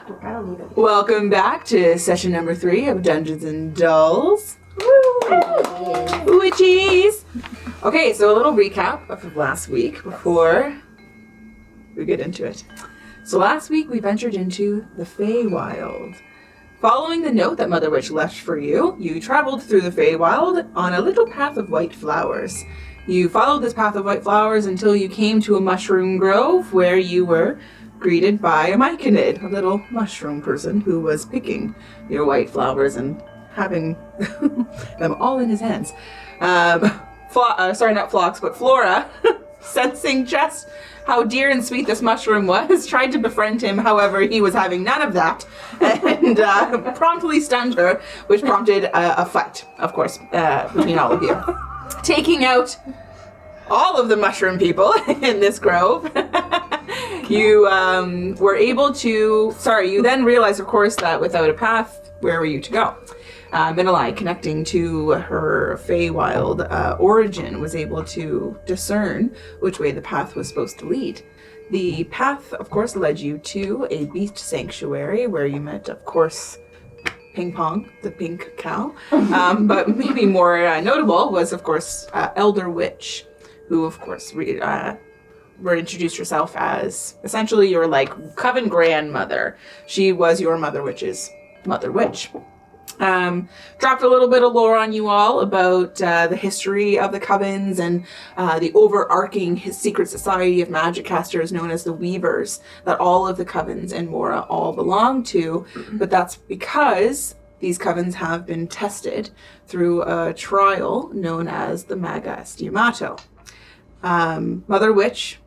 I don't need it. Welcome back to session number 3 of Dungeons and Dolls. Witchies! Okay, so a little recap of last week before we get into it. So last week we ventured into the Feywild. Following the note that Mother Witch left for you, you traveled through the Feywild on a little path of white flowers. You followed this path of white flowers until you came to a mushroom grove where you were greeted by a myconid, a little mushroom person who was picking your white flowers and having them all in his hands. Not Phlox, but Flora, sensing just how dear and sweet this mushroom was, tried to befriend him. However, he was having none of that and promptly stunned her, which prompted a fight, of course, between all of you. Taking out all of the mushroom people in this grove, you were able to... you then realized, of course, that without a path, where were you to go? Minalai, connecting to her Feywild origin, was able to discern which way the path was supposed to lead. The path, of course, led you to a beast sanctuary where you met, of course, Ping Pong, the pink cow. But maybe more notable was, of course, Elder Witch, who, of course, introduced herself as essentially your, coven grandmother. She was your Mother Witch's Mother Witch. Dropped a little bit of lore on you all about the history of the covens and the overarching secret society of magic casters known as the Weavers that all of the covens in Mora all belong to, but that's because these covens have been tested through a trial known as the Magaestimato. Mother Witch,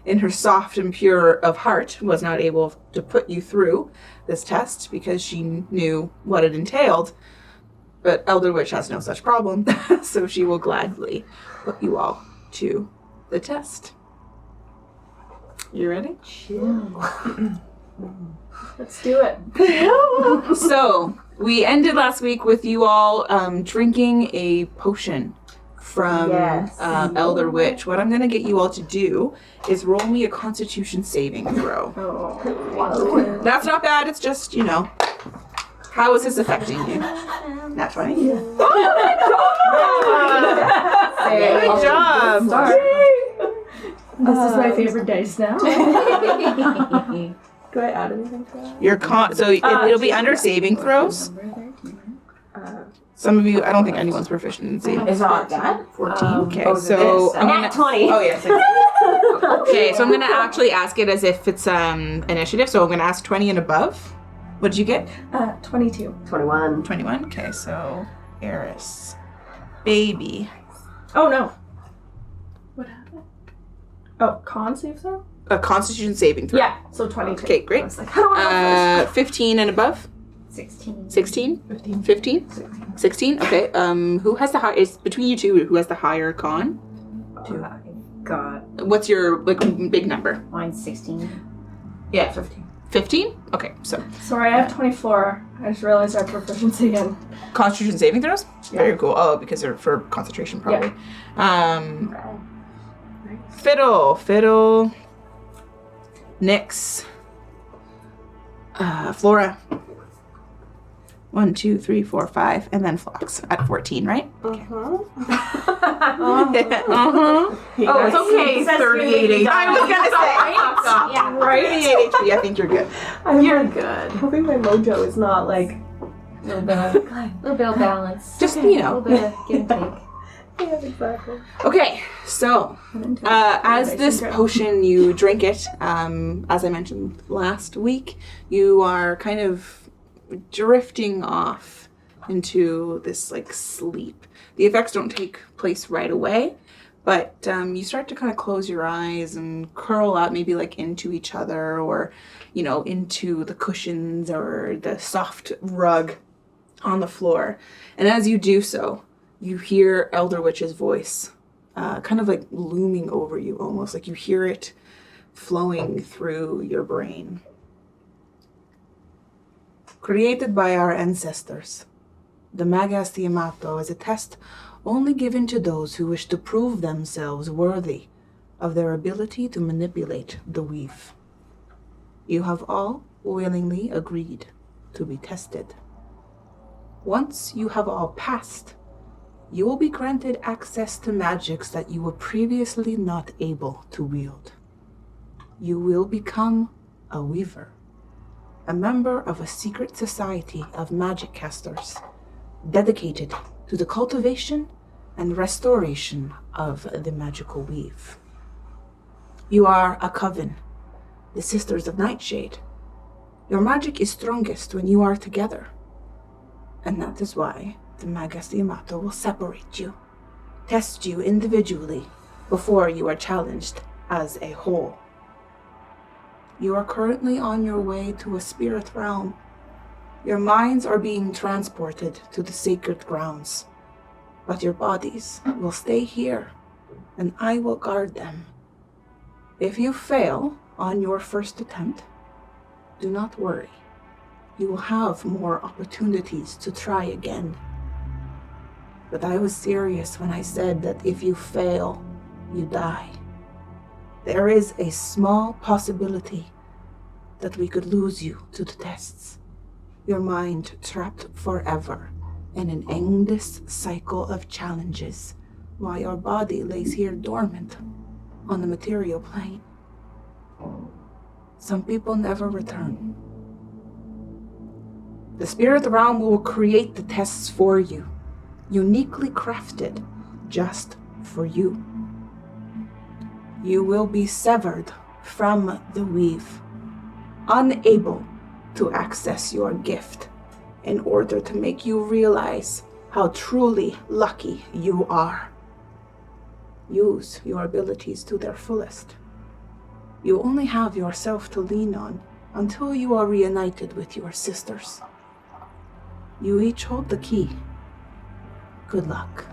in her soft and pure of heart, was not able to put you through this test because she knew what it entailed. But Elder Witch has no such problem, so she will gladly put you all to the test. You ready? Let's do it. So, we ended last week with you all drinking a potion from Elder Witch. What I'm going to get you all to do is roll me a Constitution saving throw. Oh. That's not bad, it's just, how is this affecting you? Not 20? Yeah. Good job! This is my favorite dice now. Do I add anything to that? It'll be under saving throws. Some of you, I don't think anyone's proficient in saving. It's not that? 14. Okay, so I'm Nat 20. Oh yes. Okay, so I'm gonna actually ask it as if it's initiative. So I'm gonna ask 20 and above. What did you get? 22. 21. 21. Okay, so Eris, baby. Oh no. What happened? Oh, con save throw? A Constitution saving throw. Yeah, so 22. Okay, great. I was like, I don't know. 15 and above. 16. 16? 15? 16? Okay. Who has the high? It's between you two. Who has the higher con? God. What's your big number? Mine's 16. Yeah, 15. 15? Okay, so Sorry, I have 24. I just realized our proficiency in. Constitution saving throws. Yeah. Very cool. Oh, because they're for concentration, probably. Fiddle, Nyx, Flora. 1, 2, 3, 4, 5, and then Phlox at 14, right? Uh-huh. Oh, it's okay. 38 HP. I was gonna say. Yeah. Right? 38 HP. I think you're good. You're good. Hoping my mojo is not A little bit of balance. Just, A little bit of give and take. Yeah, exactly. Okay, so as this potion, you drink it. As I mentioned last week, you are kind of drifting off into this sleep. The effects don't take place right away, but you start to kind of close your eyes and curl up, maybe into each other, or into the cushions or the soft rug on the floor. And as you do so, you hear Elder Witch's voice kind of looming over you, almost like you hear it flowing through your brain. Created by our ancestors, the Magaestimato is a test only given to those who wish to prove themselves worthy of their ability to manipulate the weave. You have all willingly agreed to be tested. Once you have all passed, you will be granted access to magics that you were previously not able to wield. You will become a weaver, a member of a secret society of magic casters dedicated to the cultivation and restoration of the magical weave. You are a coven, the Sisters of Nightshade. Your magic is strongest when you are together, and that is why the Magaestimato will separate you, test you individually before you are challenged as a whole. You are currently on your way to a spirit realm. Your minds are being transported to the sacred grounds, but your bodies will stay here, and I will guard them. If you fail on your first attempt, do not worry. You will have more opportunities to try again. But I was serious when I said that if you fail, you die. There is a small possibility that we could lose you to the tests. Your mind trapped forever in an endless cycle of challenges, while your body lays here dormant on the material plane. Some people never return. The spirit realm will create the tests for you, uniquely crafted just for you. You will be severed from the weave, unable to access your gift in order to make you realize how truly lucky you are. Use your abilities to their fullest. You only have yourself to lean on until you are reunited with your sisters. You each hold the key. Good luck.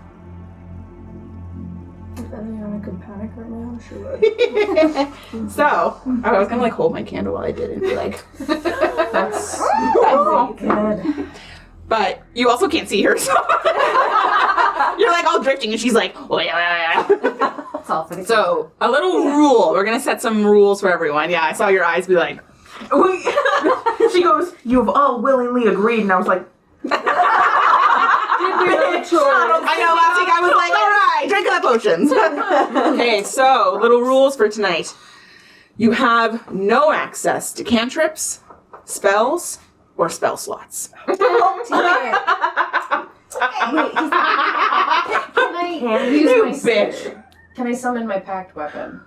If anyone could panic right now, she would. So, I was gonna hold my candle while I did it and be like, That's good. but you also can't see her, so you're like all drifting, and she's like, oh yeah. That's all for the So, a little rule. We're gonna set some rules for everyone. Yeah, I saw your eyes be like, She goes, "You've all willingly agreed," and I was like, I know, last week I was like, alright, drink the potions. Okay, so, little rules for tonight. You have no access to cantrips, spells, or spell slots. Can I summon my packed weapon?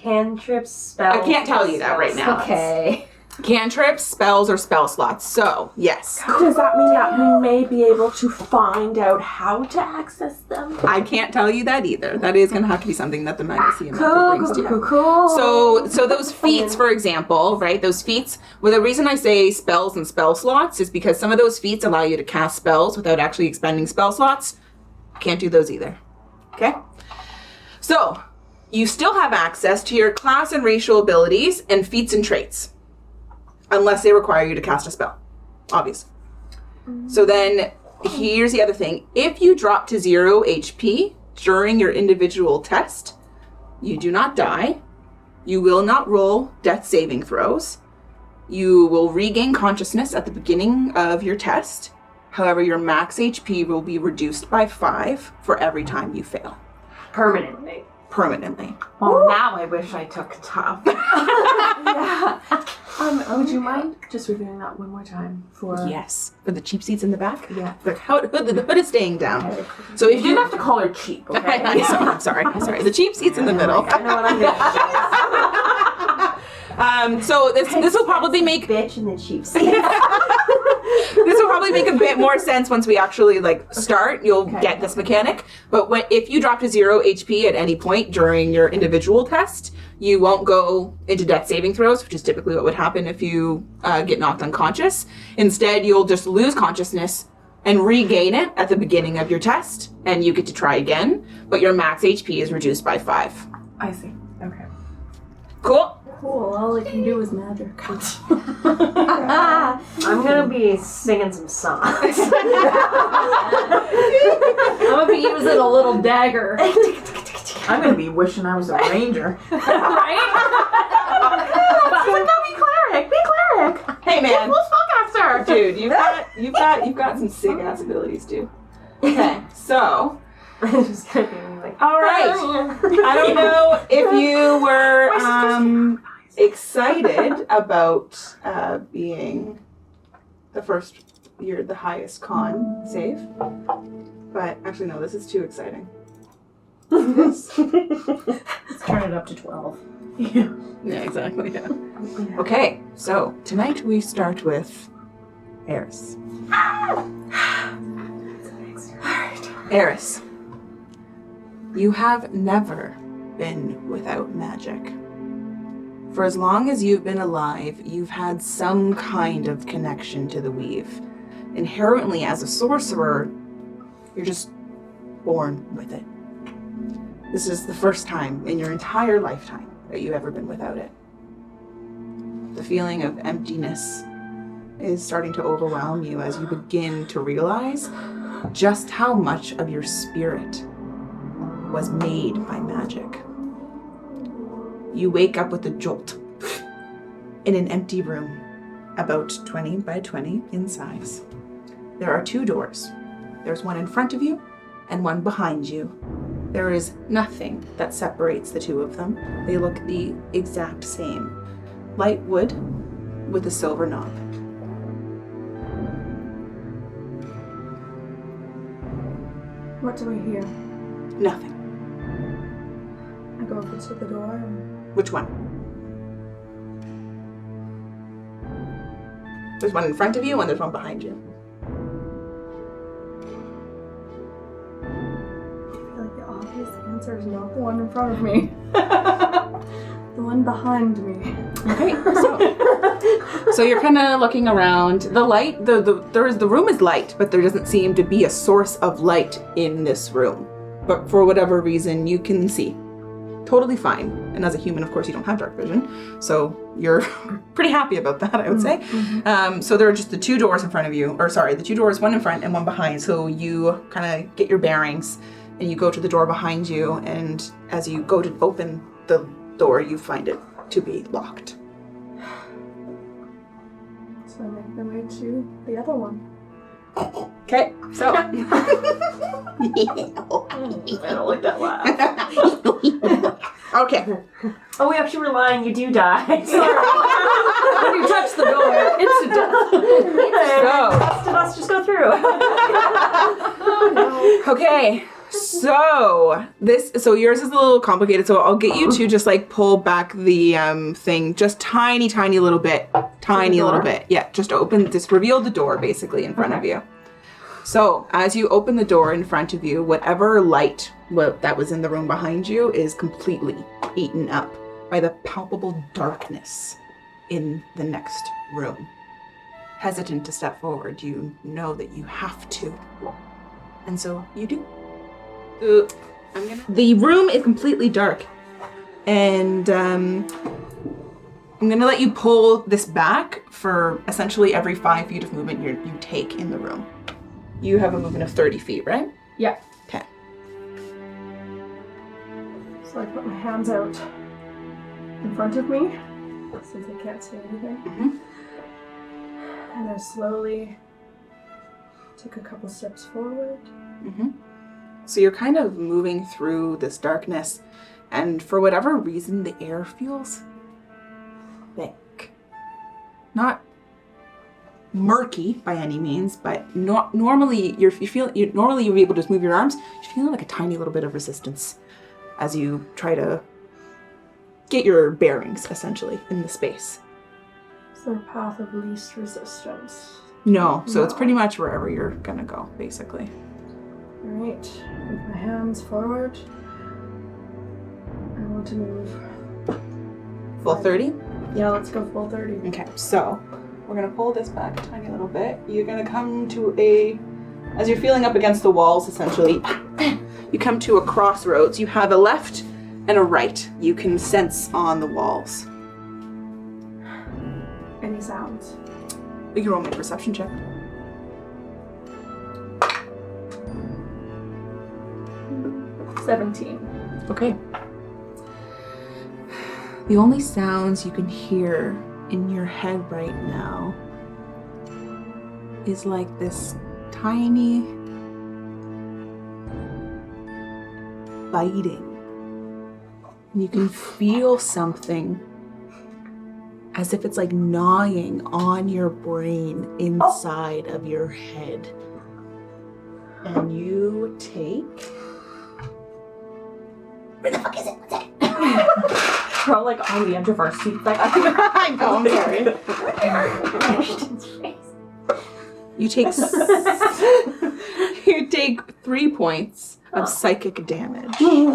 cantrips, spells. I can't tell you that right now. Okay. Cantrips, spells, or spell slots. So, yes. Does that mean that we may be able to find out how to access them? I can't tell you that either. That is going to have to be something that the Magaestimato brings to you. Cool. So those feats, for example, right? Those feats, well, the reason I say spells and spell slots is because some of those feats allow you to cast spells without actually expending spell slots. Can't do those either. Okay? So, you still have access to your class and racial abilities and feats and traits, unless they require you to cast a spell, obviously. So then, here's the other thing. If you drop to 0 HP during your individual test, you do not die. You will not roll death saving throws. You will regain consciousness at the beginning of your test. However, your max HP will be reduced by 5 for every time you fail. Permanently. Oh, now I wish I took tough. Would you mind just reviewing that one more time for? Yes. For the cheap seats in the back? Yeah. The hood is staying down. So if You you... didn't have to call her cheap, okay? I'm sorry. The cheap seats in the middle. I know what I'm doing. So this will probably make... bitch and the cheap seat. This will probably make a bit more sense once we actually start. You'll get this mechanic. But if you drop to 0 HP at any point during your individual test, you won't go into death saving throws, which is typically what would happen if you get knocked unconscious. Instead, you'll just lose consciousness and regain it at the beginning of your test, and you get to try again. But your max HP is reduced by 5. I see. Okay. Cool. Cool. All I can do is magic. I'm gonna be singing some songs. I'm gonna be using a little dagger. I'm gonna be wishing I was a ranger. Right? No, be cleric. Hey man, Full spellcaster. dude, you've got some sick ass abilities, dude. Okay, so I'm just gonna be like, all right. I don't know if you were excited about being you're the highest con save, but actually no, this is too exciting. Let's turn it up to 12. Yeah, exactly. Yeah. Okay, so tonight we start with Eris. Alright. Eris, you have never been without magic. For as long as you've been alive, you've had some kind of connection to the weave. Inherently, as a sorcerer, you're just born with it. This is the first time in your entire lifetime that you've ever been without it. The feeling of emptiness is starting to overwhelm you as you begin to realize just how much of your spirit was made by magic. You wake up with a jolt in an empty room, about 20 by 20 in size. There are 2 doors. There's one in front of you and one behind you. There is nothing that separates the 2 of them. They look the exact same. Light wood with a silver knob. What do I hear? Nothing. I go over to the door and Which one? There's one in front of you and there's one behind you. I feel like the obvious answer is not the one in front of me. The one behind me. Okay, so you're kind of looking around. The light, the room is light, but there doesn't seem to be a source of light in this room. But for whatever reason, you can see. Totally fine. And as a human, of course, you don't have dark vision. So you're pretty happy about that, I would say. Mm-hmm. So there are just the 2 doors in front of you. Or sorry, the 2 doors, one in front and one behind. So you kind of get your bearings and you go to the door behind you. And as you go to open the door, you find it to be locked. So I make my way to the other one. Okay, so. I don't like that laugh. Okay. Oh, we actually were lying. You do die. Sorry. When you touch the door, it's a death. So let's just go through. Okay. So yours is a little complicated. So I'll get you to just like pull back the thing just tiny little bit. Tiny little bit. Yeah, just reveal the door basically in front of you. So as you open the door in front of you, whatever light that was in the room behind you is completely eaten up by the palpable darkness in the next room. Hesitant to step forward, you know that you have to. And so you do. The room is completely dark. And I'm going to let you pull this back for essentially every 5 feet of movement you take in the room. You have a movement of 30 feet, right? Yeah. Okay. So I put my hands out in front of me, since I can't see anything. Mm-hmm. And I slowly take a couple steps forward. Mm-hmm. So you're kind of moving through this darkness, and for whatever reason, the air feels thick. Not murky by any means, but normally you'd be able to just move your arms. You're feeling like a tiny little bit of resistance as you try to get your bearings, essentially, in the space. Is there a path of least resistance? No, so it's No. pretty much wherever you're gonna go, basically. Alright, with my hands forward. I want to move. Full 30? Yeah, let's go full 30. Okay, so we're gonna pull this back a tiny little bit. You're gonna come to as you're feeling up against the walls, essentially, you come to a crossroads. You have a left and a right you can sense on the walls. Any sounds? You can roll me a perception check. 17. Okay. The only sounds you can hear in your head right now is like this tiny biting. And you can feel something as if it's like gnawing on your brain inside of your head. And you take... Where the fuck is it? What's it? We're all like on the edge of our seats. Like, I know, I'm sorry. You take 3 points of psychic damage. Can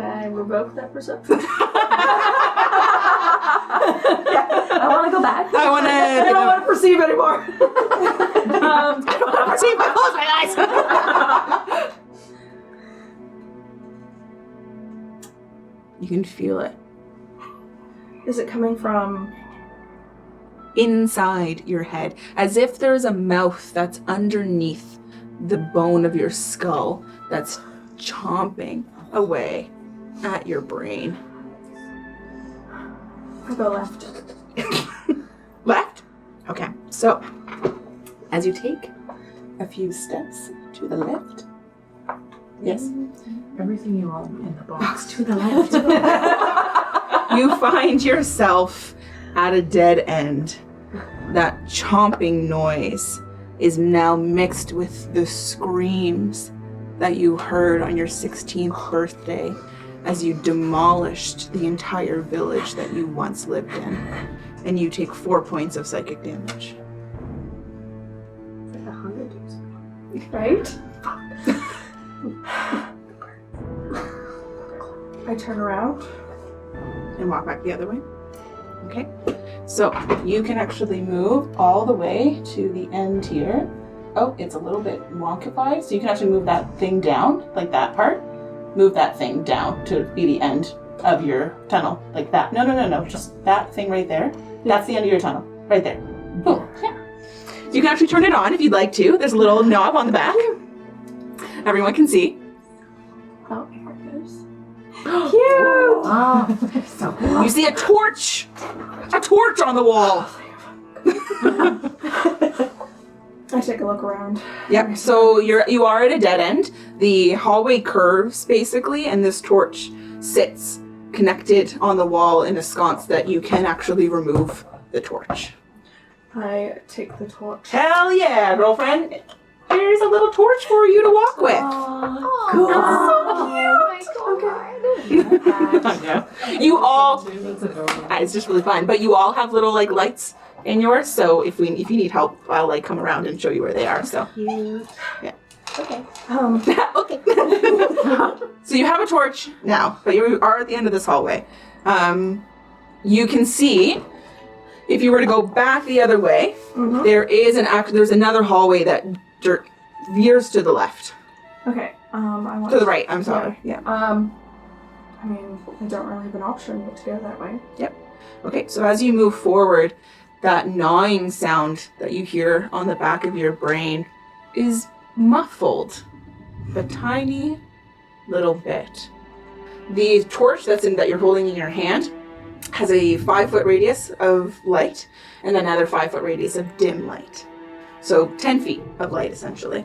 I revoke that perception? I want to go back. I want to. I don't want to perceive anymore. I don't want to perceive. I close my eyes. You can feel it Is it coming from? inside your head, as if there's a mouth that's underneath the bone of your skull that's chomping away at your brain. I go left. Left? Okay, so as you take a few steps to the left. Yes? Everything you own in the box. To the left. You find yourself at a dead end. That chomping noise is now mixed with the screams that you heard on your 16th birthday as you demolished the entire village that you once lived in. And you take 4 points of psychic damage. Like 100 years ago. Right? I turn around. And walk back the other way. Okay? So you can actually move all the way to the end here. Oh, it's a little bit wonkified. So you can actually move that thing down, like that part. Move that thing down to be the end of your tunnel, like that. No. Just that thing right there. That's the end of your tunnel, right there. Boom. Yeah. You can actually turn it on if you'd like to. There's a little knob on the back. Everyone can see. Oh, here it goes. Cute! Oh, so cool. You see a torch. A torch on the wall. I take a look around. Yep. So you are at a dead end. The hallway curves basically, and this torch sits connected on the wall in a sconce that you can actually remove the torch. I take the torch. Hell yeah, girlfriend! Here's a little torch for you to walk with. Cool. I know. You all, it's just really fun. But you all have little like lights in yours. So if you need help, I'll like come around and show you where they are. So Cute. yeah. Okay. Okay. So you have a torch now, but you are at the end of this hallway. You can see, if you were to go back the other way, there's another hallway that veers to the left. Okay. I want To the right, I'm sorry. Yeah. I mean, I don't really have an option but to go that way. Okay, so as you move forward, that gnawing sound that you hear on the back of your brain is muffled a tiny little bit. The torch that you're holding in your hand has a 5-foot radius of light and another 5-foot radius of dim light. So 10 feet of light essentially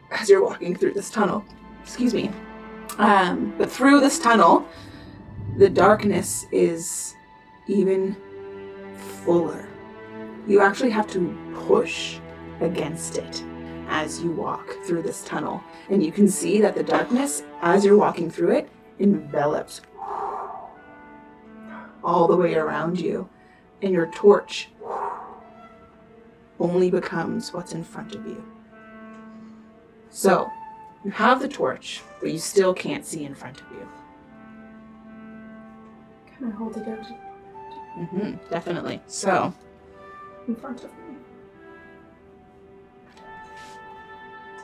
as you're walking through this tunnel. Excuse me. But through this tunnel, the darkness is even fuller. You actually have to push against it as you walk through this tunnel. And you can see that the darkness, as you're walking through it, envelops all the way around you. And your torch only becomes what's in front of you. So, you have the torch, but you still can't see in front of you. Can I hold it out Definitely. So, in front of me?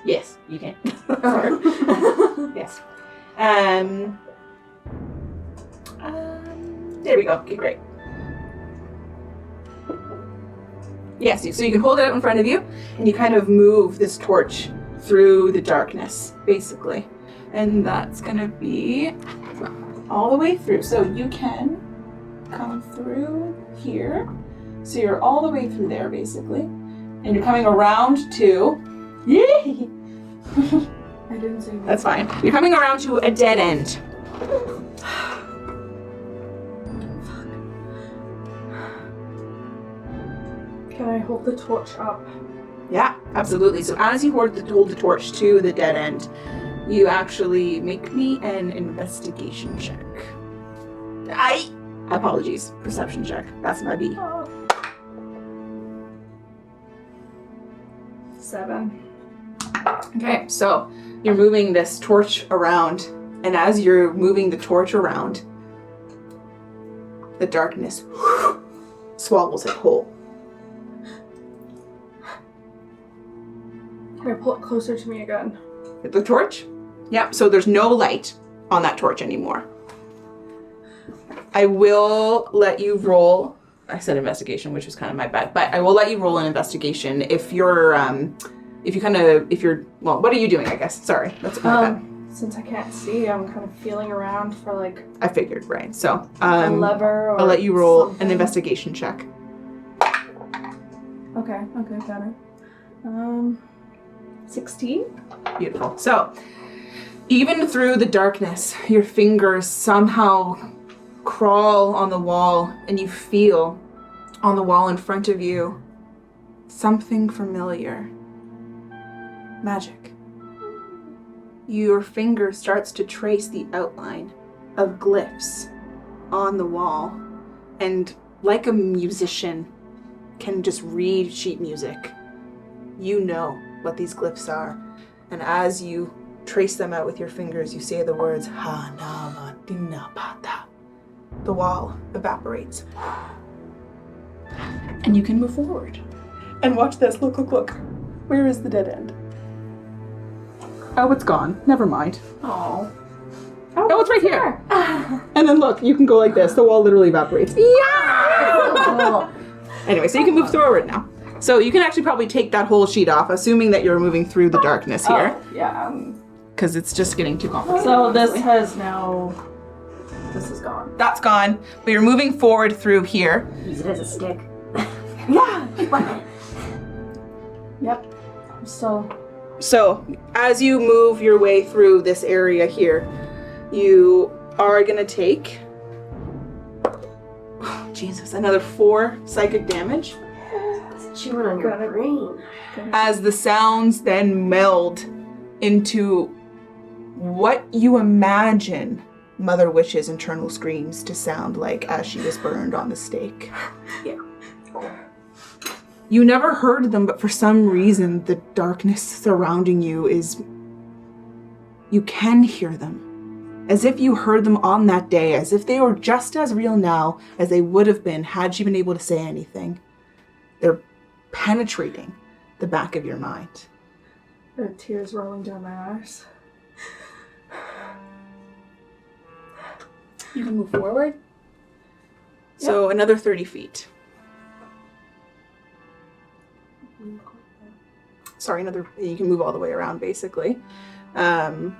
yes, you can. Okay. Yes. There we go. Okay, great. Yes, so you can hold it out in front of you, and you kind of move this torch through the darkness, basically. And that's gonna be all the way through. So you can come through here. So you're all the way through there, basically. And you're coming around to... Yay! I didn't say that. That's fine. You're coming around to a dead end. Can I hold the torch up? Yeah, absolutely. So as you hold the torch to the dead end, you actually make me an investigation check. Apologies. Perception check. That's my B. 7. Okay, so you're moving this torch around, and as you're moving the torch around, the darkness swallows it whole. Can I pull it closer to me again? The torch? Yep, so there's no light on that torch anymore. I will let you roll. I said investigation, which was kind of my bad, but I will let you roll an investigation if you're, well, what are you doing, I guess? Sorry, that's my bad. Since I can't see, I'm kind of feeling around for like I figured, right? So, a lever or I'll let you roll something. an investigation check. Okay, got it. 16? Beautiful. So, even through the darkness, your fingers somehow crawl on the wall, and you feel on the wall in front of you something familiar. Magic. Your finger starts to trace the outline of glyphs on the wall, and like a musician can just read sheet music, you know what these glyphs are. And as you trace them out with your fingers, you say the words Hanama Dinapata. The wall evaporates. And you can move forward. And watch this. Look. Where is the dead end? Oh, it's gone. Never mind. Oh, it's right here. And then look, you can go like this. The wall literally evaporates. Yeah! Anyway, so you can move forward now. So you can actually probably take that whole sheet off, assuming that you're moving through the darkness here. Oh, yeah. Because it's just getting too complicated. So this is gone. That's gone, but you're moving forward through here. Use it as a stick. Yeah. Yep. So as you move your way through this area here, you are gonna take, another 4 psychic damage. Chewing on your brain. As the sounds then meld into what you imagine Mother Witch's internal screams to sound like as she was burned on the stake. Yeah. You never heard them, but for some reason, the darkness surrounding you you can hear them. As if you heard them on that day, as if they were just as real now as they would have been had she been able to say anything. They're penetrating the back of your mind. There are tears rolling down my eyes. You can move forward. So another 30 feet. Sorry, you can move all the way around, basically. The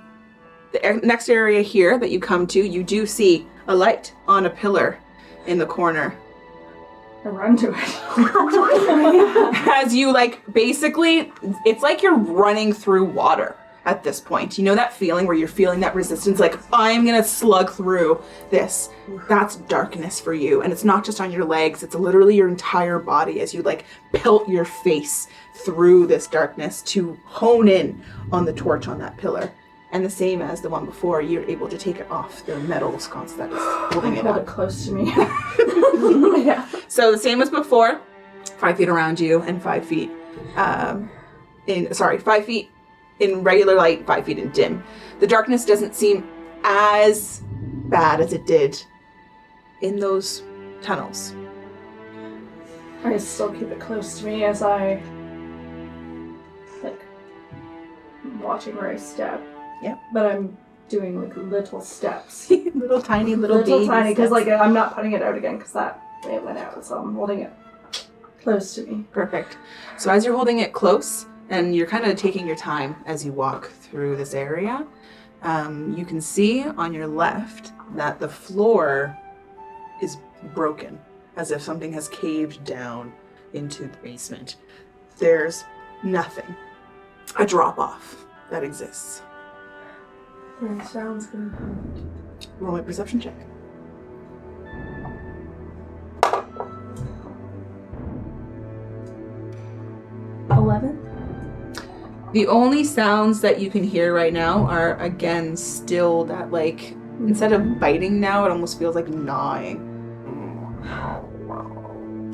next area here that you come to, you do see a light on a pillar in the corner. I run to it. As you, basically, it's like you're running through water at this point. You know that feeling where you're feeling that resistance, I'm gonna slug through this. That's darkness for you. And it's not just on your legs, it's literally your entire body as you, pelt your face through this darkness to hone in on the torch on that pillar. And the same as the one before, you're able to take it off the metal sconce that is holding it Hold up. it close to me. Yeah. So the same as before, 5 feet around you and 5 feet 5 feet in regular light, 5 feet in dim. The darkness doesn't seem as bad as it did in those tunnels. I still keep it close to me as I watching where I step. Yep. But I'm doing little steps. little tiny baby tiny, because steps. I'm not putting it out again because it went out, so I'm holding it close to me. Perfect. So as you're holding it close and you're kind of taking your time as you walk through this area. You can see on your left that the floor is broken, as if something has caved down into the basement. There's nothing, a drop-off that exists. Where the sound's coming from. Roll a perception check. The only sounds that you can hear right now are, again, still that, like, instead of biting now, it almost feels like gnawing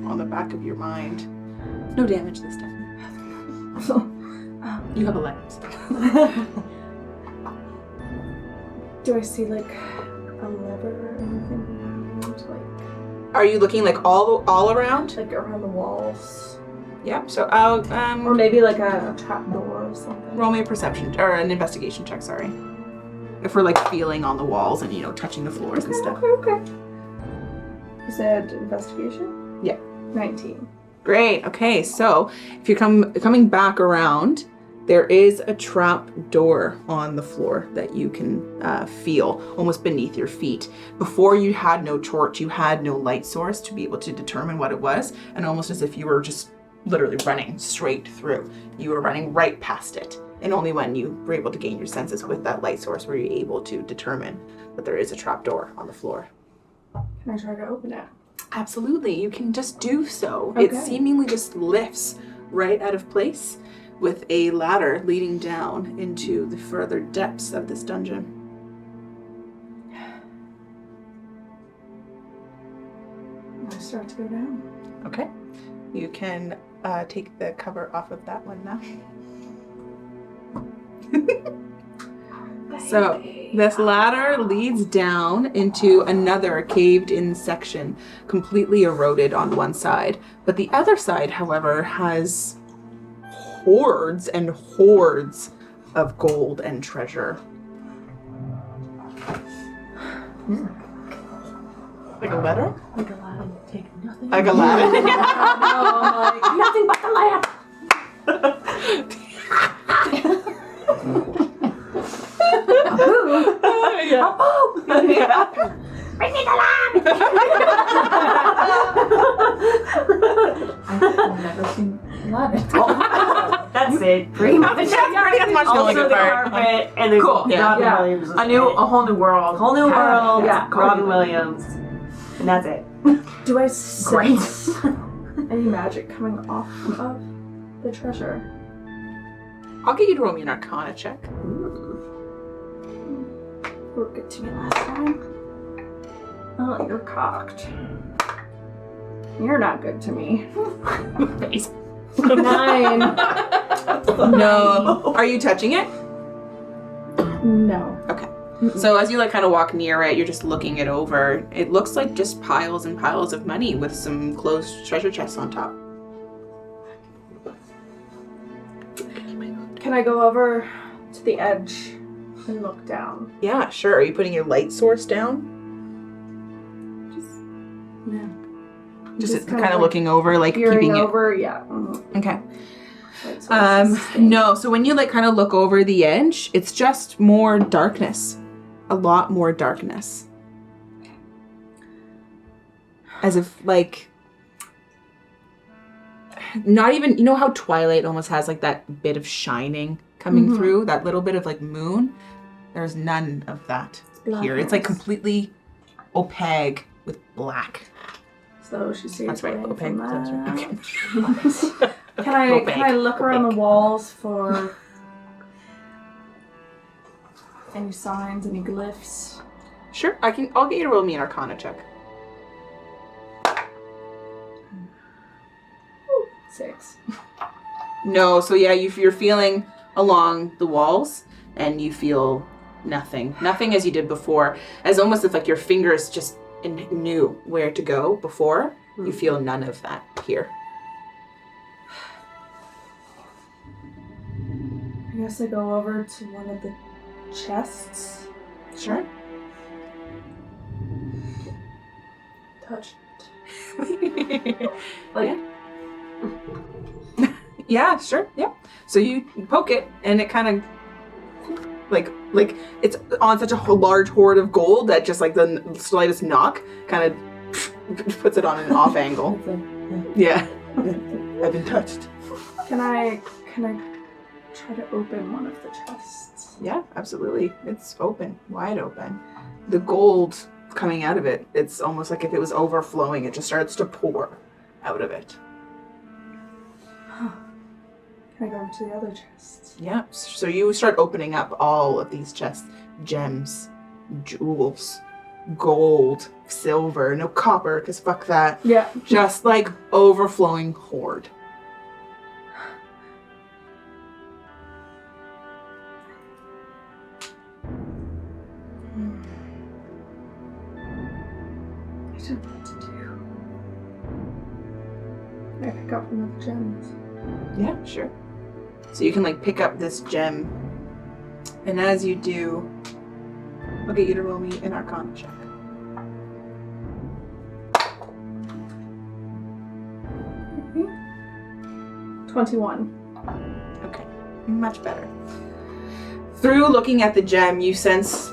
on the back of your mind. No damage this time. You have a lens. Do I see, like, a lever or anything around? Like, are you looking, like, all around? like around the walls? Yep, so I'll, Or maybe like a trap door or something. roll me a perception, or an investigation check, sorry. If we're, like, feeling on the walls and, you know, touching the floors and stuff. Okay. You said investigation? Yeah. 19. Great, okay, so if you're coming back around, there is a trap door on the floor that you can feel almost beneath your feet. Before, you had no torch, you had no light source to be able to determine what it was, and almost as if you were just literally running straight through. You were running right past it. And only when you were able to gain your senses with that light source were you able to determine that there is a trap door on the floor. Can I try to open it? Absolutely, you can just do so. Okay. It seemingly just lifts right out of place with a ladder leading down into the further depths of this dungeon. I start to go down. Okay. You can take the cover off of that one now. So this ladder leads down into another caved-in section, completely eroded on one side. But the other side, however, has hordes and hordes of gold and treasure. Like a letter? Like Aladdin, take nothing. Like Aladdin? Nothing but the lamp. Bring me the lamp! I've never seen Aladdin. That's it. Pretty much. That's pretty much the only Also good the part. carpet and the Cool, yeah. Robin Yeah. Williams. A whole new world. whole new world. Yeah. Robin Williams. And that's it. Do I sense any magic coming off of the treasure? I'll get you to roll me an Arcana check. You were good to me last time. Oh, you're cocked. You're not good to me. Face. 9. No. Are you touching it? No. Okay. So as you like kind of walk near it, you're just looking it over. It looks like just piles and piles of money with some closed treasure chests on top. Can I go over to the edge and look down? Yeah, sure. Are you putting your light source down? No. Just kind of looking over, like peering keeping over, yeah. Mhm. it. Okay. Right, so this is No. So when you like kind of look over the edge, it's just more darkness. A lot more darkness. As if like, not even, you know how Twilight almost has like that bit of shining coming through, that little bit of like moon? There's none of that here. It's like completely opaque with black. So she stays That's right, away opaque. from That's that. right. Okay. Can I look around the walls for any signs, any glyphs? Sure, I'll get you to roll me an Arcana check. 6. No, so yeah, you're feeling along the walls, and you feel nothing. Nothing as you did before, as almost if like your fingers just knew where to go before. You feel none of that here. I guess I go over to one of the chests. Sure. Touch it. Like, Yeah, sure. Yeah. So you poke it, and it kind of like it's on such a large hoard of gold that just like the slightest knock kind of puts it on an off angle. Yeah. I've been touched. Can I try to open one of the chests? Yeah, absolutely. It's open, wide open. The gold coming out of it, it's almost like if it was overflowing. It just starts to pour out of it. Can I go into the other chests? Yeah. So you start opening up all of these chests. Gems, jewels, gold, silver, no copper, because fuck that. Yeah. Just like overflowing hoard. I don't know what to do. Can I pick up one of the gems? Yeah, sure. So you can like pick up this gem, and as you do, I'll get you to roll me an Arcana check. Mm-hmm. 21. Okay, much better. Through looking at the gem, you sense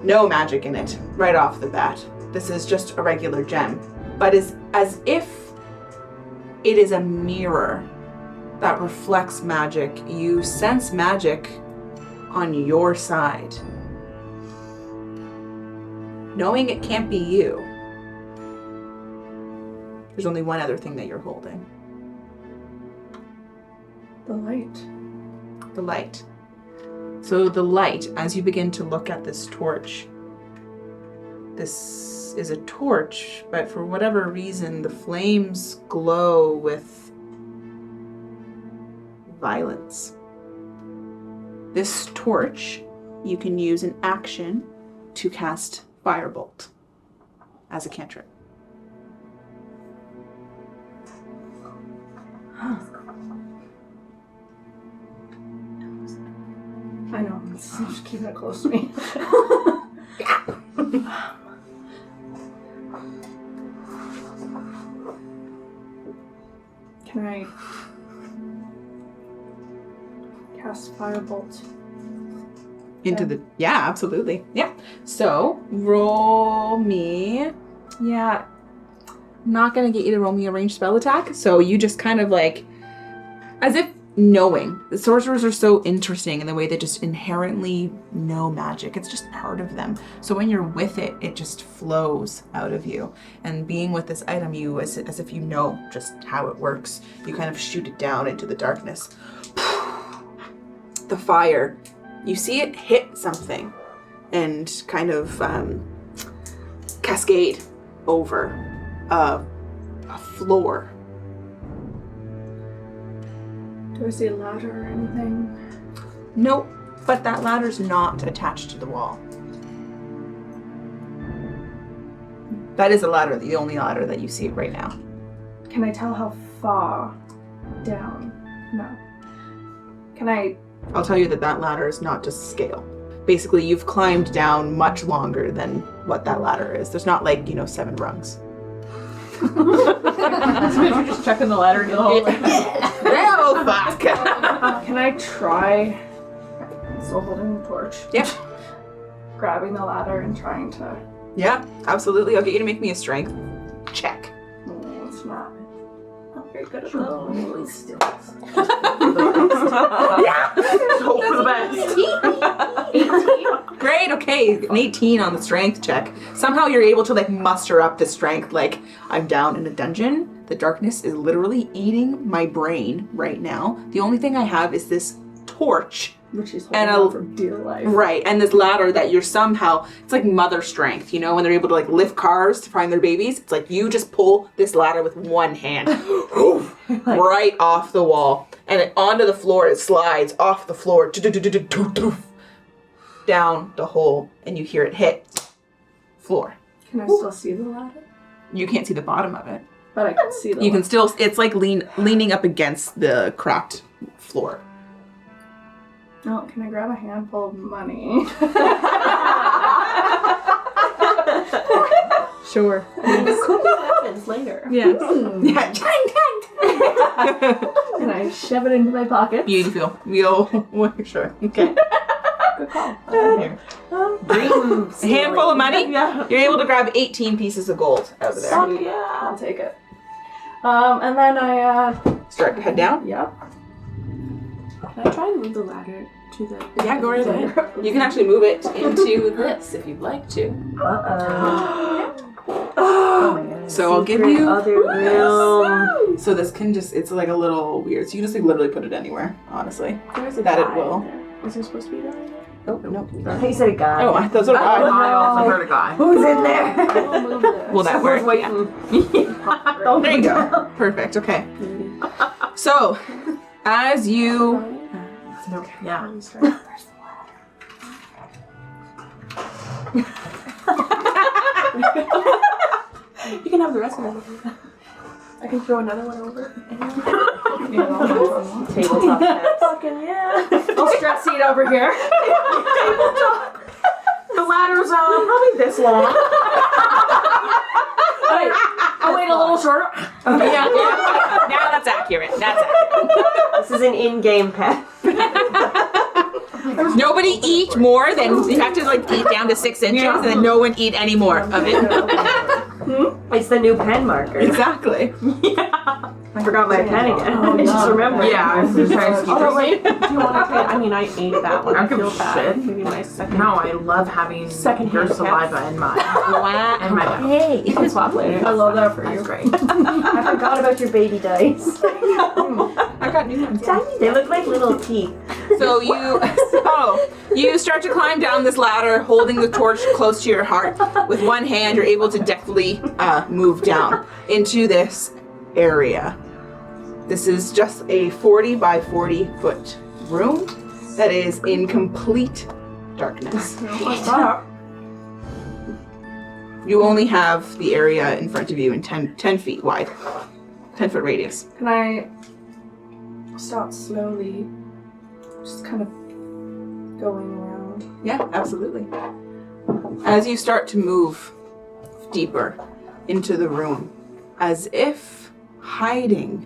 no magic in it right off the bat. This is just a regular gem, but is as if it is a mirror that reflects magic. You sense magic on your side. Knowing it can't be you, there's only one other thing that you're holding. The light. The light. So the light, as you begin to look at this torch, this is a torch, but for whatever reason, the flames glow with violence. This torch, you can use an action to cast Firebolt as a cantrip. I know. I'm just keeping it close to me. Can I cast Firebolt? Into the... Yeah, absolutely. Yeah. So, roll me... Yeah. I'm not going to get you to roll me a ranged spell attack. So you just kind of like... As if knowing. The sorcerers are so interesting in the way they just inherently know magic. It's just part of them. So when you're with it, it just flows out of you. And being with this item, you, as if you know just how it works, you kind of shoot it down into the darkness. The fire, you see it hit something and kind of cascade over a floor. Do I see a ladder or anything? Nope, but that ladder's not attached to the wall. That is a ladder, the only ladder that you see right now. Can I tell how far down? No. Can I... I'll tell you that ladder is not to scale. Basically, you've climbed down much longer than what that ladder is. There's not 7 rungs. So you're just checking the ladder into the hole. Oh, fuck! Can I try... Still holding the torch. Yep. Grabbing the ladder and trying to... Yeah, absolutely. I'll get you to make me a strength check. It's not very good at Really still. Yeah! Hope for the best. 18. Great, okay. An 18 on the strength check. Somehow you're able to muster up the strength. I'm down in a dungeon. The darkness is literally eating my brain right now. The only thing I have is this torch. Which is And holding on for dear life. Right, and this ladder that you're somehow, it's like mother strength, when they're able to lift cars to find their babies. It's like you just pull this ladder with one hand. Right off the wall. And it, onto the floor, it slides off the floor. Down the hole, and you hear it hit floor. Can I still see the ladder? You can't see the bottom of it. But I can see the You can still, it's like leaning up against the cracked floor. Oh, can I grab a handful of money? Sure. Cool weapons later. Yes. Yeah. And I shove it into my pocket. Beautiful. We'll make sure. Okay. Good call. Here. Dream A handful of money. Yeah. You're able to grab 18 pieces of gold out of there. Sweet. I'll take it. And then I, Start to head down. yep. Can I try and move the ladder to the... Yeah, go right ahead. You can actually move it into this if you'd like to. Oh my god. So I'll give you. Other room. So this can just—it's like a little weird. So you just like literally put it anywhere. Honestly, There's a that it guy will. in there. Is there supposed to be a guy? Oh no. I think you said a guy. Oh, that's what I. I also heard a guy. Who's in there? We'll move this. Will that work? Waiting. There you go. Perfect. Okay. So, as you. No, yeah. You can have the rest of it. I can throw another one over. Tabletop pets. Fucking yeah. I'll stress seat over here. The ladder's probably this long. I'll wait a little shorter. Yeah. Now that's accurate. That's accurate. This is an in-game pet. Nobody eat more than you have to like eat down to 6 inches, and then no one eat any more of it. It's the new pen marker. Exactly. I forgot my pen again. Oh, I just no. remembered. Yeah, I was just trying to keep Oh, it. wait. Do you want to take? I mean, I ate that one. I I don't give feel a bad. shit. Maybe my second. No, I love having Second your hand saliva in mine. Wow. And my mouth. Hey, You can swap later. I love that for That's you. great. I forgot about your baby dice. I got new ones. They look like little teeth. So you start to climb down this ladder, holding the torch close to your heart. With one hand, you're able to deftly move down into this area. This is just a 40 by 40 foot room that is in complete darkness. You only have the area in front of you in 10 feet wide, 10 foot radius. Can I start slowly, just kind of going around? Yeah, absolutely. As you start to move deeper into the room, as if hiding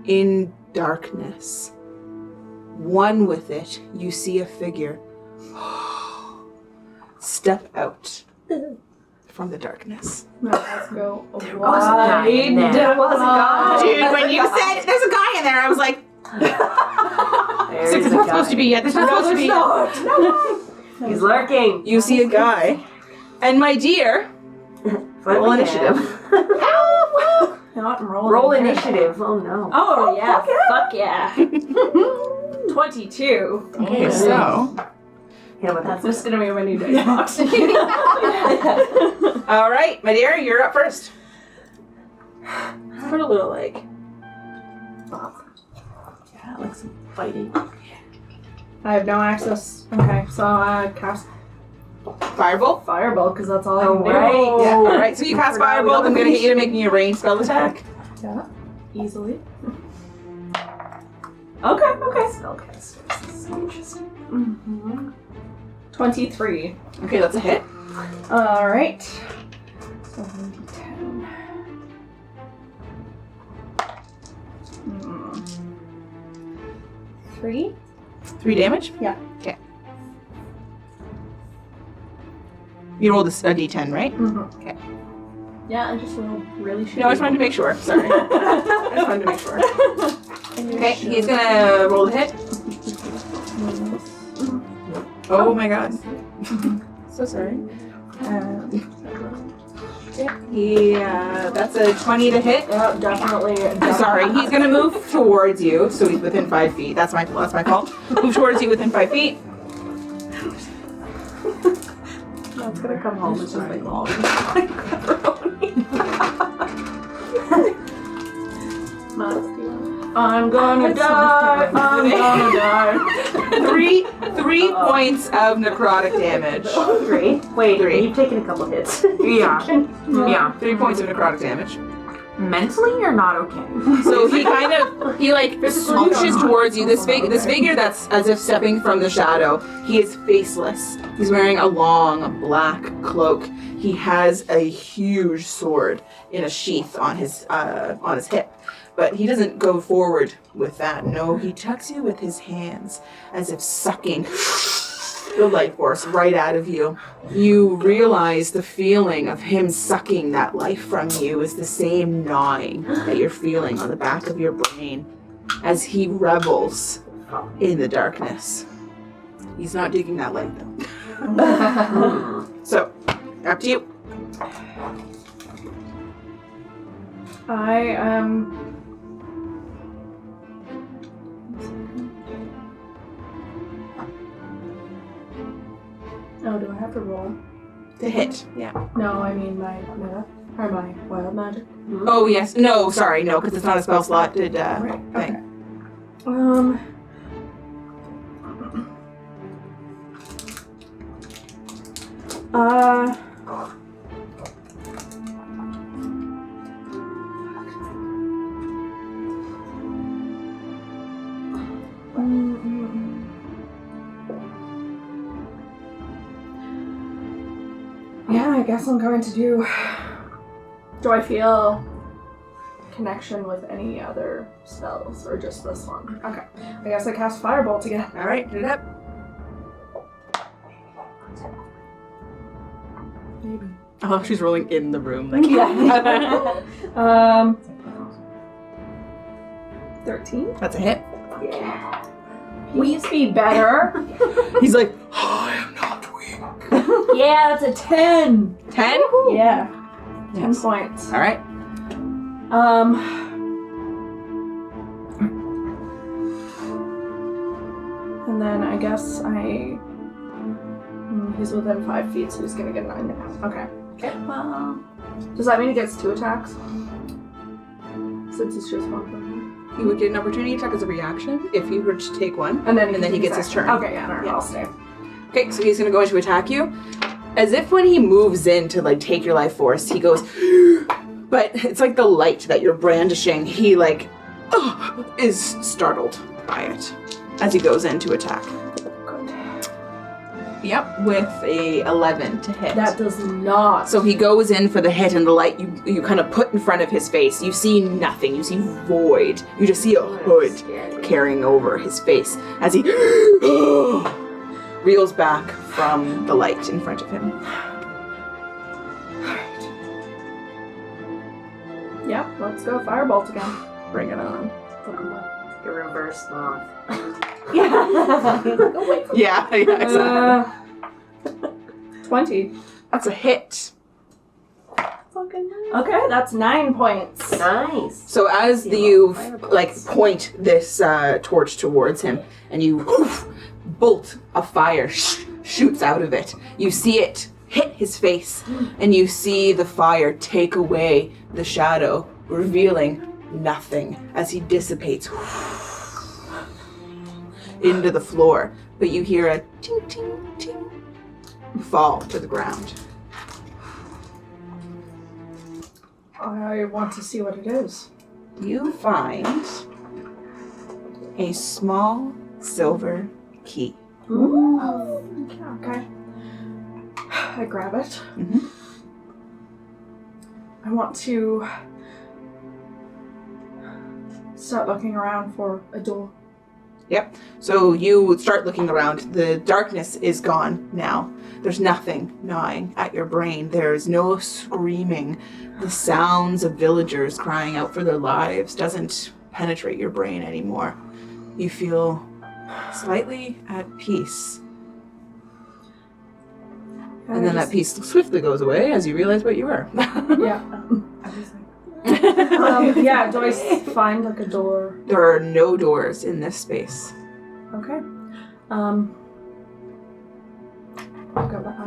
in darkness, one with it, you see a figure step out from the darkness. No, let's go. There was a guy in there. There was a guy. Dude, when you said there's a guy in there, I was like, There's this is a not guy. supposed to be yet. This is not supposed to be yet. He's lurking. You see a guy, and my dear, roll initiative. Not rolling. Roll initiative. Oh no. Oh, yeah. Fuck yeah. 22. Okay, so. Yeah, but that's This is going to be my new dice box. All right, my dear, you're up first. I heard a little like. Yeah, like some fighting. I have no access. Okay, so I cast Firebolt. Firebolt because that's all I can do. right. Yeah. All right. So you cast Firebolt. I'm gonna get you to make me a ranged spell attack. Yeah, easily. Okay. spellcasters. This is so interesting. 23. Okay, that's a hit. All right. So 10. 3. 3 damage. Yeah. Okay. You rolled a d10, right? Mm-hmm. Okay. Yeah, I just rolled really shitty. No, I just wanted to make sure. Sorry. I just wanted to make sure. Okay, he's gonna roll the hit. Oh my god. So sorry. That's a 20 to hit. Yeah, definitely. Sorry, he's gonna move towards you, so he's within 5 feet. That's my fault. Move towards you within 5 feet. No, it's gonna come home. It's just like all. I'm gonna die. I'm gonna die. Three points of necrotic damage. 3. Wait, 3. you've taken a couple hits. Yeah. Yeah. 3 points of necrotic damage. Mentally, you're not okay. So he swooshes towards you. This figure that's as if stepping from the shadow. He is faceless. He's wearing a long black cloak. He has a huge sword in a sheath on his hip. But he doesn't go forward with that. No, he tucks you with his hands as if sucking the life force right out of you. You realize the feeling of him sucking that life from you is the same gnawing that you're feeling on the back of your brain as he revels in the darkness. He's not digging that light though. So, up to you. I am. Oh, do I have to roll? To hit. Yeah. No, I mean my meta or my wild magic. Oh, yes. No, sorry. No, because it's not a spell slotted Right. Okay. thing. Yeah, I guess I'm going to do. Do I feel connection with any other spells or just this one? Okay. I guess I cast Firebolt again. All right, hit it up. Maybe. Oh, she's rolling in the room. Like, Yeah. 13? That's a hit. Yeah. Please be better. He's like, I am not weak. Yeah, that's a 10. 10? Yeah. 10 Yes. points. All right. And then I guess he's within 5 feet, so he's gonna get 9 now. Okay. Okay. Does that mean he gets 2 attacks? Since it's just one person. He would get an opportunity attack as a reaction if he were to take one. And then he gets his turn. Okay, yeah, no, Yeah. I'll stay. Okay, so he's gonna go in to attack you. As if when he moves in to like take your life force, he goes, but it's like the light that you're brandishing. He like is startled by it as he goes in to attack. Good. Yep, with a 11 to hit. That does not. So he goes in for the hit, and the light you kind of put in front of his face. You see nothing. You see void. You just see a hood carrying over his face as he reels back from the light in front of him. Yep, let's go Firebolt again. Bring it on. The reverse moth. Yeah. Yeah, exactly. 20. That's a hit. Okay, that's 9 points. Nice. So as you like point this torch towards him, and you bolt of fire shoots out of it. You see it hit his face, and you see the fire take away the shadow, revealing nothing as he dissipates into the floor. But you hear a ting ting ting fall to the ground. I want to see what it is. You find a small silver key. Ooh. Okay. I grab it. Mhm. I want to start looking around for a door. Yep. So you start looking around. The darkness is gone now. There's nothing gnawing at your brain. There's no screaming. The sounds of villagers crying out for their lives doesn't penetrate your brain anymore. You feel slightly at peace. And then that peace swiftly goes away as you realize what you were. Yeah. Yeah, do I find like a door? There are no doors in this space. Okay. I'll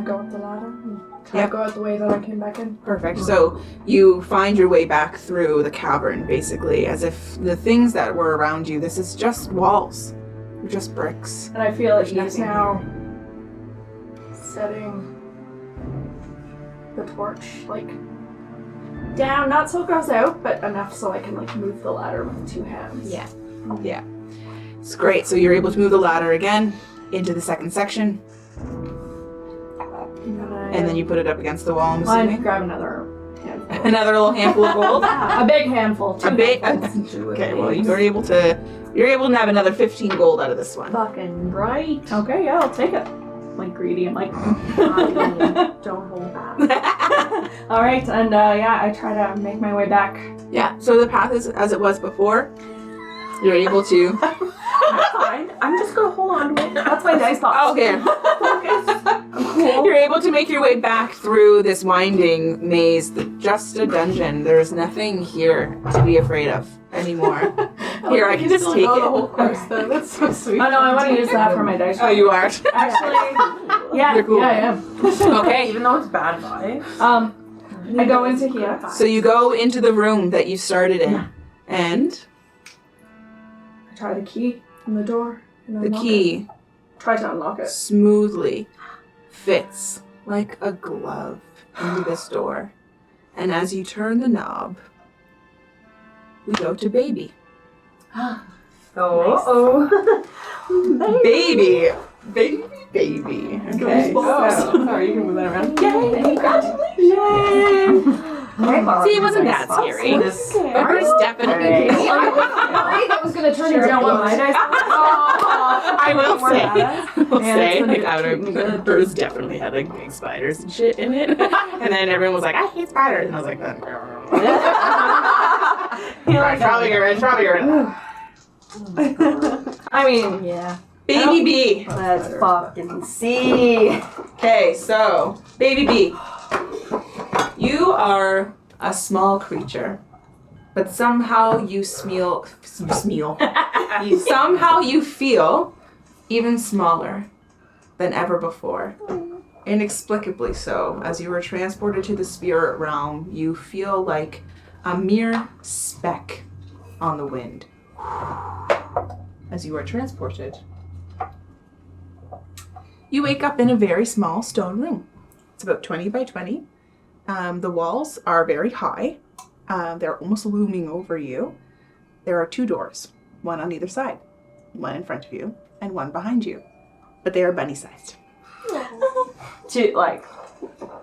go up the ladder and try Yep. to go out the way that I came back in. Perfect. So you find your way back through the cavern, basically, as if the things that were around you, this is just walls. They're just bricks. And I feel like There's he's nothing now setting the torch, like, down, not so it goes out, but enough so I can, like, move the ladder with 2 hands. Yeah. Yeah. It's great. So you're able to move the ladder again into the second section. And then I And then you put it up against the wall, I'm I'd assuming. grab another handful. Another little handful of gold. A big handful. A big. Okay, well you're able to nab another 15 gold out of this one. Fucking right. Okay, yeah, I'll take it. I'm like greedy. I'm like, Don't hold back. all right, and yeah, I try to make my way back. Yeah. So the path is as it was before. You're able to. Fine. I'm just gonna hold on to it. That's my dice box. Oh, okay. You're able to make your way back through this winding maze. Just a dungeon. There's nothing here to be afraid of anymore. Here, I can just take the it. whole course, though. That's so sweet. Oh no, I want to use that for my dice. Oh, you are. Actually, yeah, You're cool. yeah, I am. Okay. Even though it's bad vibes. I go into here. So you go into the room that you started in, and I try the key in the door. And the unlock key it. Try to unlock it. smoothly fits like a glove into this door. And as you turn the knob, we go to baby. Oh. Baby. Baby. Okay. Sorry, you can move that around. See, it wasn't that scary. But it's definitely. That was gonna turn into one. I will say, it's gonna hers definitely had like big spiders and shit in it. And then everyone was like, I hate spiders. And I was like, probably get rid of I mean, Yeah. Baby B. Let's fucking see. Okay, so, Baby B. You are a small creature, but somehow you somehow you feel even smaller than ever before. Inexplicably so. As you were transported to the spirit realm, you feel like a mere speck on the wind. As you are transported, you wake up in a very small stone room. It's about 20 by 20. The walls are very high. They're almost looming over you. There are 2 doors, one on either side, one in front of you and one behind you. But they are bunny-sized.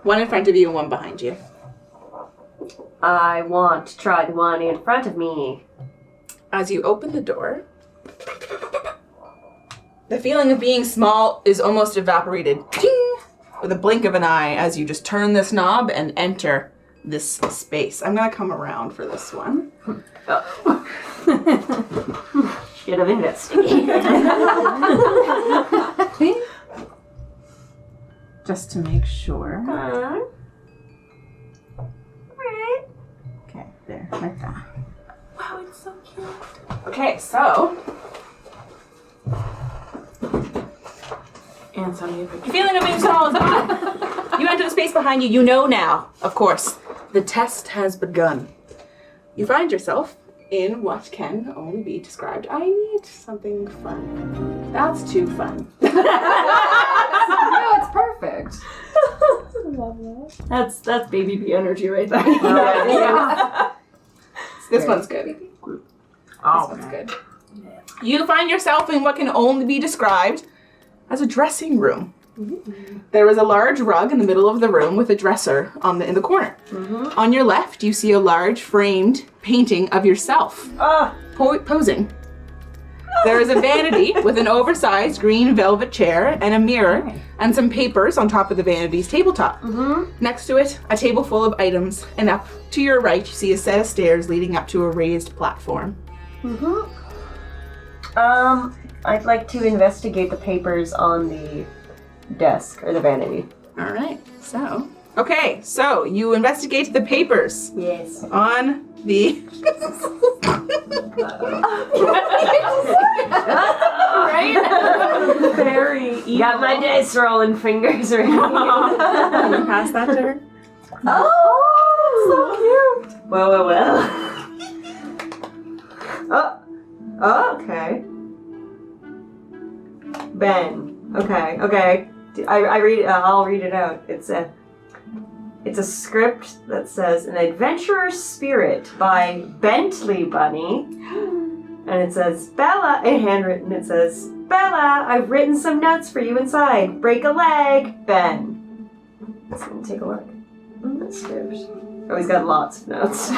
One in front of you and one behind you. I want to try the one in front of me. As you open the door, the feeling of being small is almost evaporated. Ting! With a blink of an eye as you just turn this knob and enter this space. I'm gonna come around for this one. Should have investigated. Just to make sure. Okay, there, like that. Wow, it's so cute. Okay, so And send me a picture. feeling of being small is on. You enter the space behind you. You know now, of course, the test has begun. You find yourself in what can only be described. I need something fun. That's too fun. no, it's perfect. That's baby bee energy right there. This one's good. This one's good. You find yourself in what can only be described as a dressing room. There is a large rug in the middle of the room with a dresser in the corner. On your left, you see a large framed painting of yourself posing. There is a vanity with an oversized green velvet chair and a mirror and some papers on top of the vanity's tabletop. Next to it, a table full of items, and up to your right, you see a set of stairs leading up to a raised platform. I'd like to investigate the papers on the desk or the vanity. All right, so you investigate the papers Yes. on the. Very evil. Got my dice rolling fingers ready. Can you pass that to her? Oh, so cute. Well. Oh, okay. Ben. Okay. I read. I'll read it out. It's a script that says "An Adventurer's Spirit" by Bentley Bunny, and it says Bella. Handwritten. It says Bella. I've written some notes for you inside. Break a leg, Ben. Let's take a look. That's script. Oh, he's got lots of notes.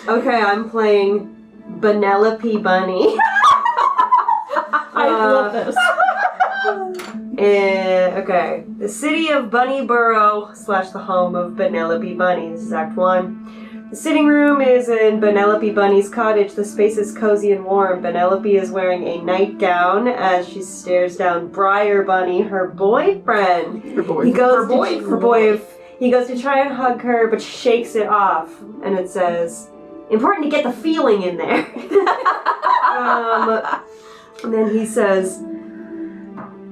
Okay, I'm playing Benelope Bunny. I love this. Okay. The city of Bunnyborough / the home of Benelope Bunny. This is Act 1. The sitting room is in Benelope Bunny's cottage. The space is cozy and warm. Benelope is wearing a nightgown as she stares down Briar Bunny, her boyfriend. Her boy. He goes He goes to try and hug her, but shakes it off. And it says, important to get the feeling in there. And then he says,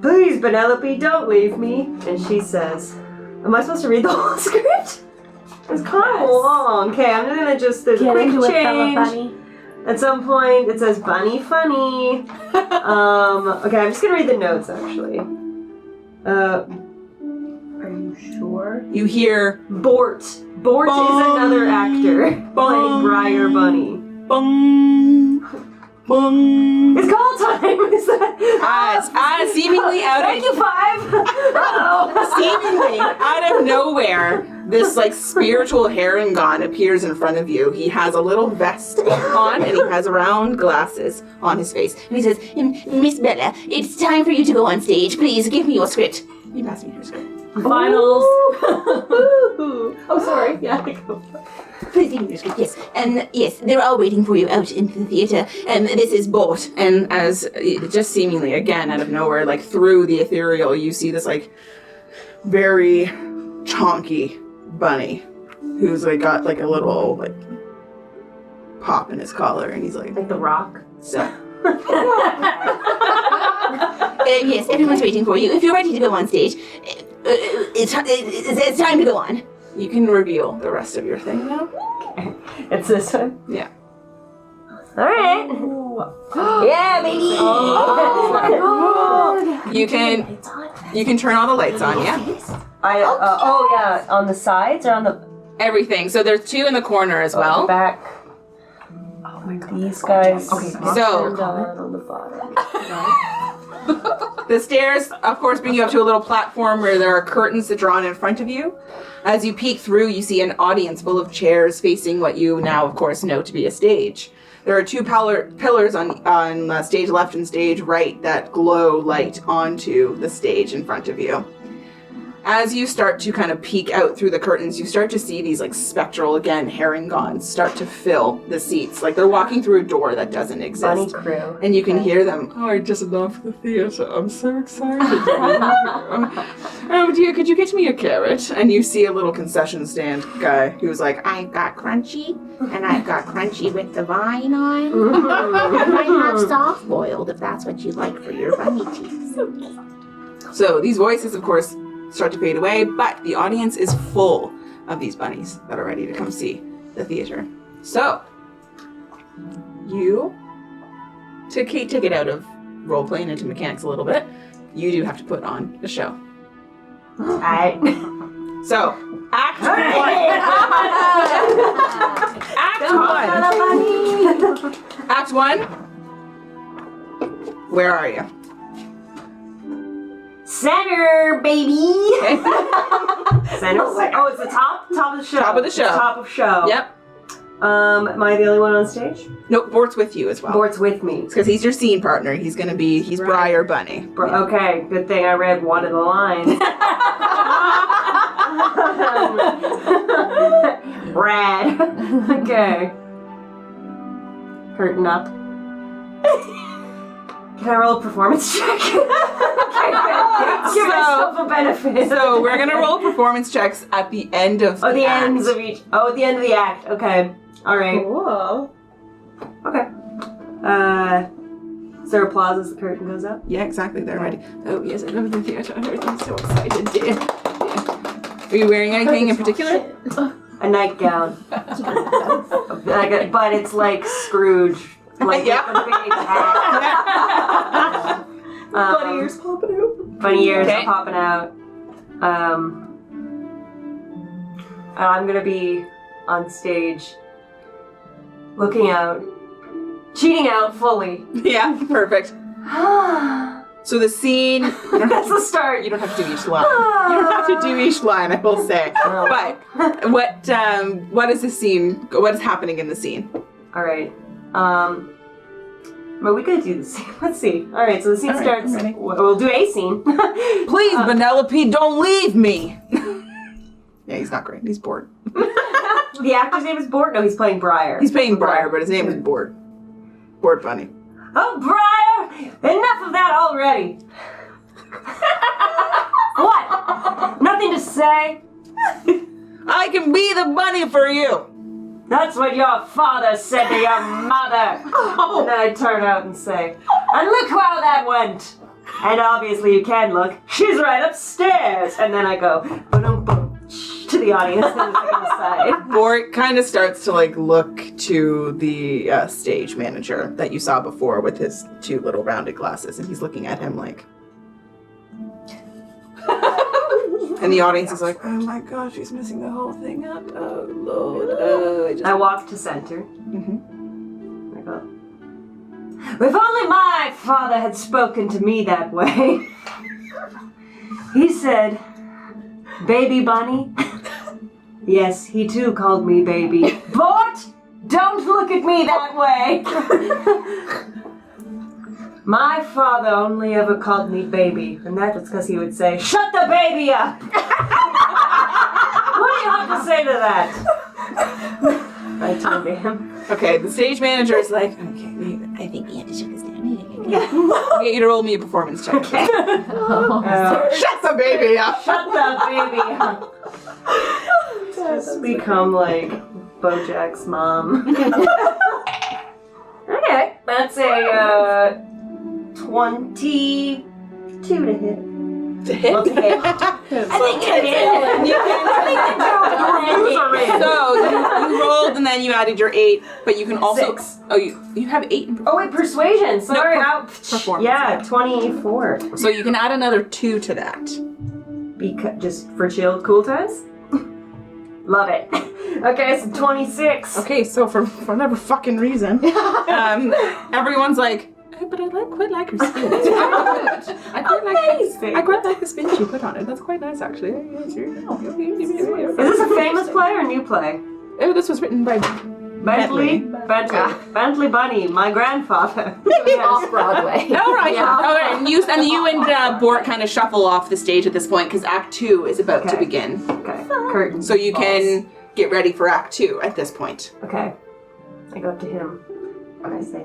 please, Benelope, don't leave me. And she says, am I supposed to read the whole script? It's kind of long. Okay, I'm gonna there's a quick change. At some point, it says bunny funny. Okay, I'm just gonna read the notes, actually. Are you sure? You hear Bort. Bort is another actor playing Briar Bunny. bung, bung. It's call time! Is that... As seemingly out Thank you, 5! seemingly out of nowhere, this like spiritual Harangon appears in front of you. He has a little vest on and he has round glasses on his face. And he says, Miss Bella, it's time for you to go on stage. Please give me your script. You pass me your script. Finals. Oh, sorry. Yeah. Please give me your script, yes. And yes, they're all waiting for you out in the theater. And this is Bort. And as just seemingly, again, out of nowhere, like through the ethereal, you see this like very chonky bunny who's like got like a little like pop in his collar, and he's like Like The Rock. so. Yes, everyone's waiting for you. If you're ready to go on stage, it's time to go on. You can reveal the rest of your thing now. It's this one? Yeah. Alright. Yeah, baby! You can turn all the lights on, yeah? On the sides or on the Everything. So there's 2 in the corner as well. back? Oh my god. These guys. Okay, So On the bottom. the stairs, of course, bring you up to a little platform where there are curtains that drawn in front of you. As you peek through, you see an audience full of chairs facing what you now, of course, know to be a stage. There are 2 pillars on stage left and stage right that glow light onto the stage in front of you. As you start to kind of peek out through the curtains, you start to see these like spectral, again, Haringons start to fill the seats. Like they're walking through a door that doesn't exist. Bunny crew. And you can hear them. Oh, I just love the theater. I'm so excited to be here. Oh dear, could you get me a carrot? And you see a little concession stand guy who's like, I've got crunchy, and I've got crunchy with the vine on. And I have soft boiled if that's what you like for your bunny teeth. So these voices, of course, start to fade away, but the audience is full of these bunnies that are ready to come see the theater. So, you, to take it out of role-playing into mechanics a little bit, you do have to put on a show. Alright. So, Act 1. Act 1. Where are you? Center, baby! Center? Oh, it's the top of the show. Top of the show. It's top of show. Yep. Am I the only one on stage? Nope, Bort's with you as well. Bort's with me. It's because he's your scene partner. He's Right. Briar Bunny. Okay, good thing I read one of the lines. Rad. Okay. Curtain up. Can I roll a performance check? Give myself a benefit. So we're gonna roll performance checks at the end of the act. ends of each. Oh, at the end of the act. Okay. All right. Cool. Okay. Is there applause as the curtain goes up? Yeah, exactly. They're ready. Oh yes, I love the theater. I'm so excited, dear. Are you wearing anything in particular? A nightgown. But it's like Scrooge. Like Yeah. with a big hat. Bunny ears popping out. Bunny ears Okay. are popping out. I'm gonna be on stage, looking out, cheating out fully. Yeah, perfect. So the scene. That's the start. You don't have to do each line. You don't have to do each line, I will say. But what is the scene? What is happening in the scene? All right. But we could do the scene. Let's see. All right. So the scene All right, starts. I'm ready. We'll do a scene. Please, Penelope, don't leave me. Yeah, he's not great. He's bored. The actor's name is Bort. No, he's playing Briar. He's playing Briar, but his name is Bored. Bored Bunny. Oh, Briar! Enough of that already. What? Nothing to say? I can be the bunny for you. That's what your father said to your mother. And then I turn out and say, and look how that went. And obviously you can look. She's right upstairs. And then I go, ba-dum-bum, to the audience and on the side. Bort kind of starts to look to the stage manager that you saw before with his 2 little rounded glasses, and he's looking at him like. And the audience is like, oh my gosh, she's missing the whole thing up. Oh Lord. I walk to center. Mm-hmm. I go, if only my father had spoken to me that way. He said, baby bunny. Yes, he too called me baby. Bort, don't look at me that way. My father only ever called me baby, and that was because he would say, shut the baby up. What do you have to say to that? I turned to him. Okay, the stage manager is like, okay, I think we have to shut this down. I get you to roll me a performance check. Okay. Shut the baby up! Shut the baby up. Just become like Bojack's mom. Okay, that's a 22 to hit. To hit? Well, to hit. I think it did. So you rolled and then you added your 8, but you can also 6. Oh, you have 8 in Oh wait, persuasion. Sorry, performance. Yeah, 24. So you can add another 2 to that. Because just for chill, cool times. Love it. Okay, so 26. Okay, so for whatever fucking reason, everyone's like, but I quite like her spin. I quite like the spin she put on it. That's quite nice, actually. Is this a famous play or new play? Oh, this was written by Bentley Bunny, my grandfather. Off Broadway. All right. And you and Bort kind of shuffle off the stage at this point because Act 2 is about to begin. Okay. Curtain. So you can get ready for Act 2 at this point. Okay. I go up to him and I say,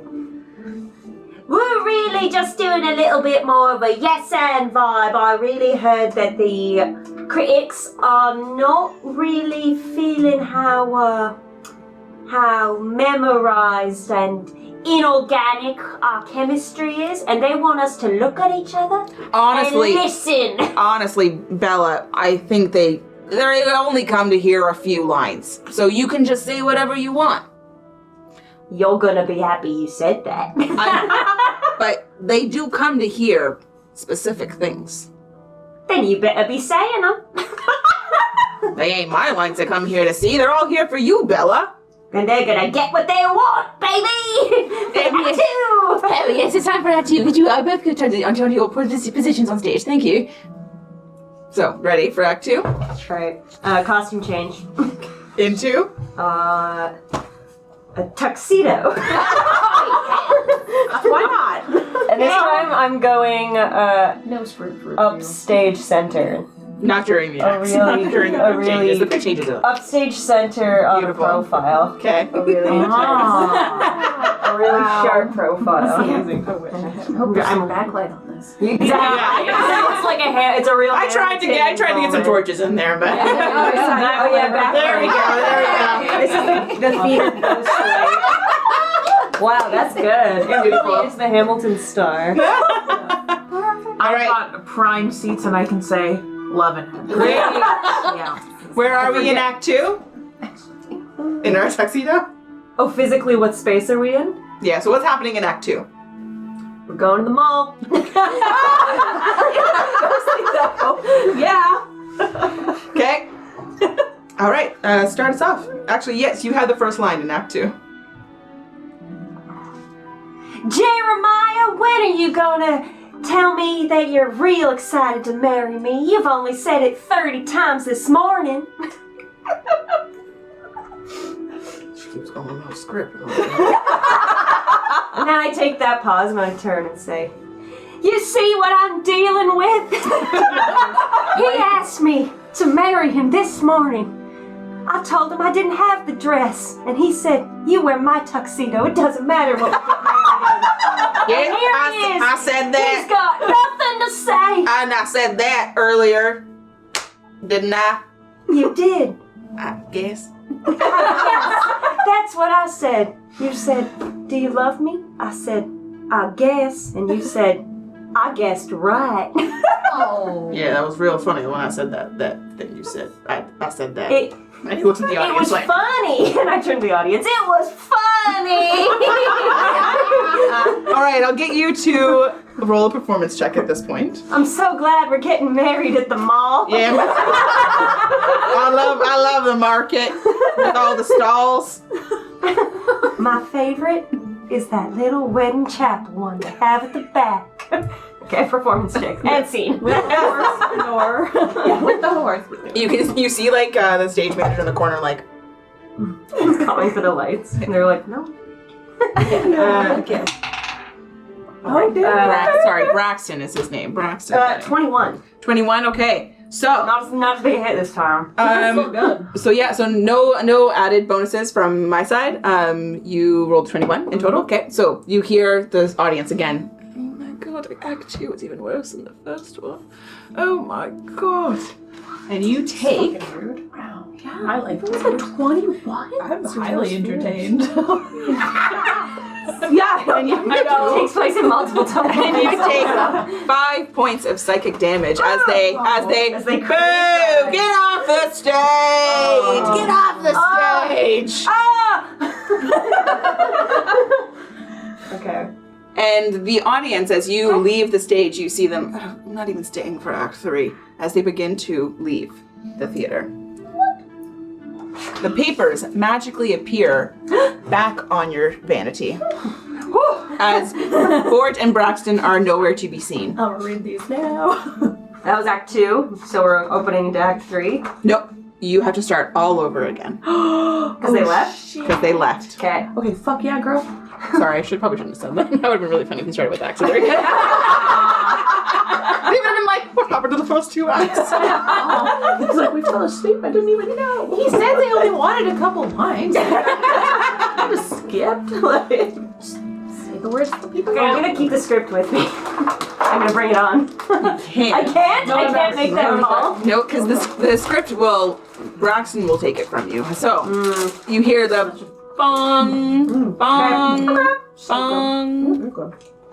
we're really just doing a little bit more of a yes and vibe. I really heard that the critics are not really feeling how memorized and inorganic our chemistry is, and they want us to look at each other Honestly, and listen. Honestly, Bella, I think they only come to hear a few lines. So you can just say whatever you want. You're gonna be happy you said that. But they do come to hear specific things. Then you better be saying them. They ain't my lines to come here to see. They're all here for you, Bella. And they're gonna get what they want, baby! Act 2! Oh yes, it's time for Act 2. Could you both go turn onto your positions on stage? Thank you. So, ready for Act 2? That's right. Costume change. Into? A tuxedo. Why not? And this time I'm going No fruit. upstage center. Not during the A act. really- Not during the a quick really- changes. The quick changes are Upstage center on Beautiful. a profile. okay. A really a really sharp profile. I'm backlight on this. Exactly. Yeah. It's like a hair. It's a real. I tried to get some torches in there, but Oh yeah, back there we go. This is the theater poster. Wow, that's good. It really is the Hamilton star. I've right. got prime seats and I can say, loving it. Great. Yeah. Where are we in Act 2? In our tuxedo? Oh, physically, what space are we in? Yeah, so what's happening in Act 2? We're going to the mall. Yeah. Okay. All right, start us off. Actually, yes, you had the first line in Act 2. Jeremiah, when are you gonna Tell me that you're real excited to marry me. You've only said it 30 times this morning. She keeps going off script. And then I take that pause and I turn and say, you see what I'm dealing with? He asked me to marry him this morning. I told him I didn't have the dress. And he said, you wear my tuxedo. It doesn't matter what we get married in. Yeah, And here he is. I said that. He's got nothing to say. And I said that earlier. Didn't I? You did. I guess. That's what I said. You said, do you love me? I said, I guess. And you said, I guessed right. Oh. Yeah, that was real funny when I said that thing you said. I said that. It And he looked at the audience was like, funny. And I turned to the audience. It was funny. all right, I'll get you to roll a performance check at this point. I'm so glad we're getting married at the mall. Yeah. I love the market with all the stalls. My favorite is that little wedding chapel one they have at the back. Okay, performance check. And scene. With the horse. You see like the stage manager in the corner like, He's calling for the lights. And they're like, no. Okay. Braxton is his name. Braxton. 21. 21. Okay. So Not a big hit this time. so no added bonuses from my side. You rolled 21 in total. Okay. So you hear the audience again. Oh my god, Act 2 was even worse than the first one. Oh my god. And you take Wow. Yeah. I like Was it 21? I'm highly entertained. yeah, and you It takes place in multiple times. and you take 5 points of psychic damage as they As they boo! Get off the stage! Get off the stage! Okay. And the audience, as you leave the stage, you see them not even staying for Act 3 as they begin to leave the theater. The papers magically appear back on your vanity as Bort and Braxton are nowhere to be seen. I'm gonna read these now. That was Act 2, so we're opening into Act 3. Nope, you have to start all over again Because they left? because they left. Okay. Okay, fuck yeah, girl. Sorry, I probably shouldn't have said that. That would have been really funny if you started with Act 3 again. They would have been like, what happened to the first 2 acts? It's like we fell asleep. I didn't even know. He said they only wanted a couple lines. I just skipped. Like, Say the words to the people. Okay, I'm gonna keep the script with me. I'm gonna bring it on. I Can't. can't? I can't make that call. No, because the script Braxton will take it from you. So, you hear the bong, bong, bong,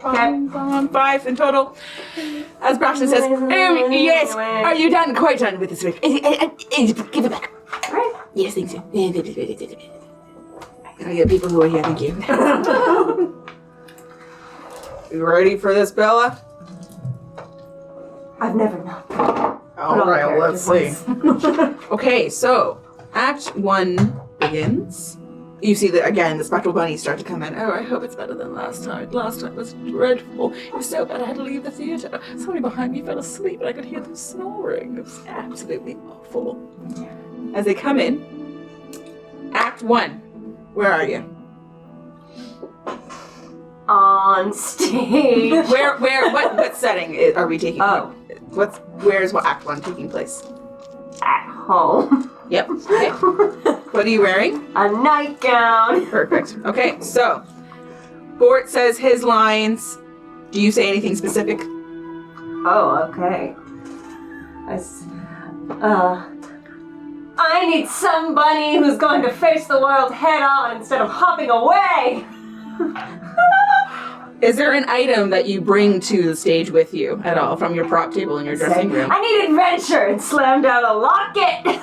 bong, bong, 5 in total. As Braxton says, yes, are you done? Quite done with the script. Give it back. Right. Yes, thank you. I got people who are here, thank you. You ready for this, Bella? I've never known. All right, let's see. Okay, so Act 1 begins. You see that again, the spectral bunnies start to come in. Oh, I hope it's better than last time. Last time was dreadful. It was so bad I had to leave the theater. Somebody behind me fell asleep and I could hear them snoring. It was absolutely awful. As they come in, Act 1. Where are you? On stage. What setting are we taking? Oh. Where's Act 1 taking place? At home. Yep. Okay. What are you wearing? A nightgown. Perfect. Okay, so Bort says his lines. Do you say anything specific? Oh, okay. I need somebody who's going to face the world head on instead of hopping away. Is there an item that you bring to the stage with you at all from your prop table in your dressing room? I need adventure and slam down a locket.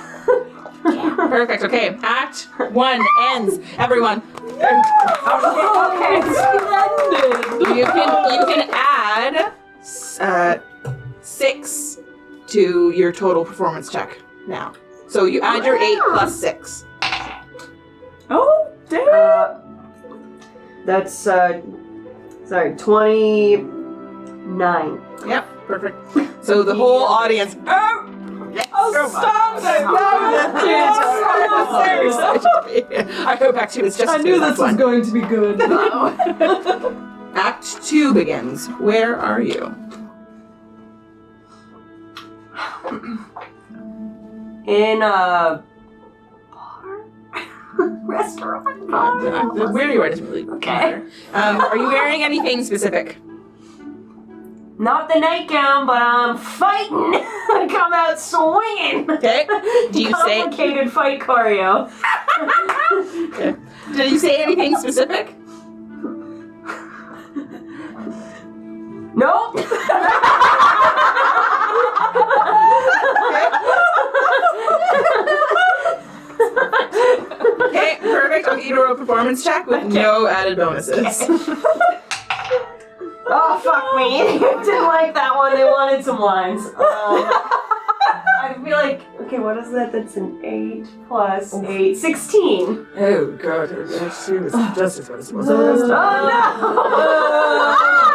Perfect. Okay, Act 1 ends. Everyone. Okay. You can add 6 to your total performance check now. So you add your 8 plus 6. oh, damn. That's 20. 9. Yep, perfect. So the whole audience. Oh, yes, stop it! Very excited to be here. I hope Act 2 is just. I knew this was going to be good. Act 2 begins. Where are you? In a bar? Restaurant? Bar? Where you are doesn't really matter. Are you wearing anything specific? Not the nightgown, but I'm fighting. I come out swinging. Okay. Do you say? Complicated fight choreo. Okay. Did you say anything specific? Nope. Okay, perfect. I'll get you to roll a performance check with no added bonuses. Oh, fuck me. Didn't like that one. They wanted some lines. I feel like, okay, what is that? That's an 8 plus 8. 16. Oh god, she was just as bad as was. Oh,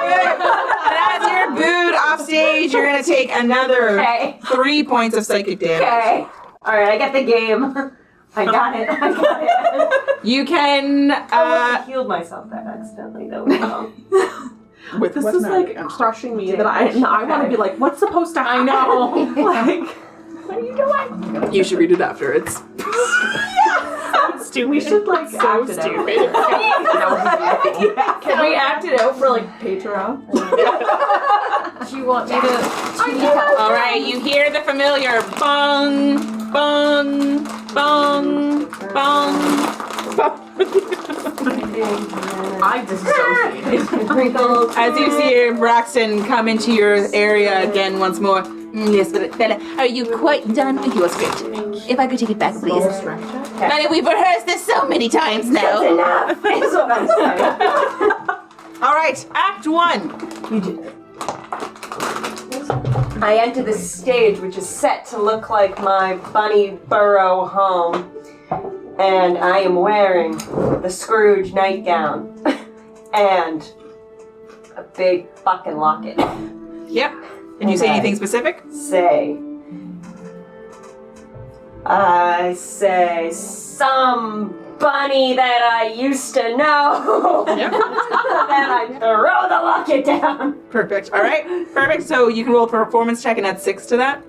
And as you're booed off stage, you're gonna take another Okay. 3 points of psychic damage. Okay. Alright, I get the game. I got it. You can I healed myself that accidentally, though. with This what's is not like against crushing me that I want to be like, what's supposed to happen? I know. Like, what are you doing? you should read it after. It's Stupid. We should like act it out. Can we act it out for like Patreon? Do you want me to? all right. You hear the familiar bong, bong, bong, bong. I dissociated. As you see Braxton come into your area again once more. Yes, but Bella, are you quite done with your script? If I could take it back, please. Bella, we've rehearsed this so many times now. Enough. Is what I'm saying. All right, Act 1. You did it. I enter the stage, which is set to look like my bunny burrow home, and I am wearing the Scrooge nightgown and a big fucking locket. Yep. Did you say anything specific? I say some bunny that I used to know. Yep. Then I throw the locket down. Perfect. All right. Perfect. So you can roll a performance check and add 6 to that.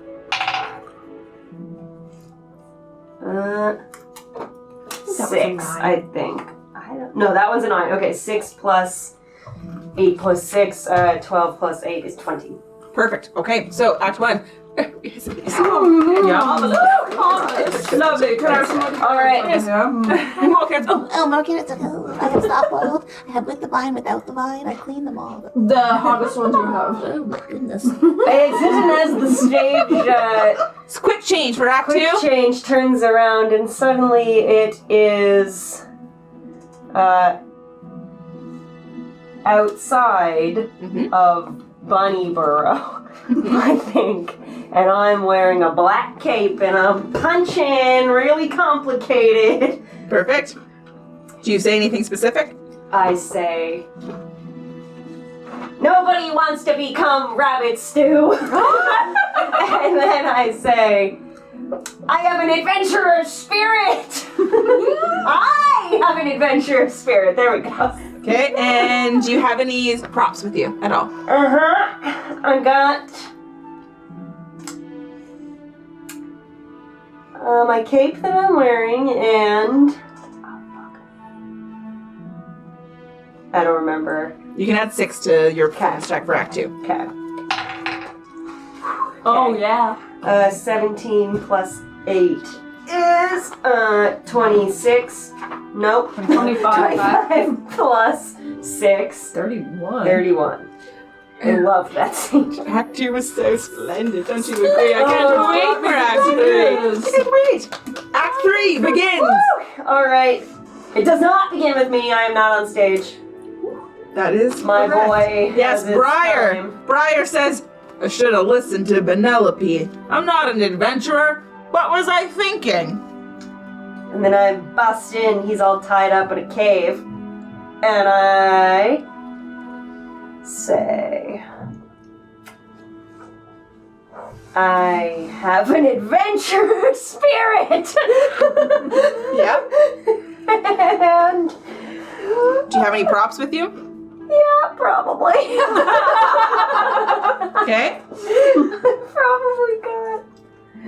6, I think. I don't. No, that one's a 9. Okay, 6 plus 8 plus 6. 12 plus 8 is 20. Perfect. Okay. So Act 1. Lovely. Can I have some more? All right. More carrots. Oh, Oh, more carrots. Oh, I have soft boiled. I have with the vine, without the vine. I clean them all. The hottest ones you have. Oh my goodness. As the stage it's quick change for Act 2. quick change turns around, and suddenly it is outside of Bunnyborough, I think. And I'm wearing a black cape and I'm punching really complicated. Perfect. Do you say anything specific? I say, nobody wants to become rabbit stew. And then I say, I have an adventurer spirit. I have an adventurer spirit. There we go. Okay. And do you have any props with you at all? I got my cape that I'm wearing and I don't remember. You can add 6 to your performance check for Act 2. Okay. Oh yeah. 17 plus 8 is 26. Nope. 25 plus 6. 31. 31. I love that scene. Act 2 was so splendid, don't you agree? I can't wait for Act 3. I can't wait. Act 3 begins. All right. It does not begin with me. I am not on stage. That is My correct. boy. Yes, has his Briar. time. Briar says, I should have listened to Penelope. I'm not an adventurer. What was I thinking? And then I bust in. He's all tied up in a cave. And I say, I have an adventurous spirit. Yep. And Do you have any props with you? yeah, probably. Okay. Probably got, I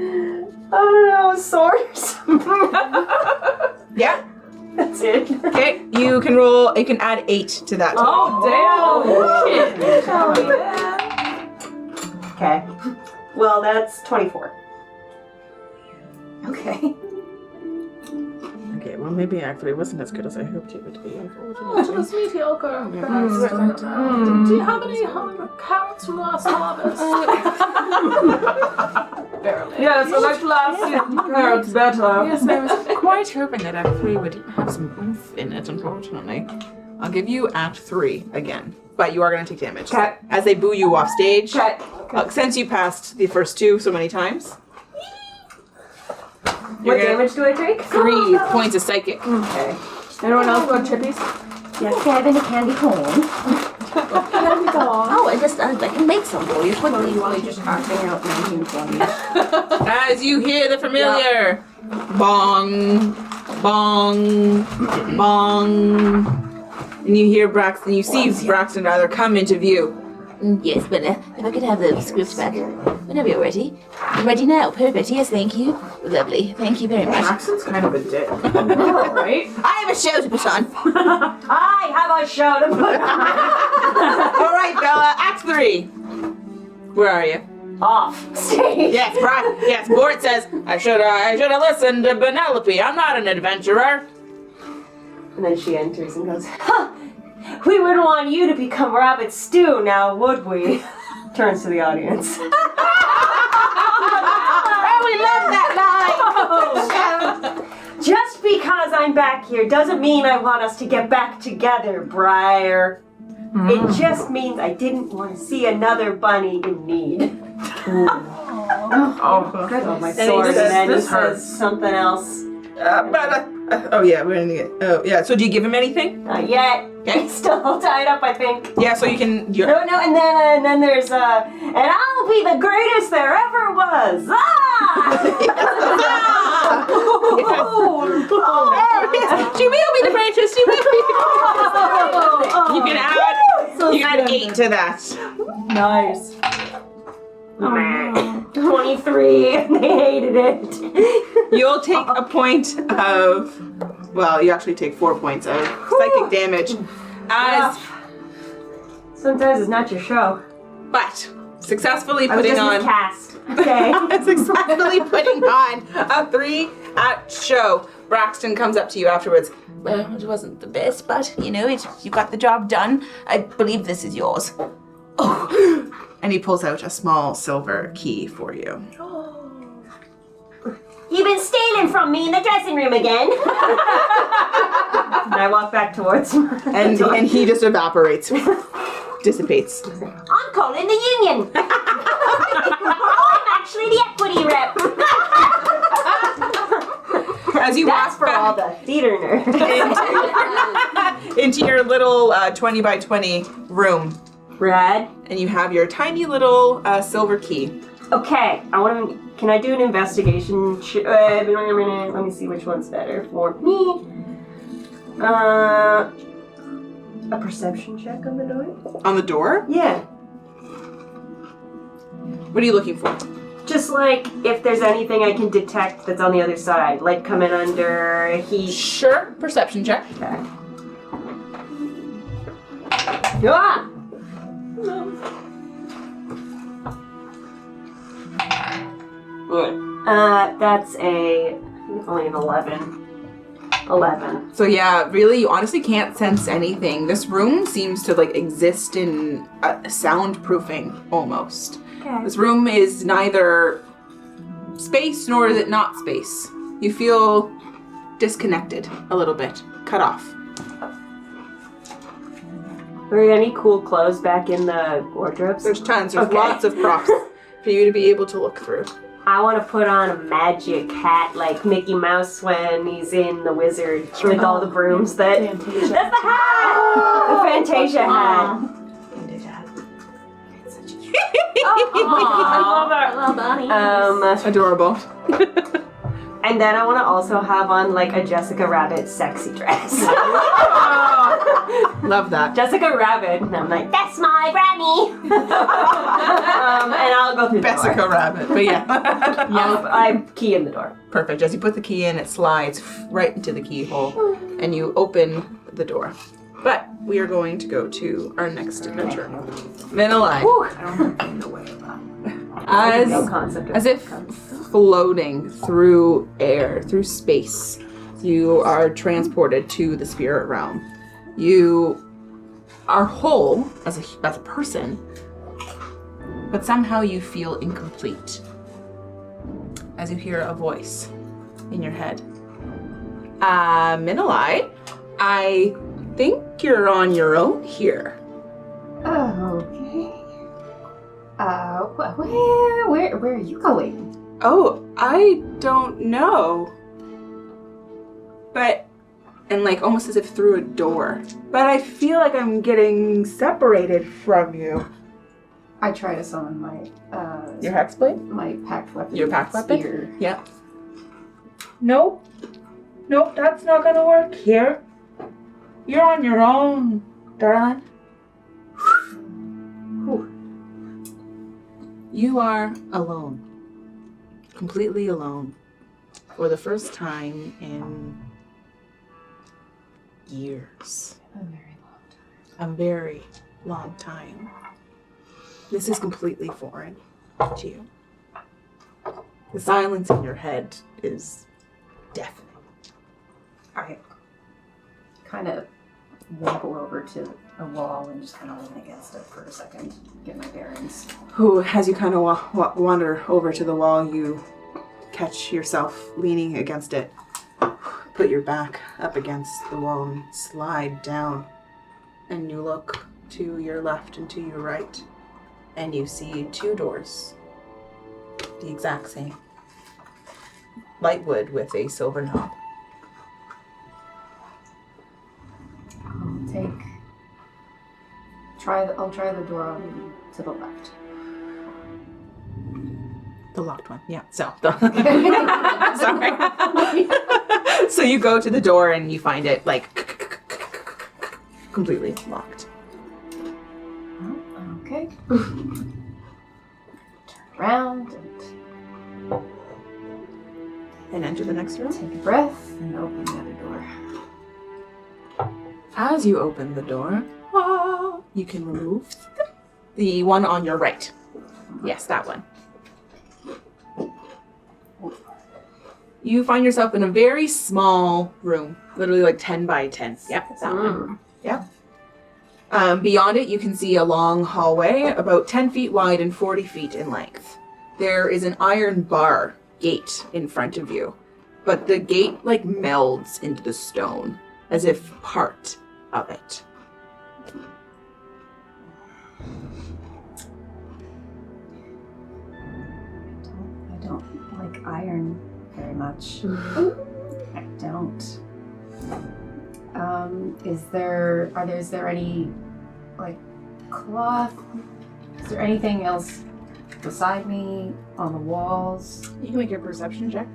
don't know, a sword or something. Yeah. That's it. Okay. You can roll. You can add 8 to that. Oh, damn! Shit! Oh, yeah. Okay. Well, that's 24. Okay. Okay, well, maybe actually it wasn't as good as I hoped it would be, Oh, unfortunately. it's mediocre. Do you have any carrots from last harvest? Barely. Yes, I like last carrots better. Yes, I was quite hoping that Act 3 would have some oomph in it, unfortunately. I'll give you Act 3 again, but you are going to take damage. Okay. As they boo you off stage, Okay. since you passed the first 2 so many times, What damage do I take? 3 points of psychic. Okay. Anyone else got chippies? Yes, Kevin, a candy corn. Oh, I can make some for you quickly. You want to just acting out 1920. As you hear the familiar bong, bong, bong, and you hear Braxton, you see Braxton rather come into view. Yes, but if I could have the script back whenever you're ready. I'm ready now. Perfect. Yes, thank you. Lovely. Thank you very much. Braxton's kind of a dick. Right? I have a show to put on. I have a show to put on. All right, Bella, Act 3. Where are you? Off stage. Yes, right. Yes, Bort says, I should have listened to Penelope. I'm not an adventurer. And then she enters and goes, huh, we wouldn't want you to become rabbit stew now, would we? Turns to the audience. Oh, we love that line. Just because I'm back here doesn't mean I want us to get back together, Briar. It just means I didn't want to see another bunny in need. Oh, Oh, my Then he sword. says, And then he "This hurts." says something else. Oh yeah, we're gonna get. Oh yeah. So do you give him anything? Not yet. Okay. He's still tied up, I think. Yeah. So you can. No, and then there's and I'll be the greatest there ever was. Ah! She will be the greatest. She will be. You can add. You can add 8 to that. Nice. 23. They hated it. You'll take a point of. Well, you actually take 4 points of psychic damage. As Sometimes it's not your show. but successfully I was putting just on. miscast. Okay. Successfully putting on a 3-act show. Braxton comes up to you afterwards. Well, it wasn't the best, but you got the job done. I believe this is yours. Oh, and he pulls out a small silver key for you. You've been stealing from me in the dressing room again. And I walk back towards him. And he just evaporates, dissipates. I'm calling the union. I'm actually the equity rep. As you That's walk for all back the theater nerds. into your little 20 by 20 room, Brad. and you have your tiny little silver key. Okay, can I do an investigation? Let me see which one's better for me. A perception check on the door? On the door? Yeah. What are you looking for? Just like if there's anything I can detect that's on the other side, like coming under heat. Sure. Perception check. Okay. Ah! That's only an 11. 11. So yeah, really, you honestly can't sense anything. This room seems to exist in soundproofing almost. Okay. This room is neither space nor is it not space. You feel disconnected a little bit, cut off. Are there any cool clothes back in the wardrobes? There's tons. There's Okay. lots of props for you to be able to look through. I want to put on a magic hat like Mickey Mouse when he's in The Wizard with all the brooms that... Fantasia. That's the hat! The Fantasia hat. I Little bunny. Adorable. And then I want to also have on like a Jessica Rabbit sexy dress. Love that. Jessica Rabbit. And I'm like, that's my granny. And I'll go through the door. Jessica Rabbit. But yeah. I key in the door. Perfect. As you put the key in, it slides right into the keyhole, and you open the door. But we are going to go to our next adventure. Menelai. No concept of As if floating through air, through space, you are transported to the spirit realm. You are whole as a person, but somehow you feel incomplete. As you hear a voice in your head. Menelai, I think you're on your own here. Okay. Where are you going? Oh, I don't know. But, and like almost as if through a door. But I feel like I'm getting separated from you. I try to summon my Your hexblade? my packed weapon. Your packed weapon? Spear. Yeah. Nope, that's not gonna work here. You're on your own, darling. You are alone. Completely alone. For the first time in years. A very long time. This is completely foreign to you. The silence in your head is deafening. I kind of wobble over to a wall and just kind of lean against it for a second, get my bearings. As you kind of wander over to the wall, you catch yourself leaning against it. Put your back up against the wall and slide down. And you look to your left and to your right. And you see two doors. The exact same. Light wood with a silver knob. I'll try the door on to the left. The locked one, yeah. So, sorry. So you go to the door and you find it like completely locked. Oh, okay. Turn around And enter the next room. and take a breath and open the other door. As you open the door, you can remove the one on your right. Yes, that one. You find yourself in a very small room, literally like 10 by 10. Yep, that one. Yep. Beyond it, you can see a long hallway, about 10 feet wide and 40 feet in length. There is an iron bar gate in front of you, but the gate like melds into the stone, as if part of it. I don't like iron very much. I don't. Is there any like cloth? Is there anything else beside me on the walls? You can make your perception check.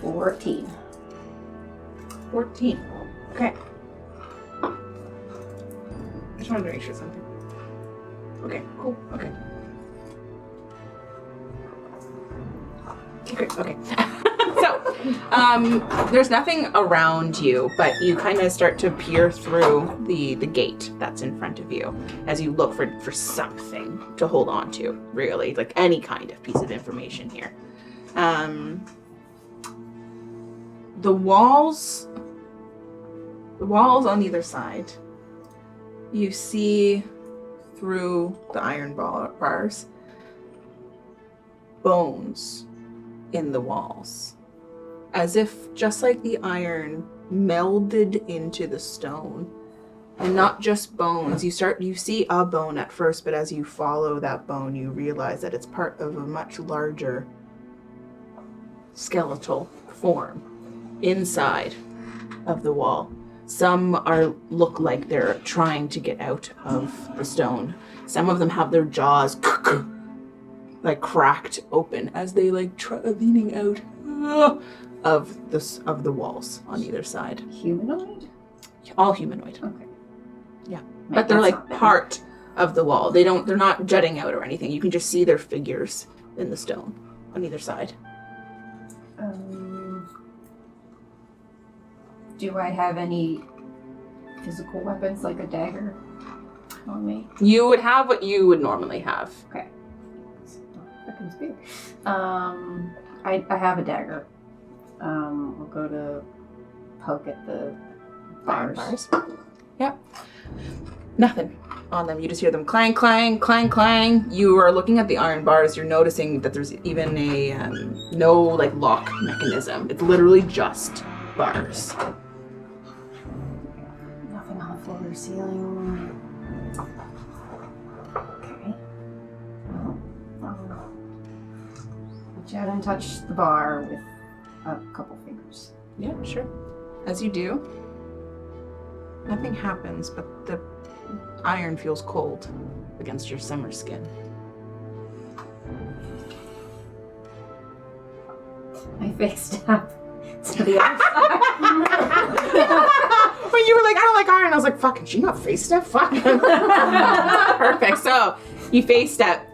14. 14. Okay. I just wanted to make sure something. Okay, cool. Okay. Okay. So, there's nothing around you, but you kind of start to peer through the gate that's in front of you as you look for something to hold on to, really, like any kind of piece of information here. The walls on either side, you see through the iron bars, bones in the walls, as if just like the iron melded into the stone. And not just bones. You see a bone at first, but as you follow that bone, you realize that it's part of a much larger skeletal form inside of the wall. Some look like they're trying to get out of the stone. Some of them have their jaws like cracked open as they like try leaning out of the walls on either side. Humanoid? All humanoid. Okay. Yeah. Right, But they're that's like not bad. part of the wall. They're not jutting out or anything. You can just see their figures in the stone on either side. Do I have any physical weapons like a dagger on me? You would have what you would normally have. Okay. Fucking spear. I have a dagger. We'll go to poke at the bars. Yep. Nothing on them. You just hear them clang, clang, clang, clang. You are looking at the iron bars. You're noticing that there's even a no like lock mechanism. It's literally just bars. Nothing on the floor or ceiling. Okay. I'll reach out and touch the bar with a couple fingers. Yeah, sure. As you do, nothing happens, but the iron feels cold against your summer skin. I face down to the other side. When you were like, I don't like iron, I was like, fucking, she not face step? Fuck. Perfect. So you face step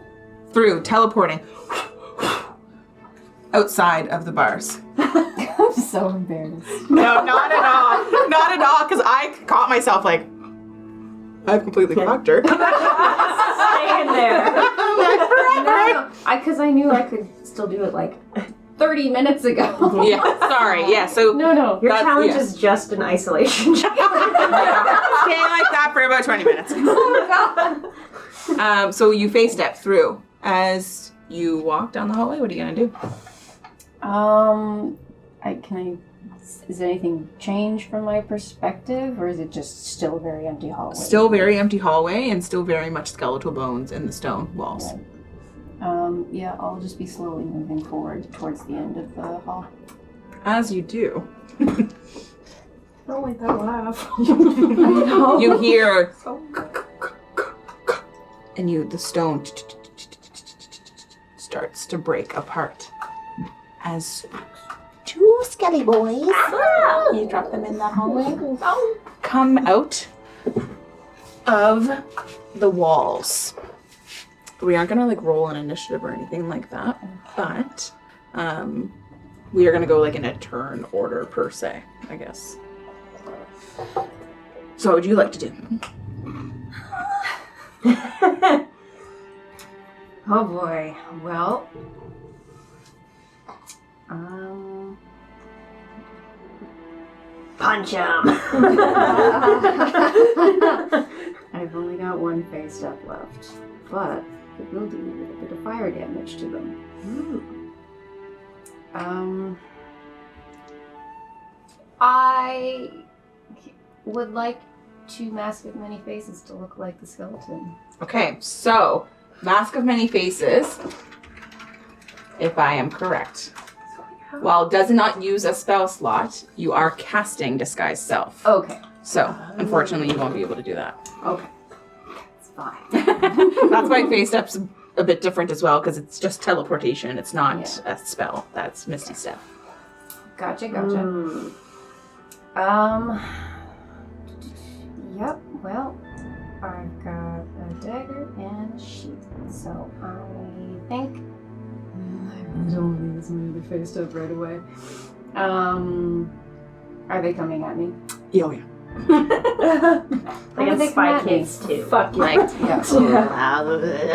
through, teleporting outside of the bars. I'm so embarrassed. No, not at all. Not at all, because I caught myself like, I've completely fucked her. Stay in there. No, because I knew I could still do it like 30 minutes ago. Yeah, sorry. Yeah, so No. Your That's- challenge yeah. is just an isolation check. stay like that for about 20 minutes. Oh god. So you face step through. As you walk down the hallway, what are you gonna do? Is anything change from my perspective, or is it just still a very empty hallway? Still very empty hallway and still very much skeletal bones in the stone walls. Yeah, I'll just be slowly moving forward towards the end of the hall. As you do, I don't like that laugh. you hear So and the stone starts to break apart as two skelly boys, you drop them in that hallway, come out of the walls. We aren't gonna like roll an initiative or anything like that, but we are gonna go like in a turn order per se, I guess. So what would you like to do? Oh boy. Well. Punch him. I've only got one phase step left, but it will do a little bit of fire damage to them. I would like to Mask of Many Faces to look like the skeleton. Okay, so Mask of Many Faces, if I am correct, while does not use a spell slot, you are casting Disguise Self. Okay. So, unfortunately, you won't be able to do that. Okay. It's fine. That's why Phase Step's a bit different as well, because it's just teleportation. It's not a spell. That's Misty Step. Gotcha. Yep, well, I've got a dagger and a shield, so I think I really don't want to use my other face up right away. Are they coming at me? Oh, yeah. Like How do they in Spy come at me? Kids too. fuck you. Like, Yeah.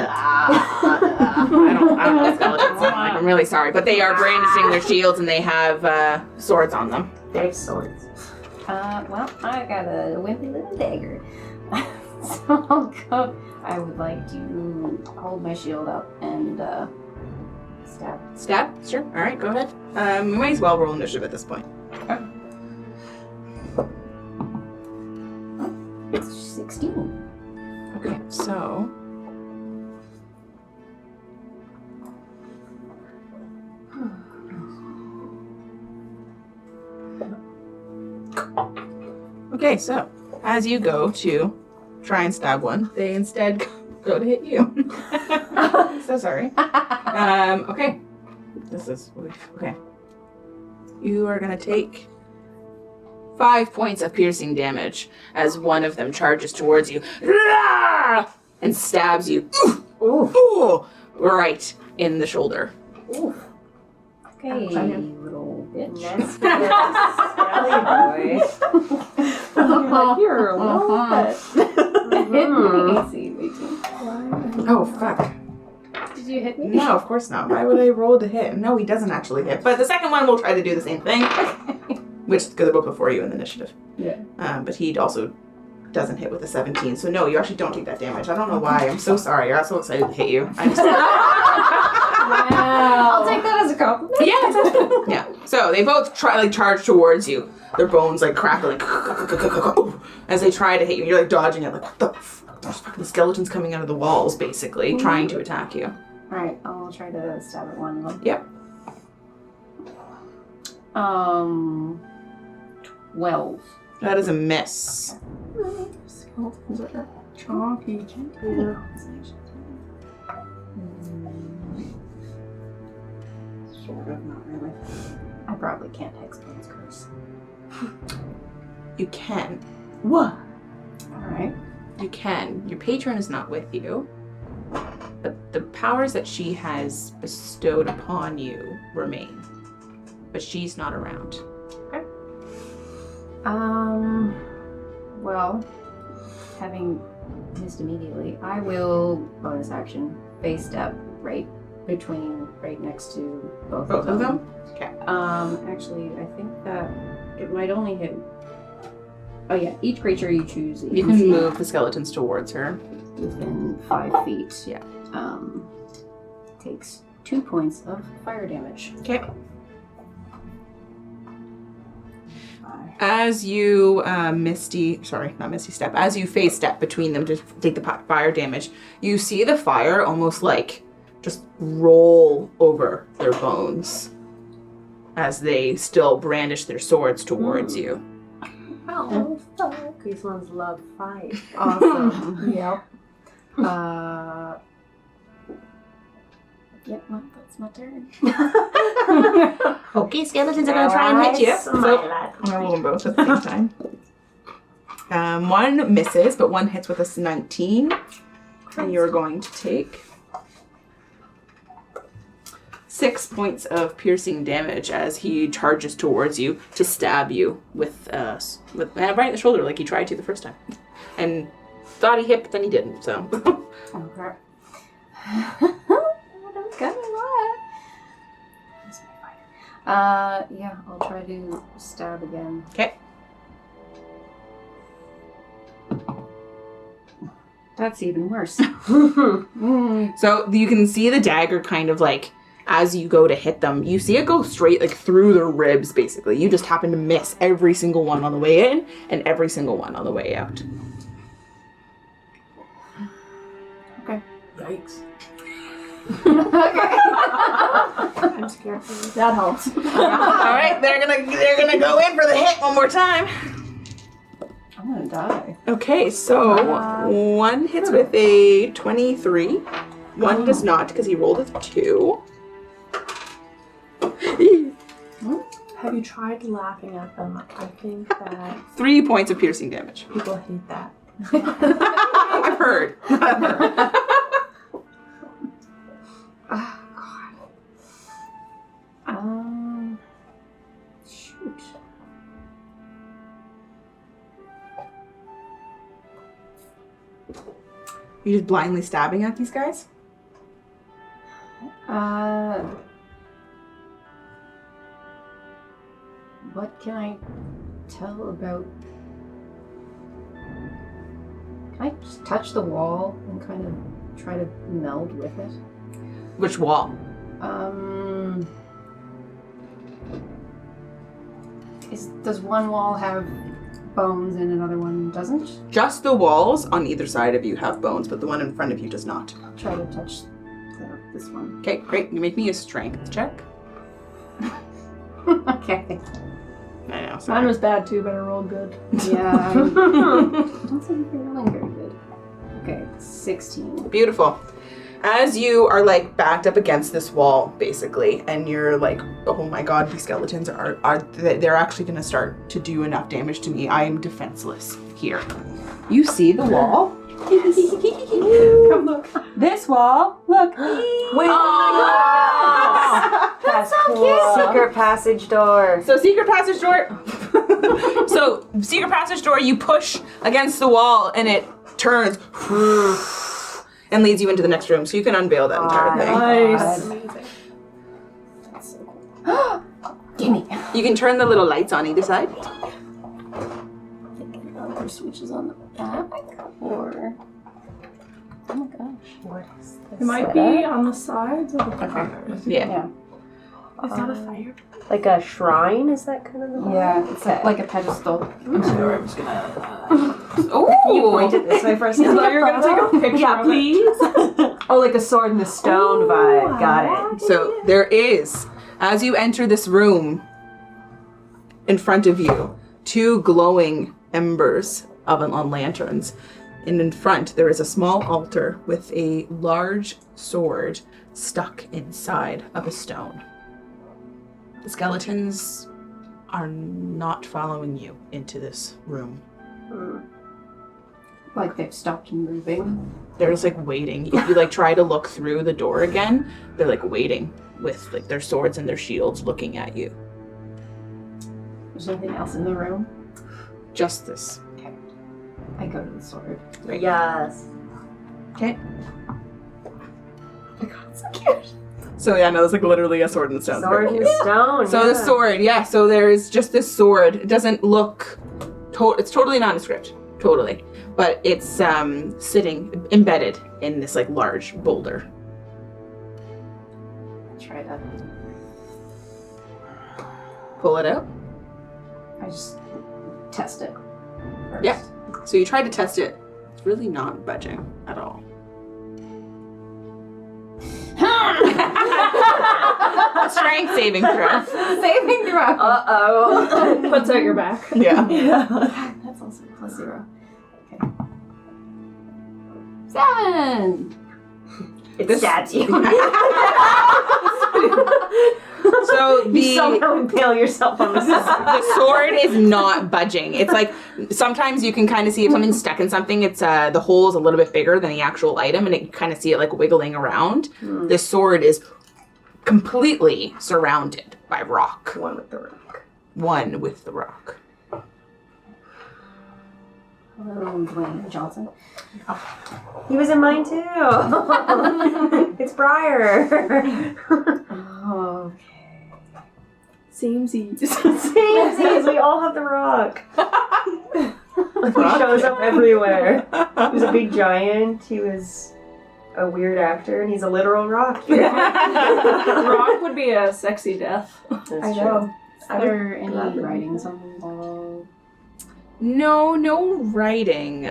I don't know skeletons. I'm really sorry, but they are brandishing their shields and they have swords on them. They have swords. Well, I got a wimpy little dagger. So I'll go. I would like to hold my shield up and stab. Stab? Sure. All right, go ahead. We might as well roll initiative at this point. It's 16. Okay, so okay, Okay, so as you go to try and stab one, they instead go to hit you. So sorry. Okay. This is okay. You are gonna take 5 points of piercing damage as one of them charges towards you and stabs you right in the shoulder. Okay, little bitch. Yes, boy. You're a little bit. AC 18. Oh, fuck. Did you hit me? No, of course not. Why would I roll to hit? No, he doesn't actually hit. But the second one will try to do the same thing. Which is because they're both before you in the initiative. Yeah. But he also doesn't hit with a 17. So no, you actually don't take that damage. I don't know why. I'm so sorry. I was so excited to hit you. I'm just... Wow. I'll take that as a compliment. Yeah. Yeah. So they both charge towards you. Their bones crackling as they try to hit you. You're dodging it what the there's fucking skeletons coming out of the walls basically trying to attack you. Alright, I'll try to stab at one of them. Yep. 12. That is a miss. Skeletons are chonky. Sort of, not really. I probably can't Hexblade's Curse. You can. What? Alright. You can. Your patron is not with you. But the powers that she has bestowed upon you remain. But she's not around. Well, having missed immediately, I will bonus action face step right next to both of them. Okay. Actually, I think that it might only hit. Oh yeah, each creature you choose. You can move the skeletons towards her. Within 5 feet. Yeah. Takes 2 points of fire damage. Okay. As you as you face step between them to take the fire damage, you see the fire almost just roll over their bones as they still brandish their swords towards you. Oh, fuck. These ones love fight. Awesome. Yep. Yep, well, that's my turn. Okay, skeletons are going to try and hit you. So, I'm going to roll them both at the same time. One misses, but one hits with a 19. And you're going to take 6 points of piercing damage as he charges towards you to stab you with right in the shoulder like he tried to the first time. And thought he hit, but then he didn't, so. Okay. Yeah, I'll try to stab again. Okay. That's even worse. So you can see the dagger kind of as you go to hit them, you see it go straight through their ribs basically. You just happen to miss every single one on the way in and every single one on the way out. Okay. Yikes. I'm scared for you. That helps. All right, they're gonna go in for the hit one more time. I'm gonna die. Okay, so one hits with a 23. One does not because he rolled a 2. Have you tried laughing at them? I think that 3 points of piercing damage. people hate that. I've heard. Oh, God. Shoot. You just blindly stabbing at these guys? What can I tell about... Can I just touch the wall and kind of try to meld with it? Which wall? Does one wall have bones and another one doesn't? Just the walls on either side of you have bones, but the one in front of you does not. I'll try to touch this one. Okay, great. You make me a strength check. Okay. I know. Sorry. Mine was bad too, but I rolled good. Yeah, I don't think you're rolling very good. Okay, 16. Beautiful. As you are like backed up against this wall, basically, and you're like, oh my god, these skeletons they're actually gonna start to do enough damage to me. I am defenseless here. You see the wall? Come look. This wall? Look. Wait. That's so cute. Secret passage door. So secret passage door. So secret passage door, you push against the wall and it turns and leads you into the next room. So you can unveil that entire thing. Nice. Amazing. That's so cool. Gimme. You can turn the little lights on either side. Other switches on the back, or oh my gosh, What is this? It might be on the sides of the corners. Yeah. Is that a fire? Like a shrine? Is that kind of the yeah, it's like a pedestal. I'm sorry, I'm just gonna. You pointed this way for a second. You're gonna take a picture Yeah, of it. please. Oh, like a sword in the stone vibe. Got it. So there is, as you enter this room, in front of you, 2 glowing embers on lanterns. And in front, there is a small altar with a large sword stuck inside of a stone. The skeletons are not following you into this room. Like they've stopped moving. They're just like waiting. If you like try to look through the door again, they're like waiting with like their swords and their shields looking at you. There's nothing else in the room. Just this. I go to the sword. Right. Yes. Okay. Oh my god, it's so cute. So yeah, no, it's like literally a sword in the stone. Sword in the stone. So the sword, yeah. So there's just this sword. It doesn't look. It's totally nondescript, totally. But it's sitting embedded in this like large boulder. Try to. Pull it out. I just test it first. Yeah. So you try to test it. It's really not budging at all. Strength saving throw. Saving throw. Uh-oh. Puts out your back. Yeah. That's also +0. Okay. 7. It stabs you. So You somehow impale yourself on the side. the sword is not budging. It's like sometimes you can kind of see if something's stuck in something. It's the hole is a little bit bigger than the actual item, and you kind of see it like wiggling around. The sword is completely surrounded by rock. One with the rock. One with the rock. Hello, Dwayne Johnson. He was in mine too. It's Briar. Okay. Samesies. Samesies, we all have the rock. He shows up everywhere. He was a big giant. He was a weird actor, and he's a literal rock. Rock would be a sexy death. That's I true. know. Is there any writings on the wall? No writing.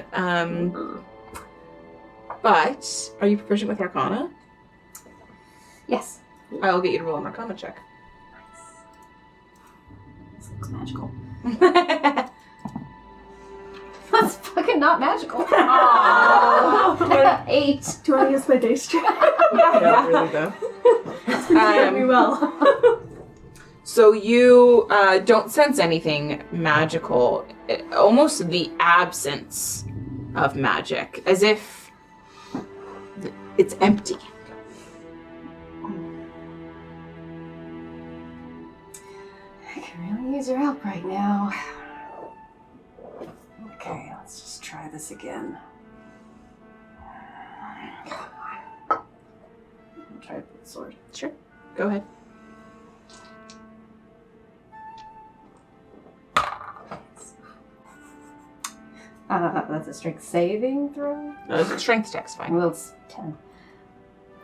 But are you proficient with Arcana? Yes. I'll get you to roll an Arcana check. This looks magical. That's fucking not magical. Oh. 8. Do I use my dice check? Yeah, really though. Me well. So you don't sense anything magical. Almost the absence of magic, as if it's empty. I can really use your help right now. Okay, let's just try this again. I'll try with the sword. Sure. Go ahead. That's a strength saving throw? Strength check's fine. Well, it's 10.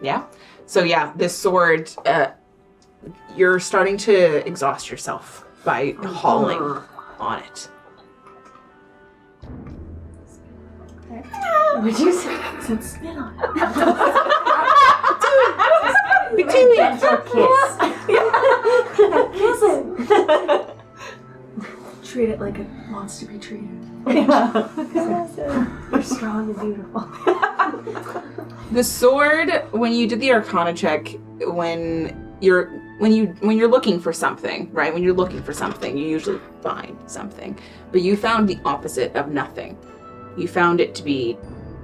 Yeah. So yeah, this sword, you're starting to exhaust yourself by hauling on it. Would you say? Spit on Between gentle kiss. it. Kiss it. treat it like it wants to be treated. You're strong and beautiful. The sword, when you did the Arcana check, when you're looking for something, right? When you're looking for something, you usually find something. But you found the opposite of nothing. You found it to be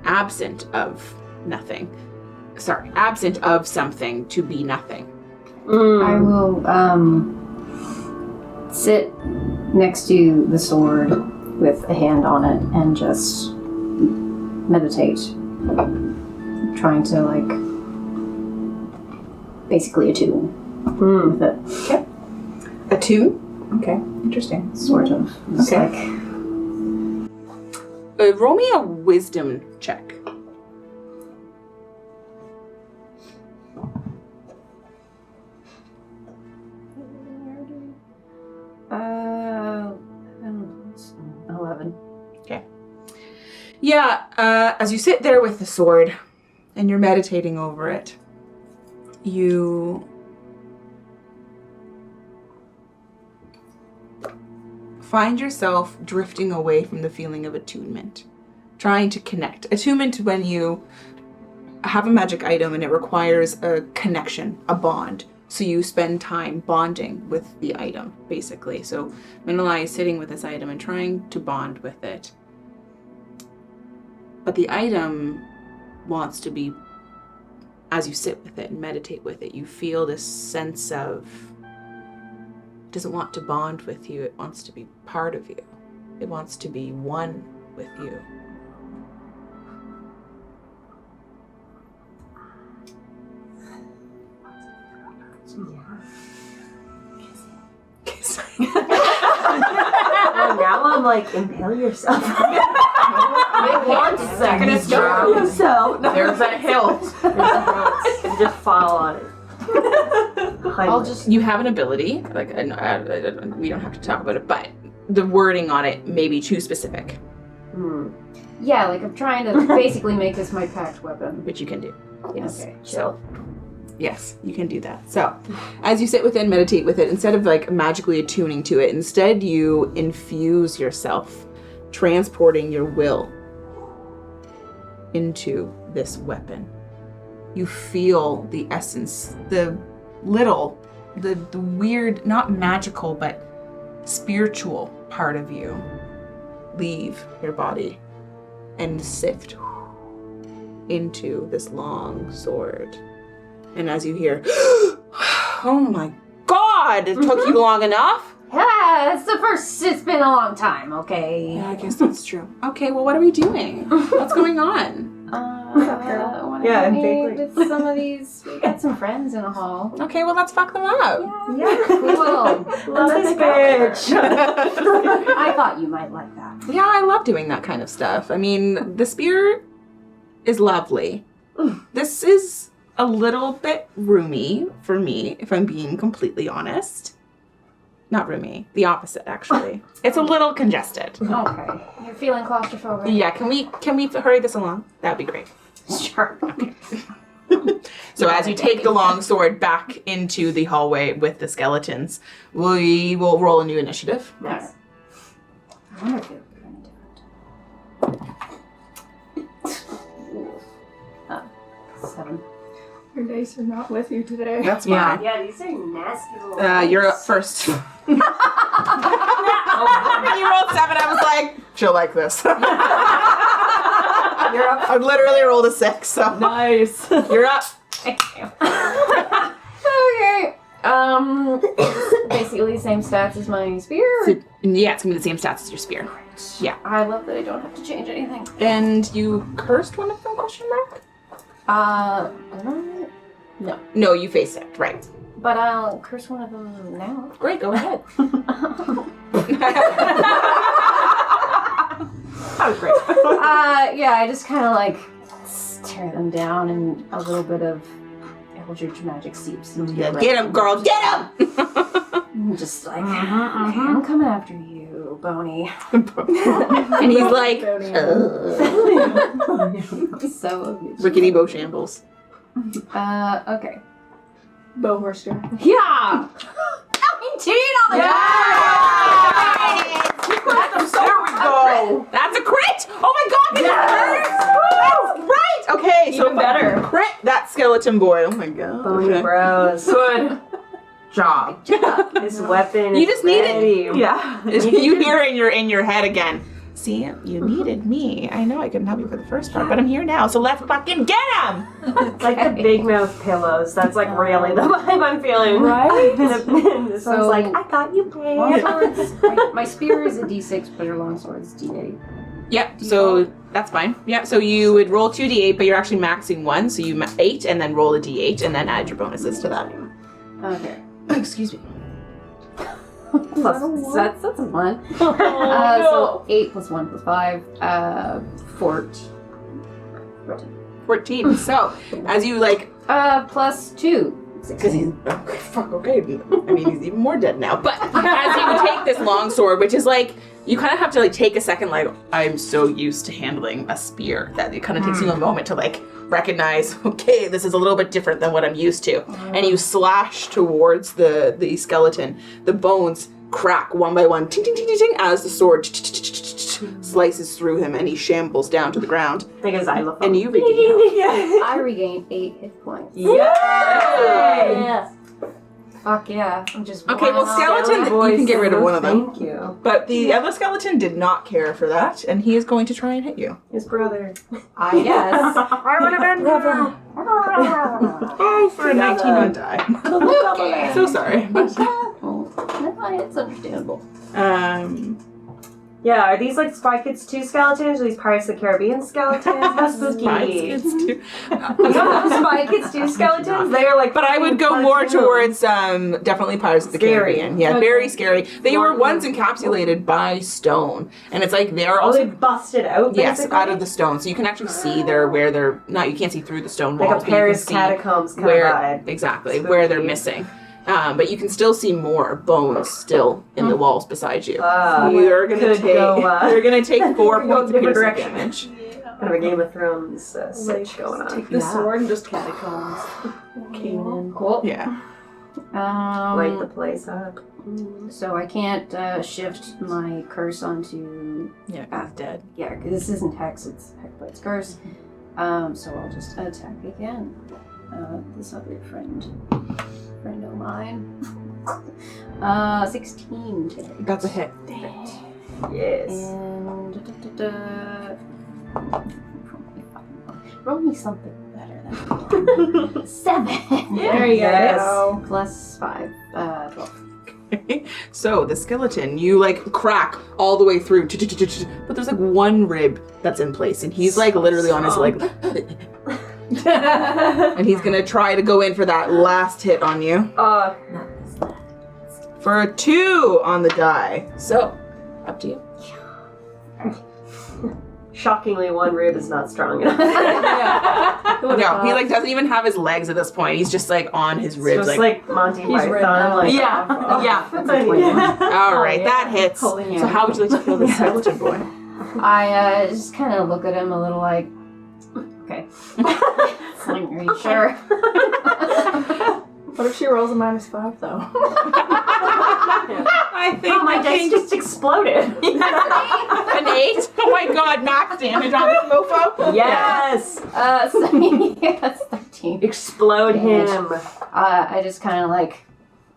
absent of nothing. Sorry, absent of something to be nothing. I will sit next to the sword with a hand on it and just meditate. Trying to, like, basically attune with it. Okay. Attune? Okay, interesting. Sort of. It's Okay. like, Roll me a wisdom check. uh, 11. Yeah, as you sit there with the sword and you're meditating over it, you find yourself drifting away from the feeling of attunement, trying to connect. Attunement when you have a magic item and it requires a connection, a bond. So you spend time bonding with the item, basically. So Minalai is sitting with this item and trying to bond with it. But the item wants to be, as you sit with it and meditate with it, you feel this sense of, it doesn't want to bond with you, it wants to be part of you. It wants to be one with you. Oh, now I'm like, impale yourself. Second, drown yourself. There's a hilt. And just fall on it. I'll just, you have an ability, like, we don't have to talk about it, but the wording on it may be too specific, Yeah, like I'm trying to basically make this my packed weapon. which you can do. Yes. Okay, So, yes, you can do that. So, as you sit within, meditate with it, instead of like magically attuning to it, instead you infuse yourself, transporting your will into this weapon. You feel the essence, the weird, not magical, but spiritual part of you leave your body and sift into this long sword. And as you hear, oh my god, it took you long enough? Yeah, it's been a long time, okay? Yeah, I guess that's true. Okay, well, what are we doing? What's going on? Wanna Yeah, help and me vaguely. with some of these. We got some friends in the hall. Okay, well, let's fuck them up. Yeah. We will. Love this bitch. I thought you might like that. Yeah, I love doing that kind of stuff. I mean, the spear is lovely. This is a little bit roomy for me, if I'm being completely honest. Not roomy, the opposite, actually. It's a little congested. Okay. You're feeling claustrophobic? Yeah, can we hurry this along? That'd be great. Sure. So as you take the long sword back into the hallway with the skeletons, we will roll a new initiative. Nice. I wonder if you're gonna do it. 7. Your dice are not with you today. That's Yeah. fine. Yeah, these are nasty little You're up first. When you rolled 7, I was like, she'll like this. You're up. I literally rolled a 6, so Nice. you're up. Okay. Basically the same stats as my spear. Yeah, it's gonna be the same stats as your spear. Yeah. I love that I don't have to change anything. And you cursed one of them, question mark? No, you face it, right. But I'll curse one of them now. Great, go ahead. That was great. Yeah, I just kind of like tear them down, and a little bit of Eldritch magic seeps into Yeah, your get him, girl, get him! I'm just like, okay, I'm coming after you, Boney. And he's like, So amusing. rickety bow shambles. Okay. Bow horse. Yeah! 19 on the Yes! skeleton boy. Oh my god. Bony Okay. brows. Good job. This weapon You is just need it. ready. Yeah. You hear in your head again. See, you needed me. I know I couldn't help you for the first part, but I'm here now, so let's fucking get him! It's like the big mouth pillows. That's like really the vibe I'm feeling. Right? And this one's So- like, I got you, babe. Longswords. My spear is a D6, but your longsword is D8. Yep, so that's fine. Yeah, so you would roll 2d8, but you're actually maxing 1, so you 8, and then roll a d8, and then add your bonuses to that. Okay. Excuse me. That's a 1. So 8 plus 1 plus 5, 14. 14. So, as you like, Plus 2. because he's okay. I mean, he's even more dead now. But as you take this long sword, which is like, you kind of have to like take a second. Like, I'm so used to handling a spear that it kind of takes you a moment to like recognize. Okay, this is a little bit different than what I'm used to. And you slash towards the skeleton. The bones crack one by one, ting ting ting ting ting, as the sword slices through him, and he shambles down to the ground. Like a xylophone. And you regain health. I regain 8 hit points. Yeah. Fuck yeah. I'm just Okay, well, skeleton, you can get rid of one of them. Thank you. But the other skeleton did not care for that, and he is going to try and hit you. His brother. I guess. I would have been Oh, for a 19 on die. Okay. So sorry. But, Oh, no, it's understandable. Yeah, are these like Spy Kids 2 skeletons? Are these Pirates of the Caribbean skeletons? How spooky. It's too- You know those Spy Kids 2 skeletons? They are like. But I would go more towards definitely Pirates of the Scary. Caribbean. Yeah, very scary. They were once encapsulated by stone, and it's like they're Oh, they also busted out. yes basically? out of the stone, so you can actually see where they're not. You can't see through the stone Like walls, a but you can Paris see catacombs kind where of vibe. exactly where they're Spooky. missing. But you can still see more bones still in the walls beside you. You're You're gonna take 4 Go points of different piercing direction. damage. Kind of a Game of Thrones sitch going on. Take the sword and just catacombs. Came in. Cool. Yeah. Light the place up. So I can't shift my curse onto. Yeah, he's dead. Yeah, because this isn't Hex, it's Hexblade's curse. So I'll just attack again. This other friend of mine. 16 today. That's a hit. Yes. And roll me something better than 7. There you Yes. go. Plus 5, 12. So the skeleton, you like crack all the way through, but there's like one rib that's in place, and he's like literally on his leg, and he's gonna try to go in for that last hit on you for a 2 on the die. So up to you. Shockingly, one rib is not strong enough. No, he like doesn't even have his legs at this point. He's just like on his ribs. Just like Monty Python. Like, Yeah. All right, that hits. So how would you like to kill this skeleton boy? I just kind of look at him a little like, okay. It's like, are you sure? What if she rolls a -5 though? I think my dice just exploded. an 8. Oh my god, max damage on this mofo. Yes. So yes, 13. Explode him. I just kind of like,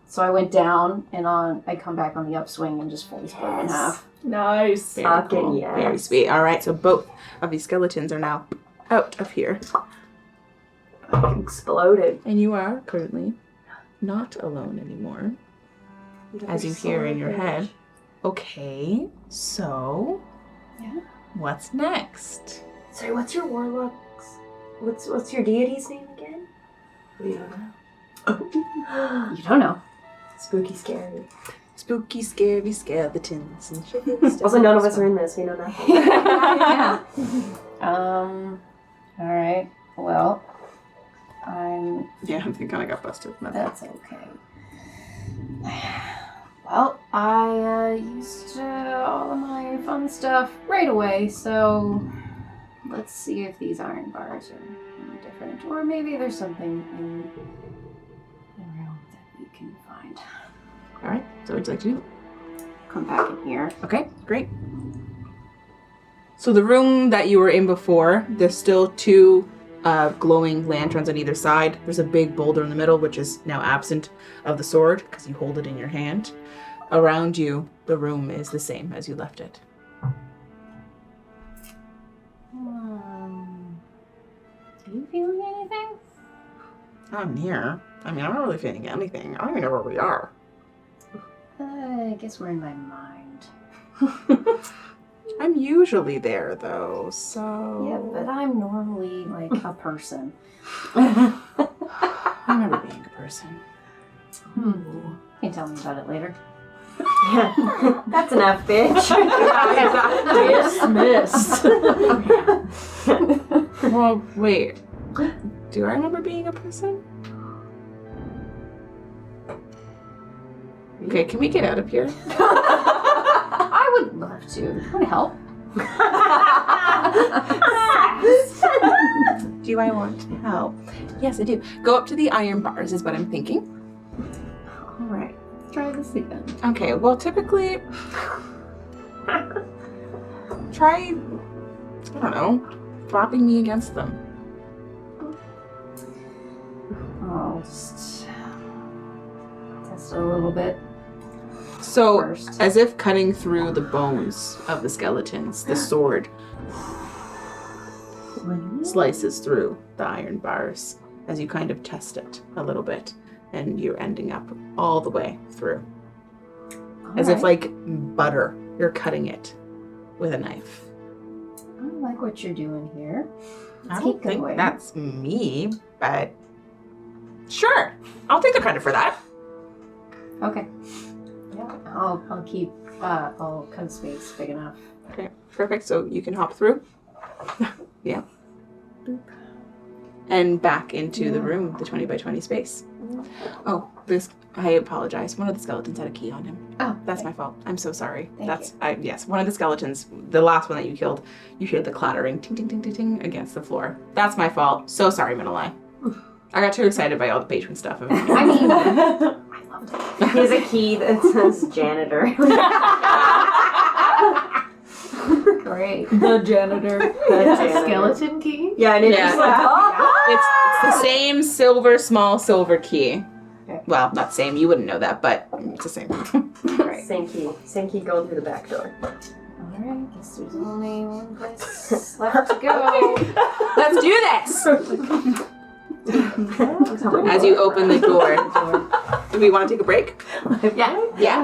so I went down and I come back on the upswing and just fully split him in half. Nice. Very Fucking cool. yes. Very sweet. All right, so both of these skeletons are now out of here. Exploded. And you are currently not alone anymore. As you hear in your head. Okay, so what's next? Sorry, what's your warlock's? What's your deity's name again? We don't know. You don't know. Spooky, scary. Spooky, scary skeletons and shit. Also, none of us are in this. We know nothing. Yeah. All right. Well, Yeah, they kind of got busted. that's okay. Well, I used all of my fun stuff right away, so let's see if these iron bars are different, or maybe there's something in the room that we can find. All right, so what would you like to do? Come back in here. Okay, great. So the room that you were in before, there's still 2 glowing lanterns on either side. There's a big boulder in the middle, which is now absent of the sword because you hold it in your hand. Around you, the room is the same as you left it. Are you feeling anything? I'm here. I mean, I'm not really feeling anything. I don't even know where we are. I guess we're in my mind. I'm usually there, though, so... Yeah, but I'm normally like a person. I remember being a person. You can tell me about it later. Yeah. That's enough, bitch. Dismissed. Well, wait. Do I remember being a person? Okay, can we get out of here? I would love to. Would help. Do I want help? Yes, I do. Go up to the iron bars is what I'm thinking. All right, let's try this again. Okay, well, typically... try, I don't know, dropping me against them. I'll just test it a little bit. So, First. as if cutting through the bones of the skeletons, the sword slices through the iron bars as you kind of test it a little bit, and you're ending up all the way through. As if like butter, you're cutting it with a knife. I like what you're doing here. I Take don't it think away. that's me, but sure, I'll take the credit for that. Okay. Yeah, I'll keep. I'll cut space big enough. Okay, perfect. So you can hop through. Yeah. Boop. And back into the room, the 20 by 20 space. Oh, I apologize. One of the skeletons had a key on him. Oh, That's my fault. I'm so sorry. Thank Yes, one of the skeletons, the last one that you killed, you hear the clattering ting ting ting ting ting against the floor. That's my fault. So sorry, Minalai. I got too excited by all the patron stuff. I mean, I loved it. He has a key that says janitor. Great. The janitor. Skeleton key? Yeah, and it's Yeah. just like, oh, It's the same small silver key. Okay. Well, not same. You wouldn't know that, but it's the same. Great. Same key going through the back door. Alright, guess there's only one place left to go. Let's do this! As you open the door. Do we want to take a break? Yeah. Yeah.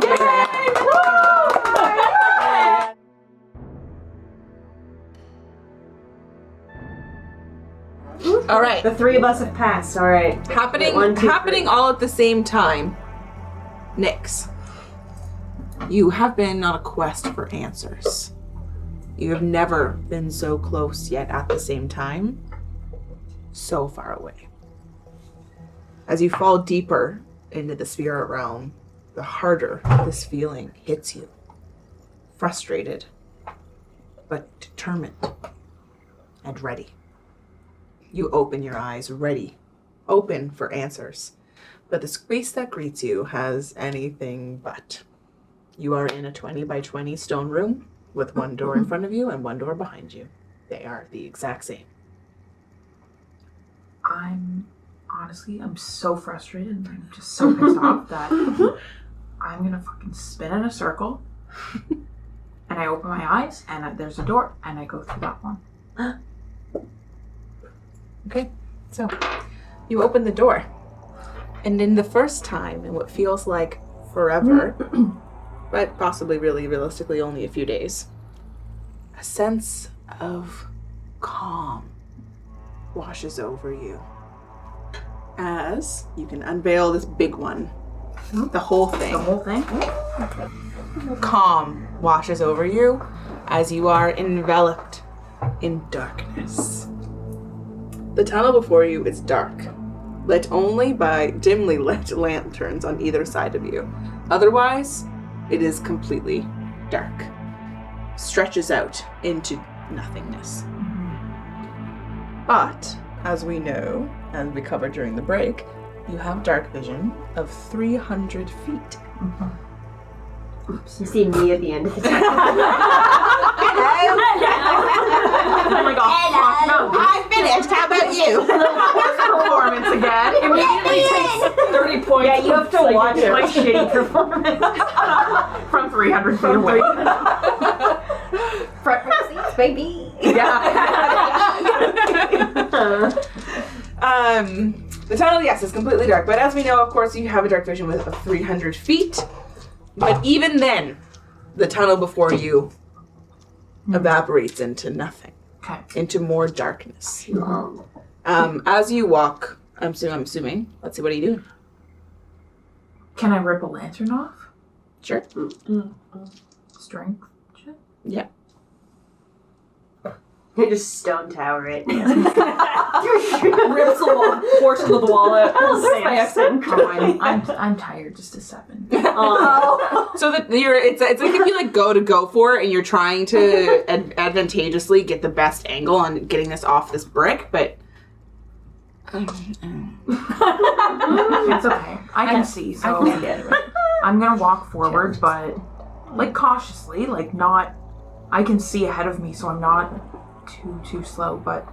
All right. The three of us have passed, alright. Happening One, two, happening all at the same time. Nyx, you have been on a quest for answers. You have never been so close yet at the same time, so far away. As you fall deeper into the spirit realm, the harder this feeling hits you. Frustrated, but determined and ready. You open your eyes, ready, open for answers. But the space that greets you has anything but. You are in a 20 by 20 stone room with one door in front of you and one door behind you. They are the exact same. I'm so frustrated and I'm just so pissed off that I'm gonna fucking spin in a circle and I open my eyes and there's a door and I go through that one. Okay, so you open the door, and in the first time, in what feels like forever, but possibly really realistically only a few days, a sense of calm washes over you as you can unveil this big one, the whole thing. The whole thing? Calm washes over you as you are enveloped in darkness. The tunnel before you is dark, lit only by dimly lit lanterns on either side of you. Otherwise, it is completely dark. Stretches out into nothingness. But, as we know, and we covered during the break, you have dark vision of 300 feet. You see me at the end of the tunnel. I'm like, oh, fuck no. I'm finished. How about you? Performance again. Immediately takes 30 points. Yeah, you have to watch my shitty performance. From 300 feet away. Front row seats, baby. The tunnel, yes, is completely dark, but as we know, of course, you have a dark vision with 300 feet. But even then, the tunnel before you evaporates into nothing, Okay. into more darkness. As you walk, I'm assuming. Let's see, what are you doing? Can I rip a lantern off? Sure. Strength check? Yeah. You just stone tower it. Rips a portion of the wallet. Samson. Oh, I'm tired. Just a 7. So that it's like if you like go for it and you're trying to advantageously get the best angle on getting this off this brick, but It's okay. I can see, so I'm gonna walk forward, but like cautiously, like not. I can see ahead of me, so I'm not too slow, but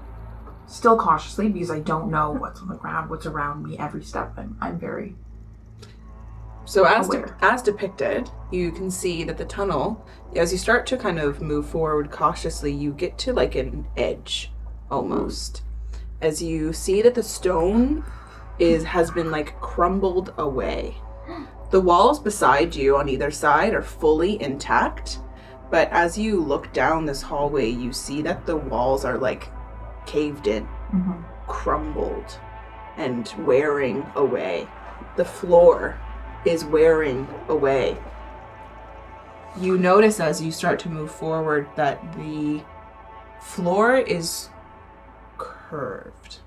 still cautiously because I don't know what's on the ground, what's around me every step. I'm very. So as aware. as depicted, you can see that the tunnel, as you start to kind of move forward cautiously, you get to like an edge almost. As you see that the stone has been like crumbled away. The walls beside you on either side are fully intact, but as you look down this hallway, you see that the walls are like caved in, crumbled, and wearing away. The floor is wearing away. You notice as you start to move forward that the floor is curved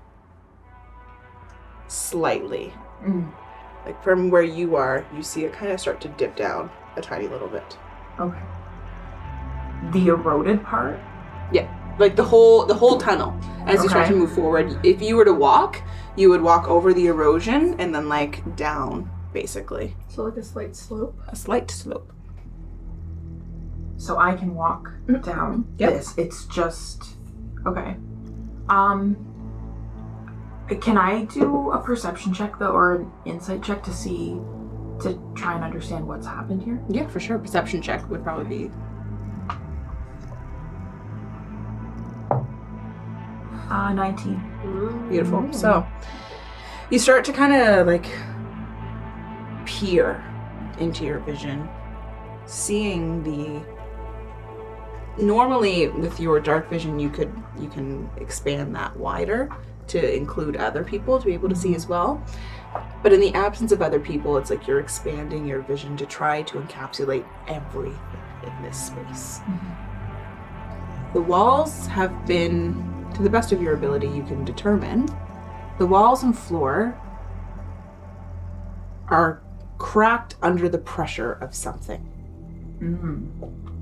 slightly. Like from where you are, you see it kind of start to dip down a tiny little bit. Okay. The eroded part? Yeah, like the whole tunnel. As you start to move forward, if you were to walk, you would walk over the erosion and then like down, basically. So like a slight slope. A slight slope. So I can walk down this. It's just okay. Can I do a perception check though, or an insight check to try and understand what's happened here? Yeah, for sure. Perception check would probably be 19. beautiful. So you start to kind of like peer into your vision, seeing the. Normally, with your dark vision, you can expand that wider to include other people to be able to see as well. But in the absence of other people, it's like you're expanding your vision to try to encapsulate everything in this space. The walls have been, to the best of your ability, you can determine, the walls and floor are cracked under the pressure of something.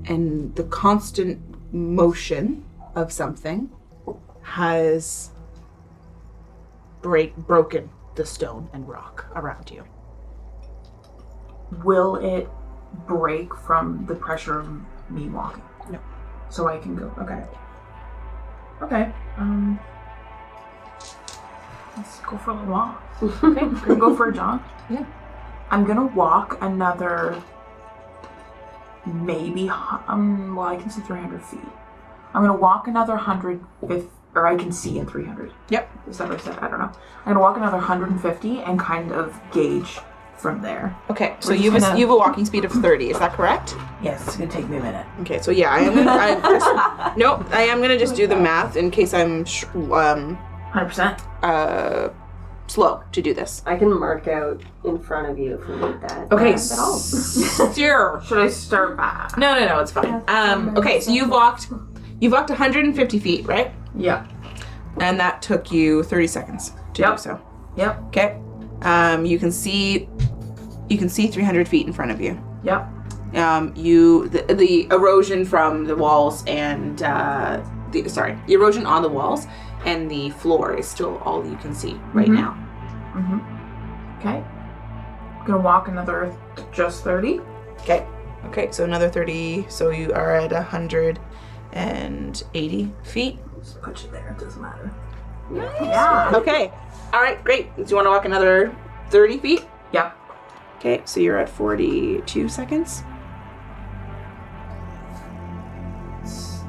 And the constant motion of something has broken the stone and rock around you. Will it break from the pressure of me walking? No. So I can go. Okay. Let's go for a little walk. Okay. Gonna go for a jog. Yeah. I'm gonna walk another. Maybe, well, I can see 300 feet. I'm going to walk another 150, or I can see in 300. Yep. Is that what I said? I don't know. I'm going to walk another 150 and kind of gauge from there. Okay, so We're just you have gonna- a walking speed of 30, is that correct? Yes, it's going to take me a minute. Okay, so yeah, I am gonna just do the math in case I'm 100%. slow to do this. I can mark out in front of you if we need that. Okay, Sure. Should I start back? No, it's fine. Okay, so you've walked 150 feet, right? Yeah. And that took you 30 seconds to do so. Yep. Okay. You can see 300 feet in front of you. Yep. The erosion from the walls and the erosion on the walls and the floor is still all you can see right now. Okay. I'm going to walk another just 30. Okay. Okay, so another 30. So you are at 180 feet. Just put you there. It doesn't matter. Yeah. Okay. All right, great. Do you want to walk another 30 feet? Yep. Okay, so you're at 42 seconds.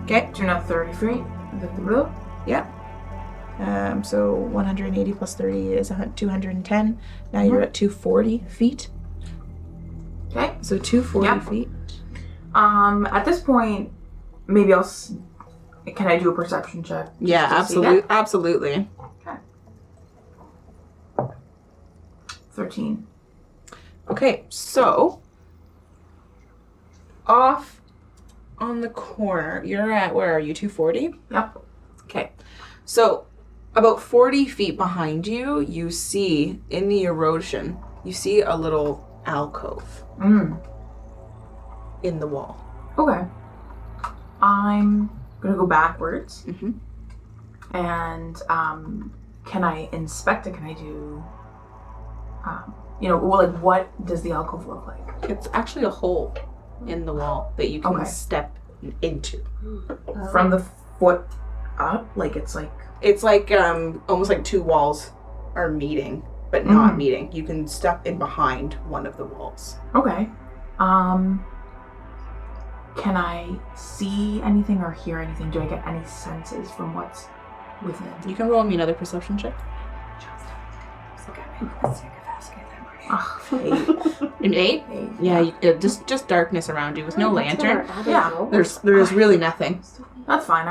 Okay. Do another 30 feet. Yeah. So 180 plus 30 is 210. Now you're at 240 feet. Okay. So 240 Yeah. feet. At this point, maybe can I do a perception check? Yeah, just to see that? absolutely. 13. Okay, so off on the corner, you're at, where are you, 240? Yep. Okay, so about 40 feet behind you, you see in the erosion, you see a little alcove in the wall. Okay. I'm gonna go backwards. Mm-hmm. And can I inspect it? Can I do, what does the alcove look like? It's actually a hole in the wall that you can Okay. step into. From the foot up? Like it's like... It's like almost like two walls are meeting, but not meeting. You can step in behind one of the walls. Okay. Can I see anything or hear anything? Do I get any senses from what's within? You can roll me another perception check. An 8? Yeah, just darkness around you with no lantern. Yeah. There's really nothing. That's fine.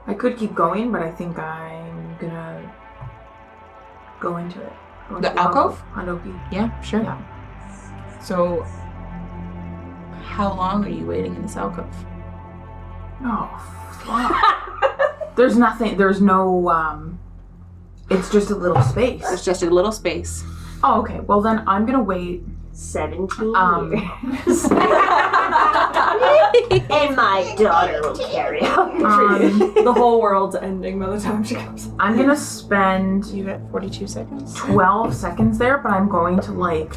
I could keep going, but I think I'm gonna go into it. Go into The alcove? Hanoki. Yeah, sure. Yeah. So, how long are you waiting in this alcove? Oh, fuck. There's nothing. There's no. It's just a little space. It's just a little space. Oh, okay. Well, then I'm gonna wait. 17 Um, years. And my daughter will carry on. The whole world's ending by the time she comes. I'm gonna spend You got 42 seconds? 12 seconds there, but I'm going to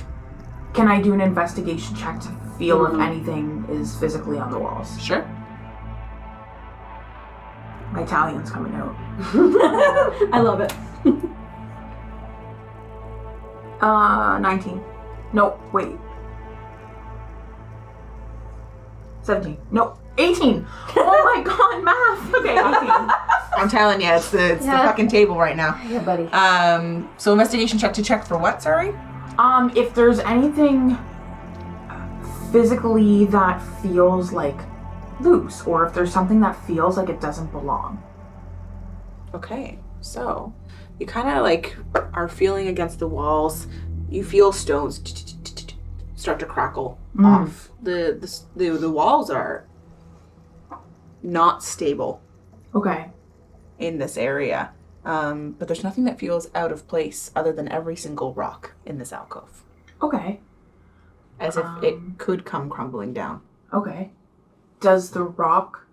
can I do an investigation check to feel if anything is physically on the walls? Sure. My Italian's coming out. I love it. 19. No, wait. 17. No, 18. Oh my god, math. Okay, 18. I'm telling you, it's the fucking table right now. Yeah, buddy. So investigation check to check for what, sorry? If there's anything physically that feels like loose, or if there's something that feels like it doesn't belong. Okay, so you kind of are feeling against the walls. You feel stones start to crackle off. The walls are not stable Okay. in this area, but there's nothing that feels out of place other than every single rock in this alcove, Okay. as if it could come crumbling down. Okay. Does the rock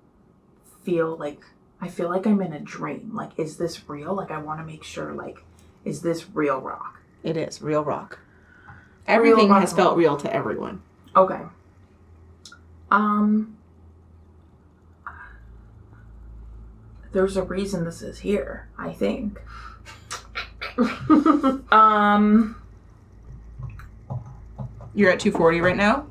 feel like... I feel like I'm in a dream. Is this real? I want to make sure, is this real rock? It is real rock. Everything rock. has felt real to everyone. Okay. There's a reason this is here, I think. You're at 240 right now?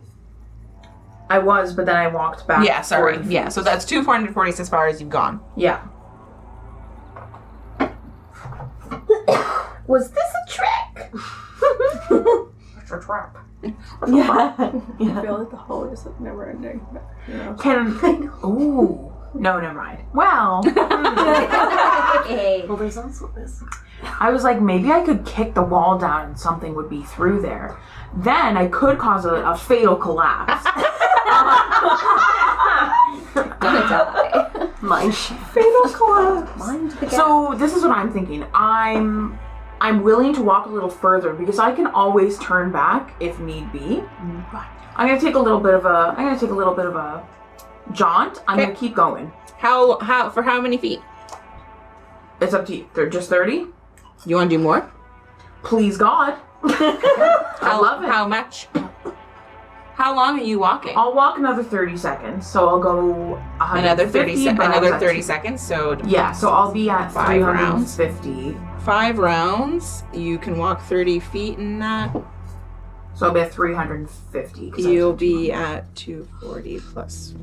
I was, but then I walked back. Yeah, sorry. 40 Yeah, so that's 440 as far as you've gone. Yeah. Was this a trick? It's a trap. Yeah. I feel like the hole is never ending. But, Ooh. No, never mind. Well, Well, there's also this. I was like, maybe I could kick the wall down and something would be through there. Then I could cause a fatal collapse. Gonna die. Mind shift. fatal collapse. Mind the gap. So this is what I'm thinking. I'm willing to walk a little further because I can always turn back if need be. I'm gonna take a little bit of a jaunt. I'm gonna keep going. How for how many feet? It's up to you. They're just 30. You want to do more? Please God. I love it. How much? How long are you walking? I'll walk another 30 seconds, so I'll go Another 30 but I was at 30 seconds, so Yeah, so I'll be at 5 rounds. 350. 5 rounds. You can walk 30 feet in that. So I'll be at 350. 'cause You'll that's be at 240 plus.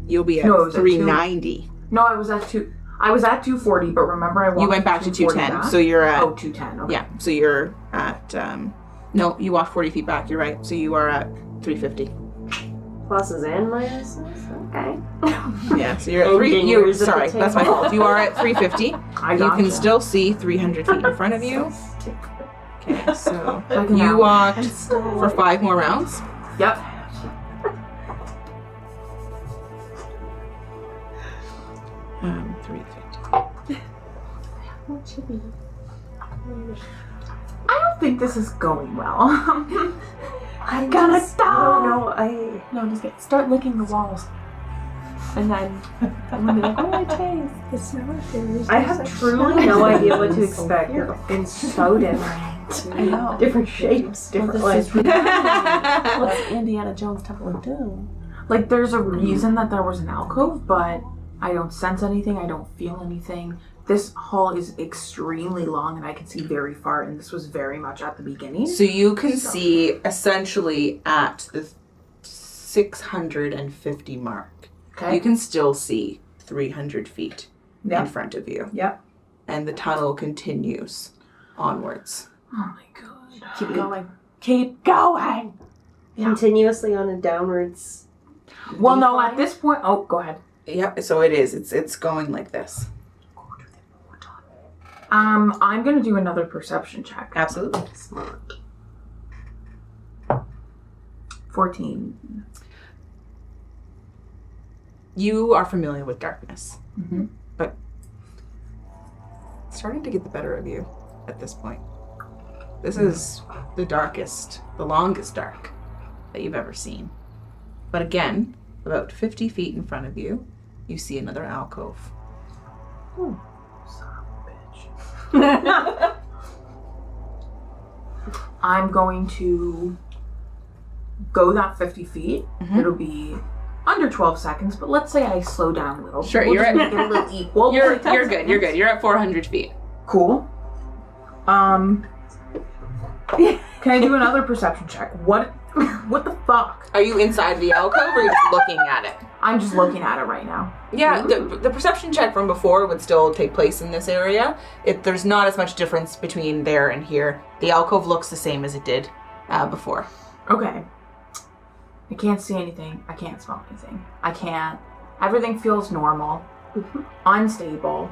You'll be at No, it was at 390. No, I was at 240, but remember I walked You went back to 210, so you're at 210. Okay. yeah. So you're at no, you walked 40 feet back. You're right. So you are at 350. Pluses and minuses. Okay. Yeah. So you're at 3. Engineers at the Sorry, that's my table. fault. You are at 350. I You gotcha. can still see 300 feet in front of you. Okay, so So I can you now- walked for 5 more rounds. Yep. Um, 350. I don't think this is going well. I gotta stop. No, No, I'm just kidding. Start licking the walls. And then I'm gonna be like, oh, my taste. The smell of food. I have truly no idea what to expect. It's so different. I know. Different shapes, different Well, this like. is what's Indiana Jones Temple of Doom. Like, there's a reason that there was an alcove, but I don't sense anything. I don't feel anything. This hall is extremely long, and I can see very far, and this was very much at the beginning. So you can see essentially at the 650 mark. Okay. You can still see 300 feet in Yep. front of you. Yep. And the tunnel continues onwards. Oh my god. Keep going. Keep going. Continuously on a downwards. Well, no, at this point. Oh, go ahead. Yep, so it is. It's going like this. I'm gonna do another perception check. Absolutely. 14. You are familiar with darkness. Mhm. But it's starting to get the better of you at this point. This is the darkest, the longest dark that you've ever seen. But again, about 50 feet in front of you, you see another alcove. Son of a bitch. I'm going to go that 50 feet. Mhm. It'll be under 12 seconds, but let's say I slow down a little. Sure, We'll you're just at- make it a little equal. You're good, you're good. You're at 400 feet. Cool. Can I do another perception check? What the fuck? Are you inside the alcove or are you just looking at it? I'm just looking at it right now. Yeah, the perception check from before would still take place in this area. There's not as much difference between there and here. The alcove looks the same as it did before. Okay. I can't see anything. I can't smell anything. I can't. Everything feels normal. Unstable.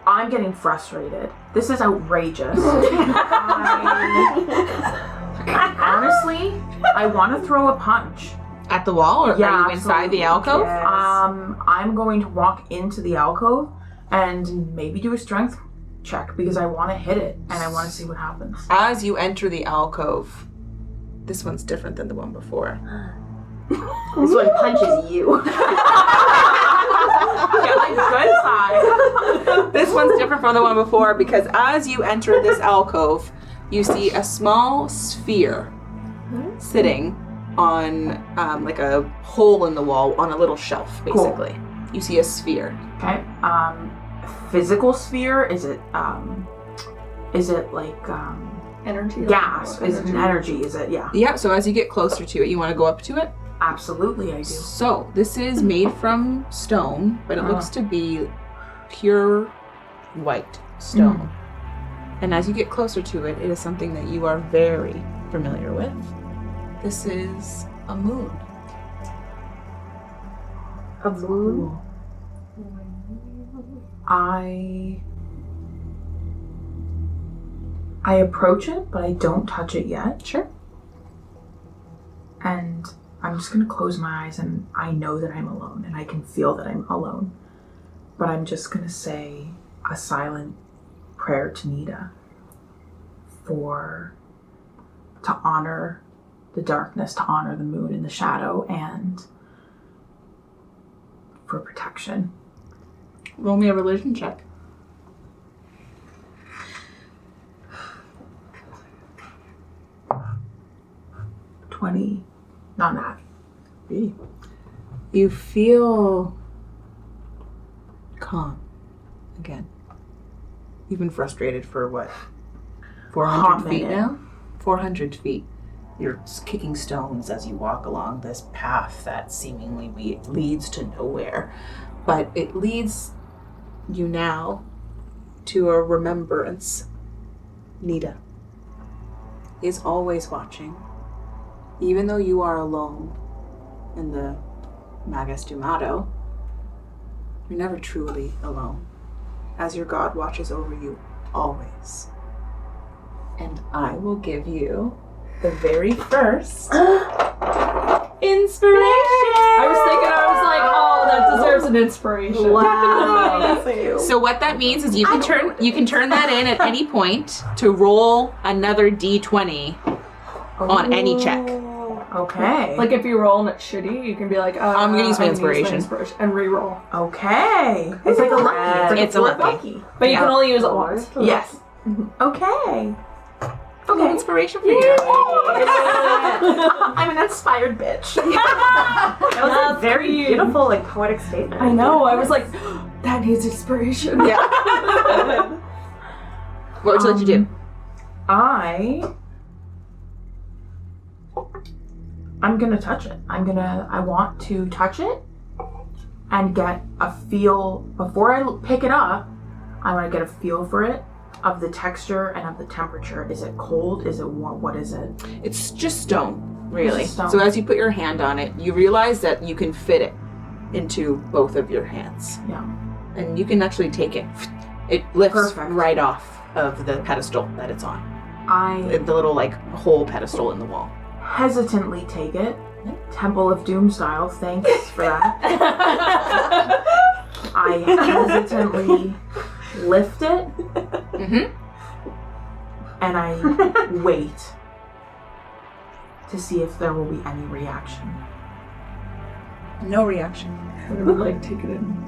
I'm getting frustrated. This is outrageous. Honestly, I want to throw a punch. At the wall, or Yeah, are you inside the absolutely. alcove? I'm going to walk into the alcove and maybe do a strength check because I want to hit it and I want to see what happens. As you enter the alcove, this one's different than the one before. This one punches you. Get my good side. This one's different from the one before because as you enter this alcove, you see a small sphere sitting on like a hole in the wall on a little shelf, basically. You see a sphere. Okay. Physical sphere? Is it like Energy. gas? Is it an energy? Is it Yeah, so as you get closer to it, you want to go up to it? Absolutely I do. So, this is made from stone, but it looks to be pure white stone. And as you get closer to it, it is something that you are very familiar with. This is a moon. A moon? I approach it, but I don't touch it yet. Sure. And I'm just gonna close my eyes and I know that I'm alone and I can feel that I'm alone. But I'm just gonna say a silent prayer to Nita to honor the darkness, to honor the moon and the shadow, and for protection. Roll me a religion check. Not that. Really? You feel calm again. You've been frustrated for what? 400 Hot feet minute. now? 400 feet. You're kicking stones as you walk along this path that seemingly leads to nowhere. But it leads you now to a remembrance. Nita is always watching. Even though you are alone in the Magaestimato, you're never truly alone, as your God watches over you always. And I will give you the very first inspiration. I was like, oh, that deserves an inspiration. Wow. So what that means is you can turn that in at any point to roll another d20 on any check. Okay. Like if you roll and it's shitty, you can be like, I'm gonna use my inspiration. And re-roll. Okay. It's like a lucky. It's a lucky. But you can only use it once. Yes. Okay. Okay, inspiration for you. I'm an inspired bitch. That was a very beautiful, like, poetic statement. I know. I was like, that needs inspiration. Yeah. What would you like to do? I'm gonna touch it. I want to touch it and get a feel, before I pick it up, I want to get a feel for it, of the texture and of the temperature. Is it cold? Is it warm? What is it? It's just stone, really. Just stone. So as you put your hand on it, you realize that you can fit it into both of your hands. Yeah. And you can actually take it. It lifts Perfect. right off of the pedestal that it's on. I The little, like, whole pedestal in the wall. hesitantly take it. Temple of Doom style. Thanks for that. I hesitantly lift it. Mm-hmm. And I wait to see if there will be any reaction. No reaction. I would like take it in.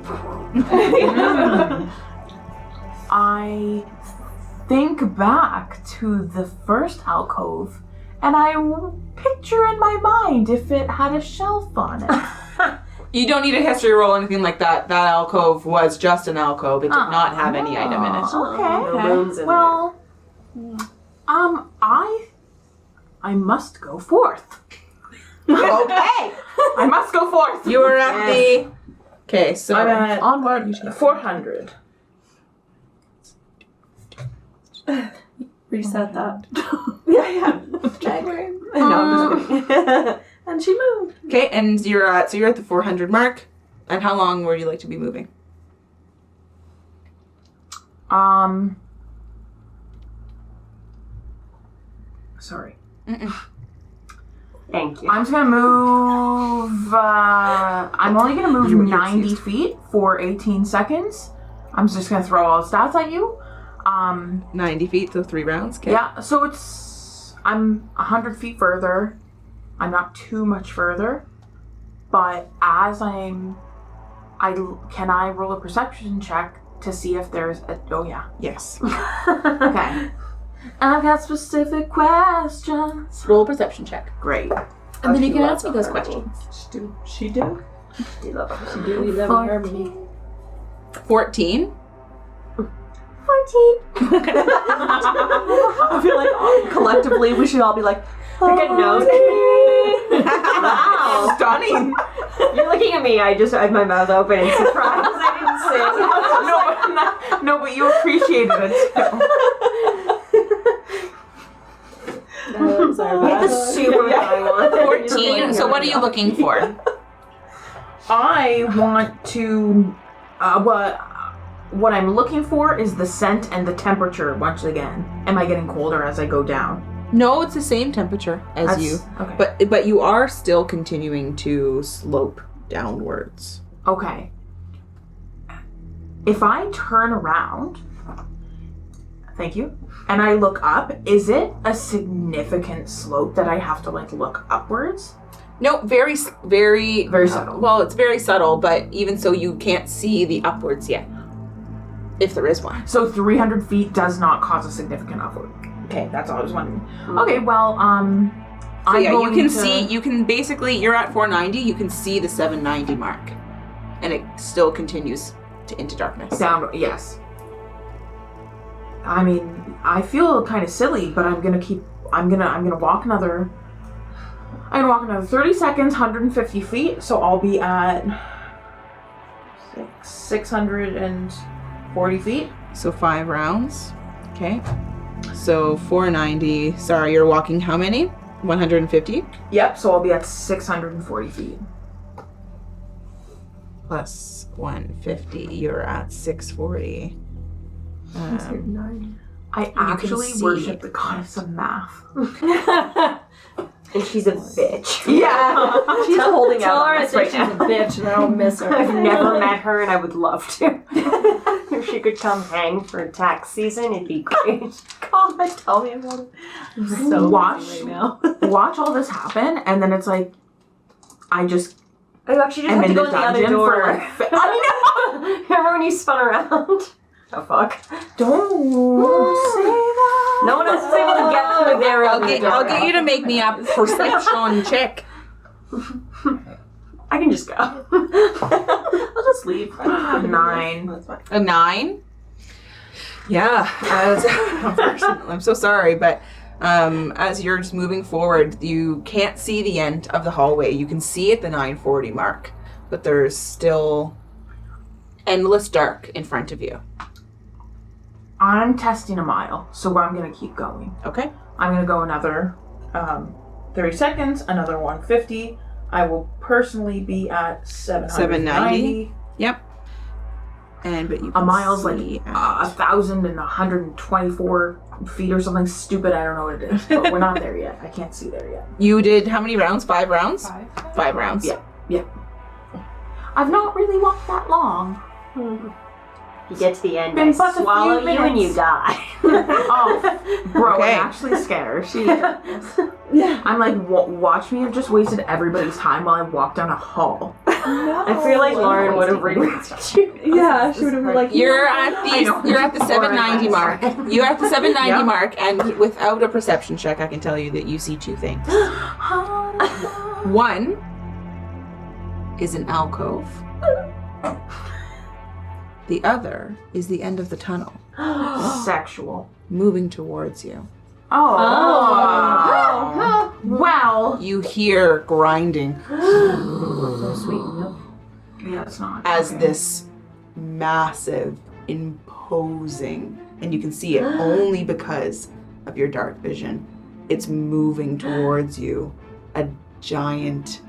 I think back to the first alcove, and I picture in my mind if it had a shelf on it. You don't need a history roll or anything like that. That alcove was just an alcove. It did not have any item in it. Okay. No bones in Well, I must go forth. Okay. I must go forth. You are at the... Okay, so I'm at onward. You take 400. Reset that. Yeah. No, I'm just kidding. And she moved. Okay, and you're at the 400 mark. And how long would you like to be moving? Sorry. Thank you. I'm just gonna move. I'm only gonna move 90 feet for 18 seconds. I'm just gonna throw all the stats at you. 90 feet, so 3 rounds. Okay. Yeah. So I'm 100 feet further. I'm not too much further, but as can I roll a perception check to see if there's a? Oh yeah. Yes. Okay. I've got specific questions. Roll a perception check. Great. And then you can ask me those questions. She do? Do you love her? She do. We live in harmony. 14. 14. I feel like collectively we should all be like, Pick a note. Wow. Stunning. You're looking at me. I just had my mouth open in surprise. I didn't sing. No, but you appreciated it too. Get the super high one. 14. So what are you looking for? I want to. What I'm looking for is the scent and the temperature. Once again, am I getting colder as I go down? No, it's the same temperature as you. Okay. But you are still continuing to slope downwards. Okay. If I turn around, thank you, and I look up, is it a significant slope that I have to look upwards? No, very subtle. Well, it's very subtle, but even so, you can't see the upwards yet, if there is one. So 300 feet does not cause a significant upward. Okay, that's all I was wondering. Okay, well, So yeah, you can see, you're at 490, you can see the 790 mark. And it still continues into darkness. Yes. I mean, I feel kind of silly, but I'm gonna walk another 30 seconds, 150 feet, so I'll be at 640 feet. So 5 rounds. Okay. So 490. Sorry, you're walking how many? 150? Yep, so I'll be at 640 feet. Plus 150, you're at 640. I actually worship the goddess of math. And she's a bitch. Yeah. She's holding Tell out her on I us said right she's now. a bitch and I don't miss her. I've never met her and I would love to. If she could come hang for tax season, it'd be great. God, tell me about it. I'm so Watch. busy right now. Watch all this happen, and then it's like, I just Oh, you actually just am have to in go the in the other dungeon door. for like, I know! Remember when you spun around? Oh, fuck. don't say that. No one else is able to get through there. I'll get you to make me a perception check. I can just go. I'll just leave. 9. That's fine. A 9? Yeah. I'm so sorry, but as you're just moving forward, you can't see the end of the hallway. You can see at the 940 mark, but there's still endless dark in front of you. I'm testing a mile, so I'm gonna keep going. Okay. I'm gonna go another 30 seconds, another 150. I will personally be at 790. Yep. And but you A can mile's like see 1,124 feet or something stupid. I don't know what it is, but we're not there yet. I can't see there yet. You did how many rounds? 5 rounds? 5 rounds. Yeah. I've not really walked that long. You get to the end, Been I but a few swallow you and minutes. you die. Oh, bro, Okay. I'm actually scared. I'm like, watch me have just wasted everybody's time while I walk down a hall. I feel like Lauren would have removed you. Yeah, she would have been like, You're at the 790 mark. You're at the 790 Yep. mark, and without a perception check, I can tell you that you see 2 things. One is an alcove. The other is the end of the tunnel, Sexual. moving towards you. Oh. Well. You hear grinding So sweet. Yeah, it's not. as this massive, imposing, and you can see it only because of your dark vision. It's moving towards you, a giant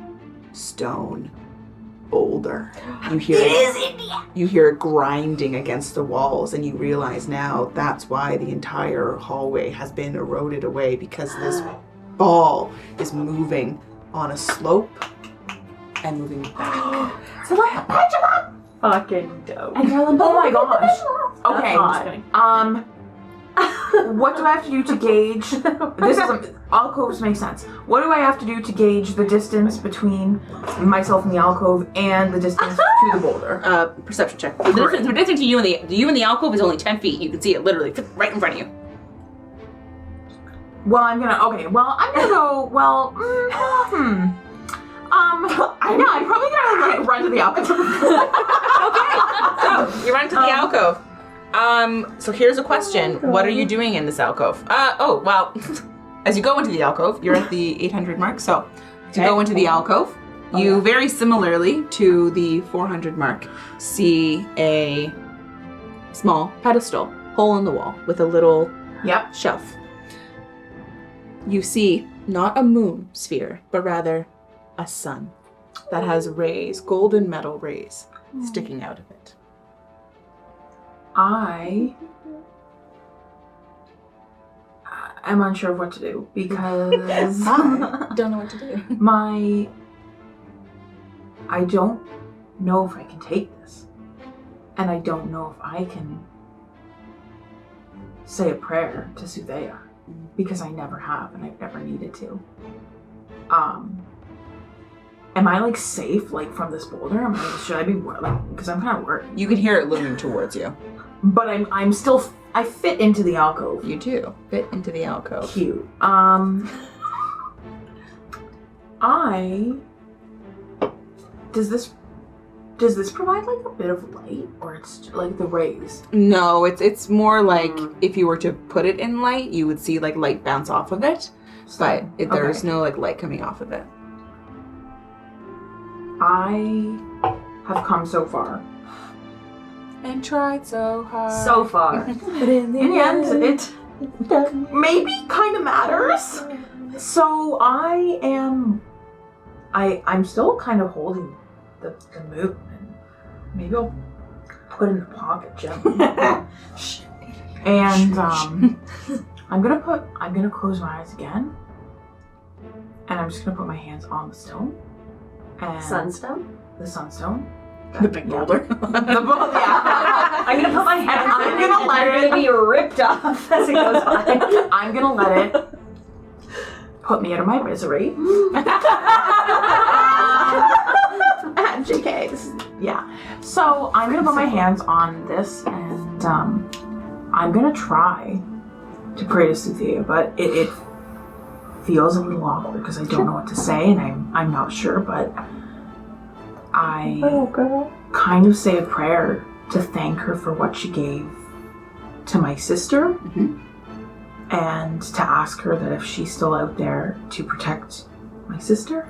stone boulder. You hear you hear it grinding against the walls, and you realize now that's why the entire hallway has been eroded away, because this ball is moving on a slope and moving back. Fucking dope. Oh my gosh. Okay. hot. What do I have to do to gauge? This is alcoves make sense. What do I have to do to gauge the distance between myself and the alcove and the distance to the boulder? Perception check. The distance to you and the alcove is only 10 feet. You can see it literally right in front of you. Well, I'm gonna go. Well, I'm probably gonna run to the alcove. So you run to the alcove. So here's a question. What are you doing in this alcove? As you go into the alcove, you're at the 800 mark. So to go into the alcove, you very similarly to the 400 mark see a small pedestal, hole in the wall with a little shelf. You see not a moon sphere, but rather a sun that has rays, golden metal rays, sticking out of it. I am unsure of what to do because Don't know what to do. I don't know if I can take this, and I don't know if I can say a prayer to Sutheya because I never have and I've never needed to. Am I like safe from this boulder? Should I be because I'm kind of worried. You can hear it looming towards you. But I'm still I fit into the alcove. You do fit into the alcove. Cute. Does this provide like a bit of light, or it's like the rays? No, it's more like if you were to put it in light, you would see like light bounce off of it, but there's no like light coming off of it. I have come so far. And tried so hard. So far. But in the end, it maybe kind of matters. So I'm still kind of holding the moon, and maybe I'll put it in the pocket gently. And I'm gonna close my eyes again, and I'm just gonna put my hands on the stone. And Sunstone? The sunstone. The big boulder. Yeah. I'm gonna put my hand. I'm gonna let They're gonna be ripped off as it goes by. I'm gonna let it put me out of my misery. JK, this is, yeah. So I'm gonna put my hands on this, and I'm gonna try to pray to Suthia, but it feels a little awkward because I don't know what to say, and I'm not sure, but I kind of say a prayer to thank her for what she gave to my sister, and to ask her that if she's still out there to protect my sister.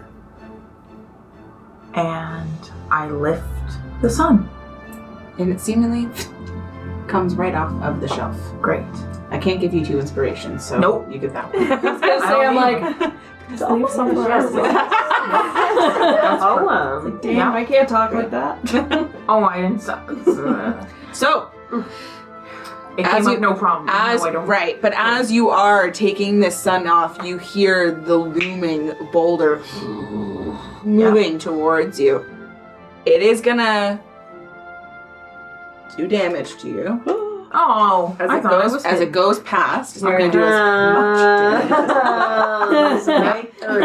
And I lift the sun. And it seemingly comes right off of the shelf. Great. I can't give you 2 inspirations, so Nope. you get that one. I was gonna say, I'm like, leave somewhere else. Poem. Damn, I can't talk like that. Oh, I didn't stop. So, It As came you- up no problem. as No, I don't. right, but as you are taking this sun off, you hear the looming boulder moving towards you. It is gonna do damage to you Oh, as I it thought goes it was as it hidden. goes past. It's not gonna do as much damage. Right through.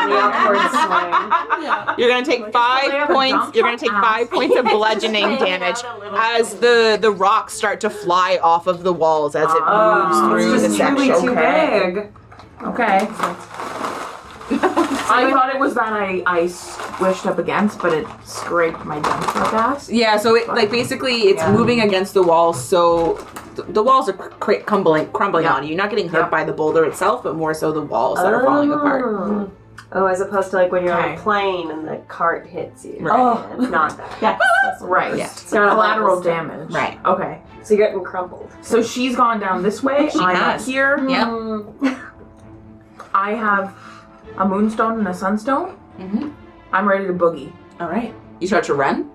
The upward swing. You're gonna take They 5 have a points. dump You're gonna truck take ass. 5 points of bludgeoning damage as the rocks start to fly off of the walls as it moves through it's the just section. really too Okay. big. Okay. I thought it was that I squished up against, but it scraped my dump truck ass. Yeah, so it like basically it's moving against the walls, so the walls are crumbling Yeah. on you. You're not getting hurt Yeah. by the boulder itself, but more so the walls that are falling apart. Oh, as opposed to like when you're on Okay. a plane and the cart hits you. Right. Oh, it's not that. Yeah. Right. Yeah. It's not Collateral level stuff. damage. Right. Okay. So you're getting crumpled. So she's gone down this way. She I'm has. up here. Yep. I have a moonstone and a sunstone. Mm-hmm. I'm ready to boogie. All right. You start to run.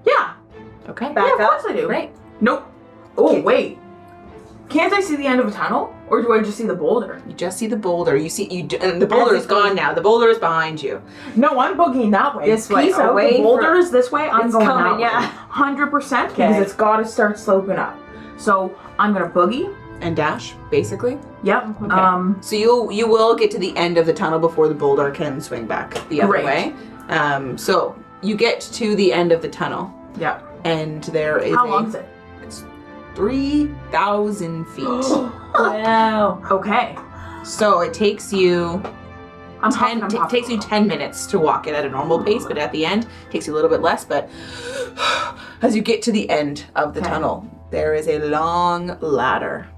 Yeah. Okay. Back Yeah, of up. course I do. Right. Nope. Oh, wait. Can't I see the end of a tunnel? Or do I just see the boulder? You just see the boulder. You see and the boulder is gone now. The boulder is behind you. No, I'm boogieing that way. This way, Peace out. away The boulder from- is this way. I'm It's going coming, that way. yeah. 100% because Okay. it's got to start sloping up. So I'm going to boogie. And dash, basically. Yep. Okay. So you will get to the end of the tunnel before the boulder can swing back the other Great. way. So you get to the end of the tunnel, Yep. and there is How long is it? 3,000 feet. Wow. Okay. So it takes you I'm huffing, I'm huffing. takes you 10 minutes to walk it at a normal pace, but at the end it takes you a little bit less. But as you get to the end of the Okay. tunnel, there is a long ladder,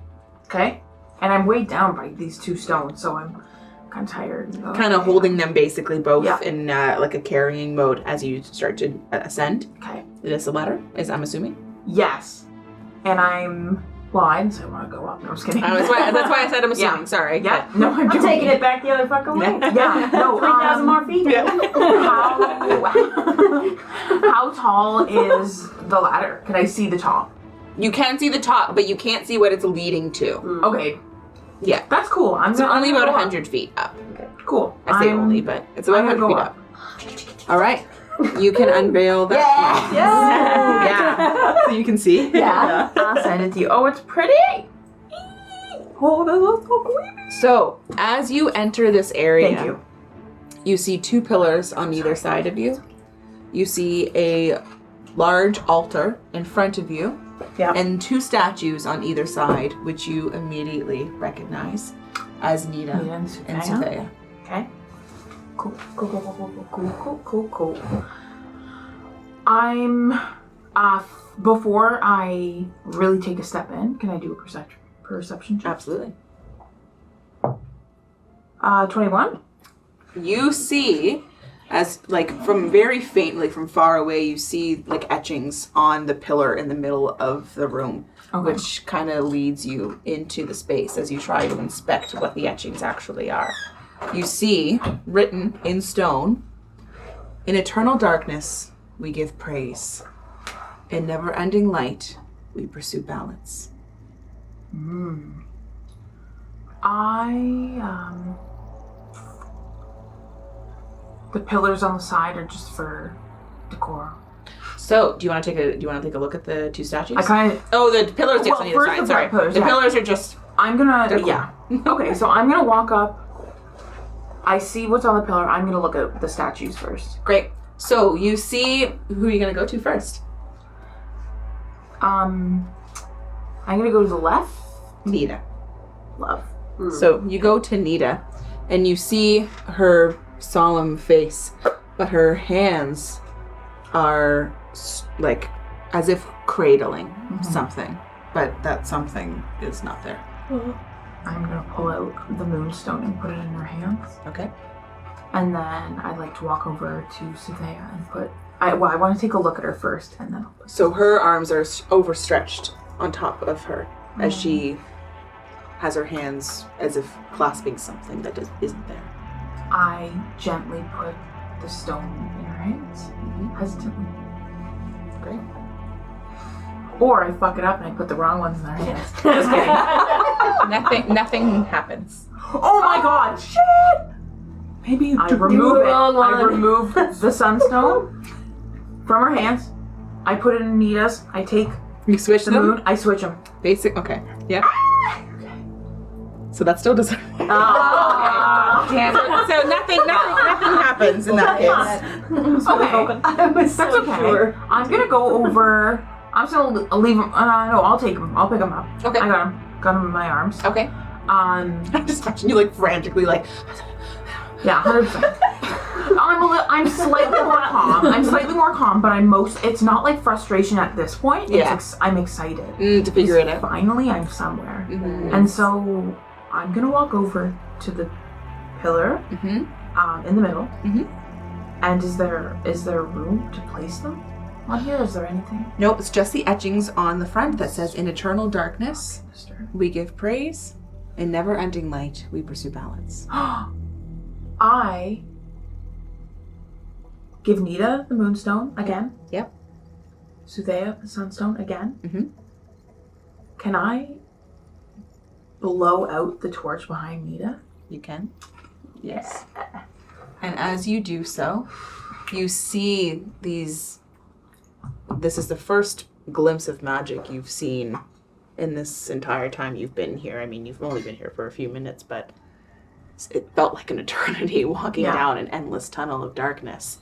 Okay. And I'm weighed down by these 2 stones, so I'm kind of tired. kind of holding them basically both Yeah. in like a carrying mode as you start to ascend. Okay. This a ladder, I'm assuming. Yes. And I'm. Well, I didn't say I want to go up. No, I'm just kidding. That's why I said I'm assuming. Yeah. Sorry. Yeah. No, I'm I'm taking it back the other fucking way. Yeah. No. 3,000 more feet. How tall is the ladder? Can I see the top? You can see the top, but you can't see what it's leading to. Okay. Yeah. That's cool. It's only about 100 feet up. Cool. I say only, but it's about I'm 100 gonna feet go up. All right. You can unveil that. Yeah. So you can see. Yeah. I'll send it to you. Oh, it's pretty. Oh, that looks so creepy. So as you enter this area, Thank you. you see 2 pillars on either side of you. You see a large altar in front of you. Yeah. And 2 statues on either side, which you immediately recognize. as Nita Nita and and Suthea. Suthea. Okay. Cool. I'm before I really take a step in, can I do a perception check? Absolutely. 21. You see, as like from very faintly from far away, you see like etchings on the pillar in the middle of the room, which kind of leads you into the space as you try to inspect what the etchings actually are. You see, written in stone, in eternal darkness we give praise. In never-ending light we pursue balance. The pillars on the side are just for decor. So, do you want to take a look at the two statues? I kind of. Oh, the pillars. Yes, Well, on either first side. the Sorry, pillars, the yeah. pillars are just. I'm gonna. They're cool. Yeah. Okay, so I'm gonna walk up. I see what's on the pillar. I'm gonna look at the statues first. Great. So you see, who are you gonna go to first? I'm gonna go to the left. Nita. Love. So you go to Nita, and you see her solemn face, but her hands are like as if cradling something, but that something is not there. I'm gonna pull out the moonstone and put it in her hands. Okay. And then I'd like to walk over to Suthea and put. I want to take a look at her first, and then. I'll put So her arms are overstretched on top of her as she has her hands as if clasping something that isn't there. I gently put the stone in her hands, hesitantly. Great. Or I fuck it up and I put the wrong ones in their hands. Just kidding. Nothing happens. Oh my god! Shit! Maybe you I took remove the it. wrong I one. remove the sunstone from her hands. I put it in Nita's. I take You switch the them? moon. I switch them. Basic. Okay. Yeah. So that still doesn't. Damn it. So nothing happens in that case. Okay. I was That's so okay. sure. I'm gonna go over. I'm just gonna leave them. No, I'll take them. I'll pick them up. Okay. I got them. Got them in my arms. Okay. I just imagine you like frantically like. Yeah, 100%. I'm slightly more calm. But it's not like frustration at this point. Yeah. I'm excited. To figure it out. Finally, I'm somewhere. Mm-hmm. And so I'm gonna walk over to the pillar in the middle. And is there room to place them on here? Is there anything? Nope, it's just the etchings on the front that says, "In eternal darkness we give praise. In never-ending light we pursue balance." I give Nita the moonstone again. Yep. Suthea the sunstone again. Can I blow out the torch behind Nita? You can. Yes. And as you do so, you see these. This is the first glimpse of magic you've seen in this entire time you've been here. I mean, you've only been here for a few minutes, but it felt like an eternity walking down an endless tunnel of darkness.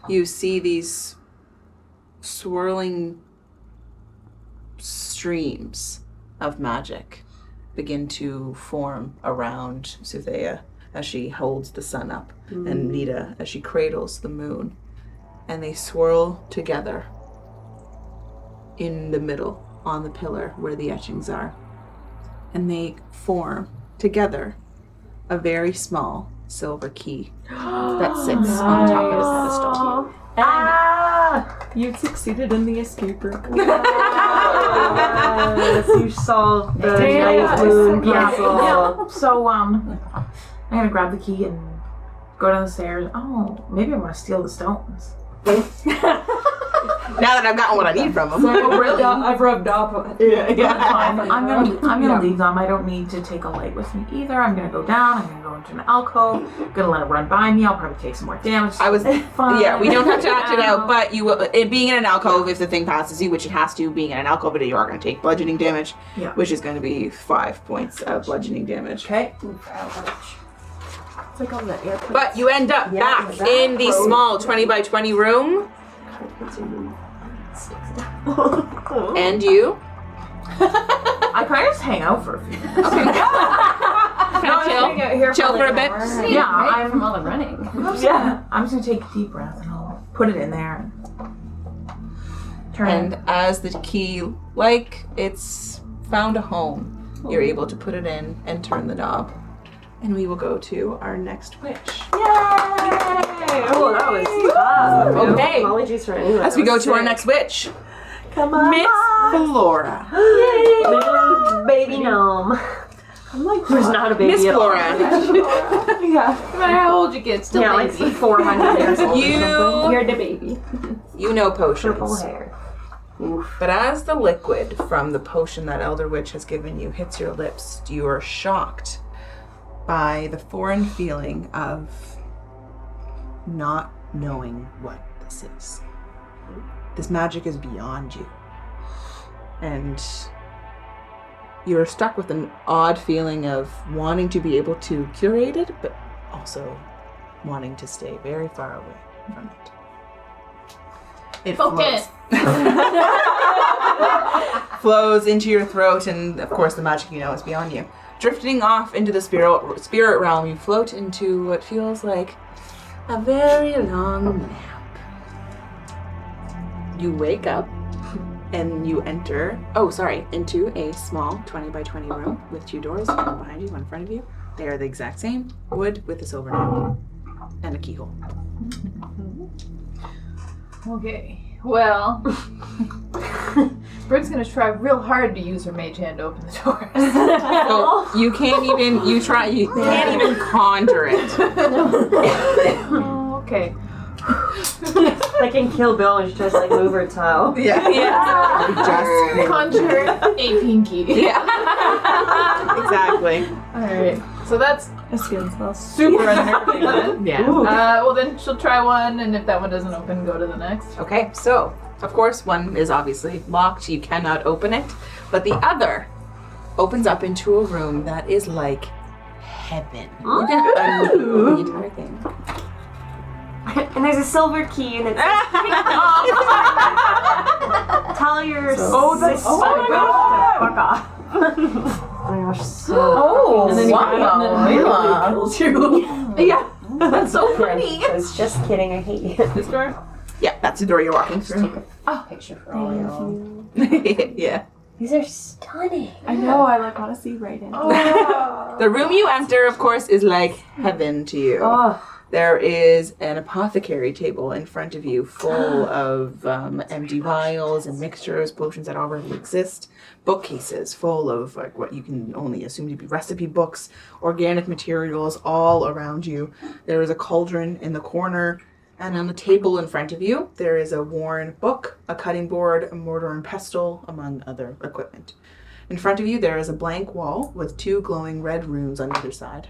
You see these swirling streams of magic begin to form around Suthea as she holds the sun up, and Nita as she cradles the moon. And they swirl together in the middle on the pillar where the etchings are. And they form together a very small silver key that sits on top of the pedestal. You've succeeded in the escape room. Yes, you solved the night moon puzzle. Yeah. So I'm gonna grab the key and go down the stairs. Oh, maybe I want to steal the stones. Now that I've gotten what I need from them. Oh, really? I've rubbed off. I'm gonna leave them. I don't need to take a light with me either. I'm gonna go down. I'm gonna go into an alcove. Gonna let it run by me. I'll probably take some more damage. I was, fun. yeah, we don't have to act it out, but you will, it being in an alcove, if the thing passes you, which it has to, being in an alcove, you are going to take bludgeoning damage, which is going to be 5 points of bludgeoning damage. Okay. It's like on the airplane. But you end up back in the small 20 by 20 room, and you. I kind of just hang out for a few minutes. Okay. No, Chill for a bit. Yeah, I'm from all the running. I'm just gonna take a deep breath and I'll put it in there. Turn And as the key, like it's found a home, you're able to put it in and turn the knob. And we will go to our next witch. Yay! Oh, that was fun. Okay. Apologies for anyone. As we go to our next witch, Come on, Miss Flora. little baby gnome. I'm like, Who's not a baby Miss at all. Flora. yeah. No matter how old you get, still Yeah, baby. like 400 years old. You're the baby. You know Purple potions. hair. But as the liquid from the potion that Elder Witch has given you hits your lips, you are shocked by the foreign feeling of not knowing what this is. This magic is beyond you. And you're stuck with an odd feeling of wanting to be able to curate it, but also wanting to stay very far away from it. It Focus. flows into your throat, and of course the magic you know is beyond you. Drifting off into the spirit realm, you float into what feels like a very long nap. You wake up and you enter, into a small 20 by 20 room with 2 doors, one behind you, one in front of you. They are the exact same, wood with a silver knob and a keyhole. Okay. Well, Britt's gonna try real hard to use her mage hand to open the doors. So you can't even, you can't even conjure it. Oh, okay. Like in Kill Bill, when she tries to like move her toe. Yeah. Just Conjure a pinky. yeah. Exactly. Alright. So that's A skin spell. super unnerving then. Yeah. Well then she'll try one, and if that one doesn't open, go to the next. Okay, so of course one is obviously locked, you cannot open it, but the other opens up into a room that is like heaven. You can undo the entire thing. And there's a silver key, and it's tell your sister Oh my God. fuck off. Oh my gosh, so Oh, And then you grab it, and then it immediately kills you. Yeah, that's so funny. I was just kidding, I hate you. This door? Yeah, that's the door you're walking through. Picture for all y'all. Yeah. These are stunning. I know, I like want to see right in. The room you enter, of course, is like heaven to you. Oh, There is an apothecary table in front of you full of empty vials and mixtures, potions that already exist, bookcases full of like what you can only assume to be recipe books, organic materials all around you. There is a cauldron in the corner, and on the table in front of you, there is a worn book, a cutting board, a mortar and pestle, among other equipment. In front of you, there is a blank wall with 2 glowing red runes on either side.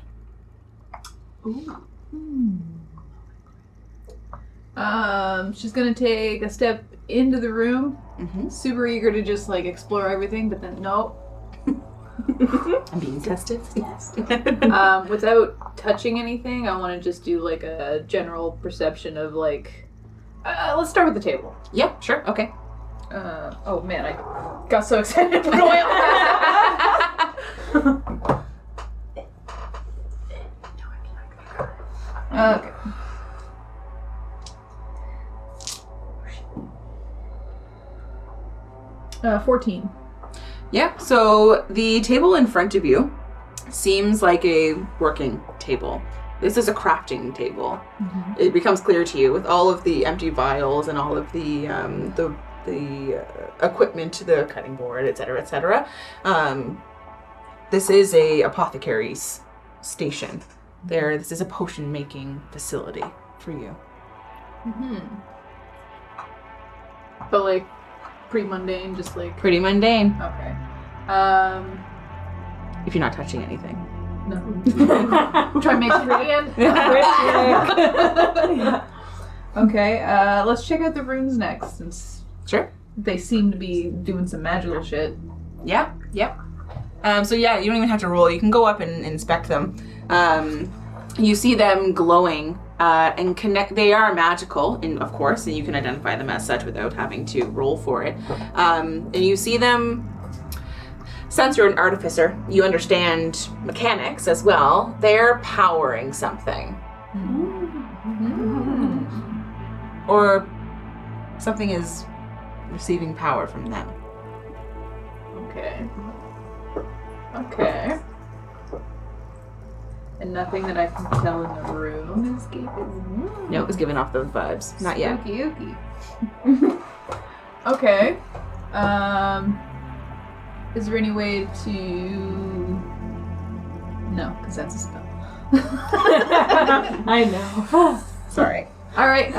She's gonna take a step into the room, Mm-hmm. super eager to just like explore everything, but then nope. I'm being tested. Without touching anything, I want to just do like a general perception of like. Let's start with the table. Yeah, sure. Okay. Oh man, I got so excited for going up. Okay. 14. Yeah, so the table in front of you seems like a working table. This is a crafting table. Mm-hmm. It becomes clear to you with all of the empty vials and all of the equipment, the cutting board, etc., etc. This is a apothecary's station. This is a potion making facility for you. Mm-hmm. But like pretty mundane, just like Pretty mundane, okay. if you're not touching anything. No. Try and make it pretty again. Okay, let's check out the runes next, since Sure. they seem to be doing some magical shit. Yeah, yep. So yeah, you don't even have to roll. You can go up and inspect them. You see them glowing and connect. They are magical, and of course, and you can identify them as such without having to roll for it. And you see them since you're an artificer, you understand mechanics as well. They're powering something. Or something is receiving power from them. Okay. Okay. And nothing that I can tell in the room is giving. No, it was giving off those vibes. Not yet. Spooky. Okay. Is there any way to... No, because that's a spell. I know. Sorry. Alright,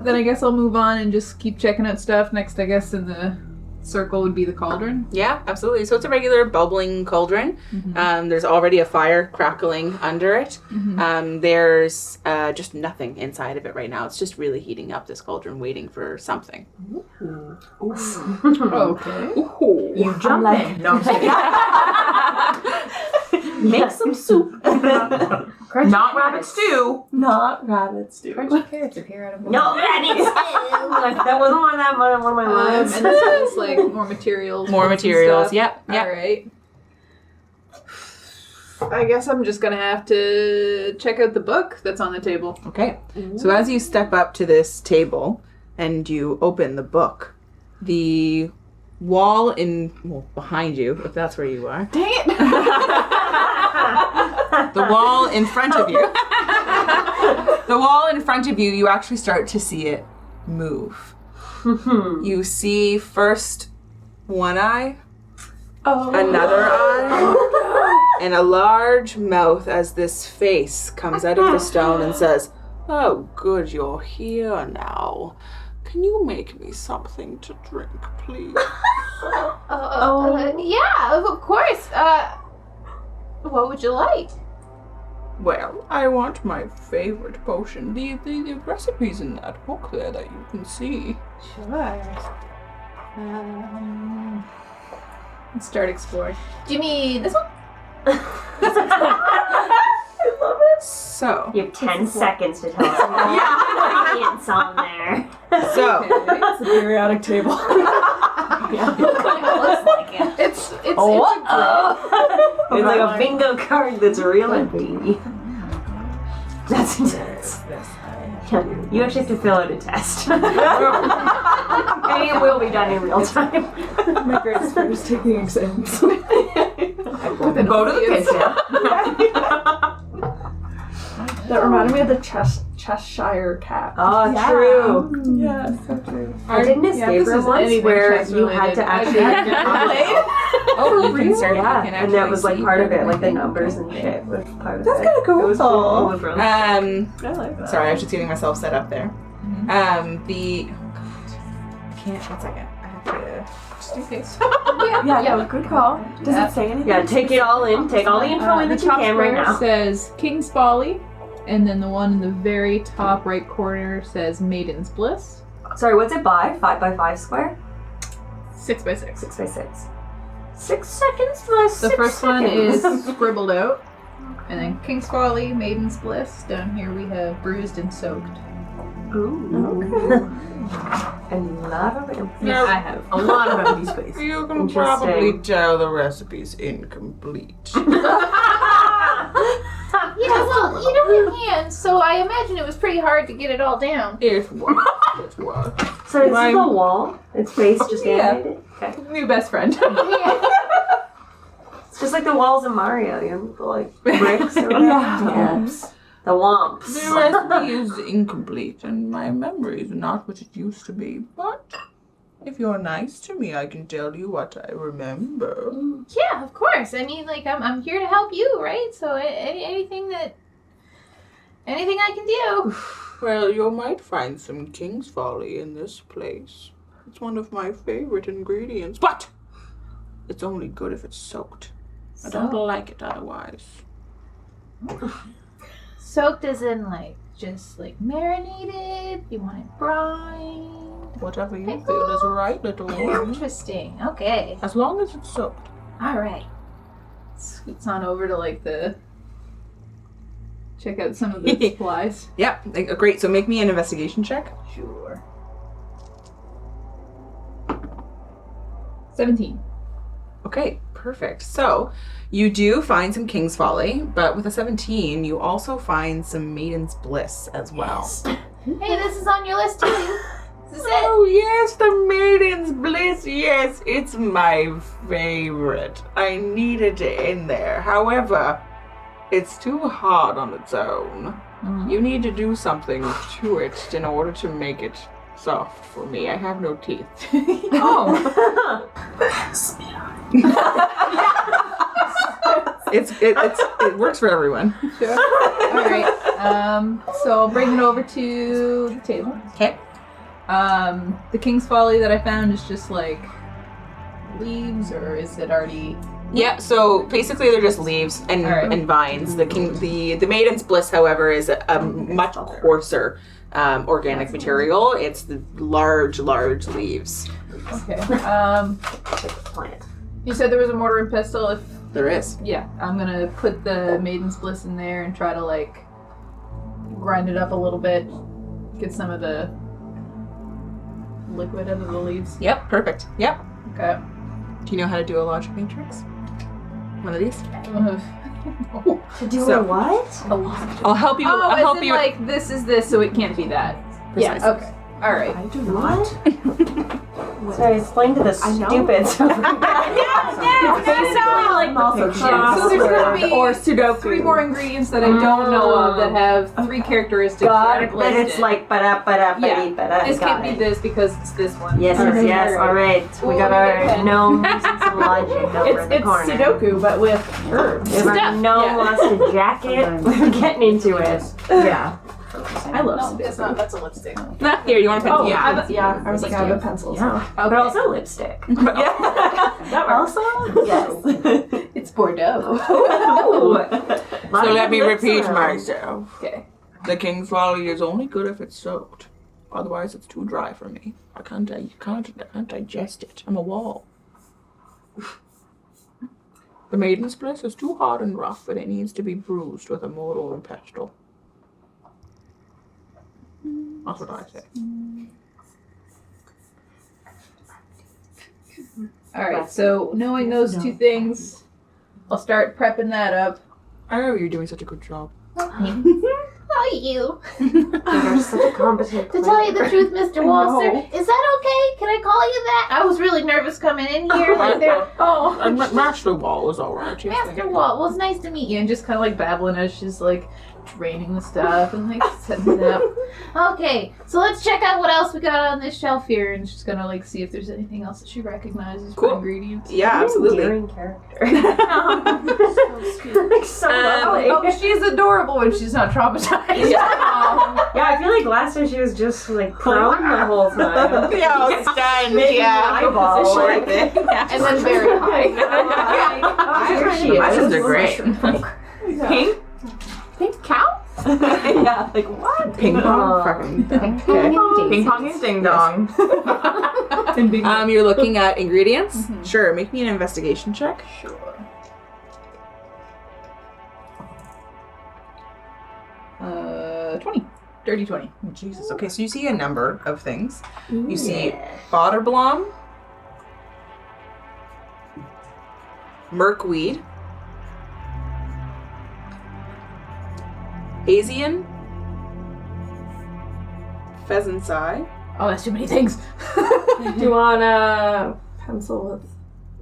then I guess I'll move on and just keep checking out stuff. Next, I guess, in the circle would be the cauldron. Yeah, absolutely. So it's a regular bubbling cauldron. There's already a fire crackling under it. There's just nothing inside of it right now. It's just really heating up this cauldron, waiting for something. Okay. You jump in. No, I'm kidding. Make some soup. Not rabbit stew. Not rabbit stew. Crunchy carrots appear out of No, that wasn't one of my words. And this is like more materials. More books and materials. stuff. Yep. Alright. I guess I'm just gonna have to check out the book that's on the table. Okay. So as you step up to this table and you open the book, the wall behind you, if that's where you are. Dang it! The wall in front of you. The wall in front of you, you actually start to see it move. You see first one eye, another eye, and a large mouth as this face comes out of the stone and says, "Oh, good, you're here now. Can you make me something to drink, please?" Yeah, of course. What would you like? Well, I want my favorite potion. The recipe's in that book there that you can see. Sure. Let's start exploring. Do you mean this one? So, You have 10 seconds to tell us what ingredients on there. so It's a periodic table. It's It's like a bingo card that's real and baby. That's intense. You actually have to fill out a test. And it will be done in real time. My greatest fear is taking exams. Go to the kitchen. That reminded me of the Cheshire cat. Oh, true. Yeah, so true. I did an escape room once where you had to actually you can start yeah, you can and that was like actually part see of it, like the numbers and shit was part of That's it. kinda cool. It was cool. It was really I like that. Sorry, I was just getting myself set up there. I can't. 1 second. I have to. Just in case. Yeah, good call. Does it say anything? Yeah, take it all in. Take all the info in The that you top can right square now. says King's Folly, and then the one in the very top right corner says Maiden's Bliss. Sorry, what's it by? 5 by 5 square? 6 by 6. 6 by 6. 6 seconds plus The 6 first one seconds. is scribbled out, and then King's Folly, Maiden's Bliss. Down here we have Bruised and Soaked. Ooh. A lot of it. Yeah, I have. A lot of empty space. You can Interesting. probably tell the recipe's incomplete. Yeah, well, you know we can, so I imagine it was pretty hard to get it all down. It was. It was. So this Mine- is the wall. Its face just animated. Okay. New best friend. It's just like the walls in Mario, you know, the like bricks or whatever. Yeah. The womps. The recipe is incomplete, and my memory is not what it used to be. But if you're nice to me, I can tell you what I remember. Yeah, of course. I mean, like, I'm here to help you, right? So anything I can do. Well, you might find some King's Folly in this place. It's one of my favorite ingredients, but it's only good if it's soaked. I don't like it otherwise. Soaked as in, like, just, like, marinated? You want it brine? Whatever you feel is right, little one. Interesting. Okay. As long as it's soaked. All right. Scoots on over to, like, check out some of the supplies. Yep, great. So make me an investigation check. Sure. 17. Okay, Perfect. So, you do find some King's Folly, but with a 17, you also find some Maiden's Bliss as well. Hey, this is on your list too. This is it. Oh, yes, the Maiden's Bliss. Yes, it's my favorite. I needed it in there. However, it's too hard on its own. You need to do something to it in order to make it soft for me. I have no teeth. Oh. It works for everyone. Sure. All right. So I'll bring it over to the table. Okay. The King's Folly that I found is just like leaves, or is it already? Yeah, so basically they're just leaves and, Alright. and vines. The Maiden's Bliss, however, is a much coarser organic material. It's the large leaves. Okay. Plant. You said there was a mortar and pestle. If There is. yeah, I'm gonna put the Maiden's Bliss in there and try to like grind it up a little bit, get some of the liquid out of the leaves. Yep, perfect. Yep. Okay. Do you know how to do a logic matrix? One of these? To do So- what? I'll help you. Oh, I'll help as in, you. like this is this, so it can't be that. Yeah. Precisely. Okay. All right. I do not. Sorry, explain to the stupids. So there's gonna be Or Sudoku. 3 more ingredients that I don't know of that have 3 characteristics. Got that it. are Then it's listed. like ba-da-ba-da-ba-dee-ba-da. This Got can't be it. this because it's this one. Yes, all right. We Well, got we our get pen. gnome using some logic over in the It's corner. Sudoku, but with herbs. If our Stuff, gnome yeah. lost a jacket, we're getting into it. Yeah. I love No, Sudoku. it's not. That's a lipstick. Here, you want a pencil? Oh, Yeah. I was like, I have a pencil. Yeah. But also lipstick. That Also, yes. It's Bordeaux. So let me repeat myself. Okay. The King's Folly is only good if it's soaked. Otherwise, it's too dry for me. I can't digest it. I'm a wall. The Maiden's Bliss is too hard and rough, and it needs to be bruised with a mortar and pestle. That's what I say. All right. So knowing those 2 things, I'll start prepping that up. I know you're doing such a good job. Oh, you. You're such a competent To tell you the truth, Mr. Walser, is that okay? Can I call you that? I was really nervous coming in here. Like there. Oh, and Master Wall is alright. Yes, thank Master you. Walt, well, it's nice to meet you. And just kind of like babbling as she's like draining the stuff and like setting it up. Okay, so let's check out what else we got on this shelf here. And she's gonna like see if there's anything else that she recognizes Cool. for ingredients. Yeah, absolutely. Endearing character. Like, so lovely. Oh, she's adorable when she's not traumatized. Yeah, I feel like last time she was just like prone the whole time. Yeah, stunned. Making Yeah. an eyeball. Like, And then very high. here she is. Mushrooms are great. Pink? Pink cow? Yeah, like what? Ping pong. Fucking. Okay. Ping pong and ding dong. You're looking at ingredients? Sure, make me an investigation check. Sure. 20. Dirty 20. Oh, Jesus. Okay, so you see a number of things. You see Botterblom, Merkweed, Asian, Pheasant's Eye, Oh, that's too many things. Do you want a pencil with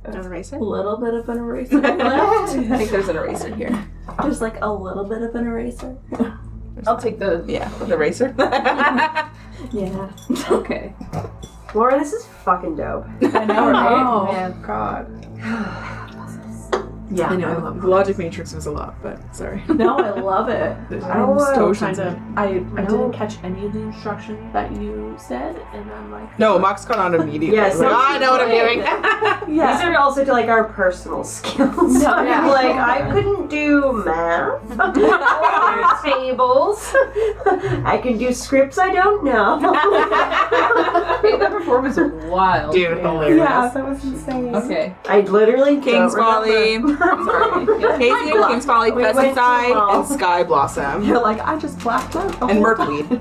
an eraser. a little bit of an eraser left? I think there's an eraser here. Just like a little bit of an eraser. I'll take the. Yeah, the eraser. Yeah. Okay. Mora, this is fucking dope. I know, right? Oh. Man, God. Yeah, I know. The logic matrix was a lot, but sorry. No, I love it. I'm so still kind of. I didn't catch any of the instructions that you said, and I'm like, No, Mox caught on immediately. Yes, Like, I know what I'm doing. These are also to like our personal skills. So Yeah. I'm like, I couldn't do math or tables. I can do scripts I don't know. Hey, that performance was wild. Dude, hilarious. yeah, that was insane. Okay. I literally King's don't Folly, Sorry. Casey and King's Folly, We went Pheasant's too Eye, long. and Sky Blossom, You're like, I just blacked out. the and whole time. Merkweed.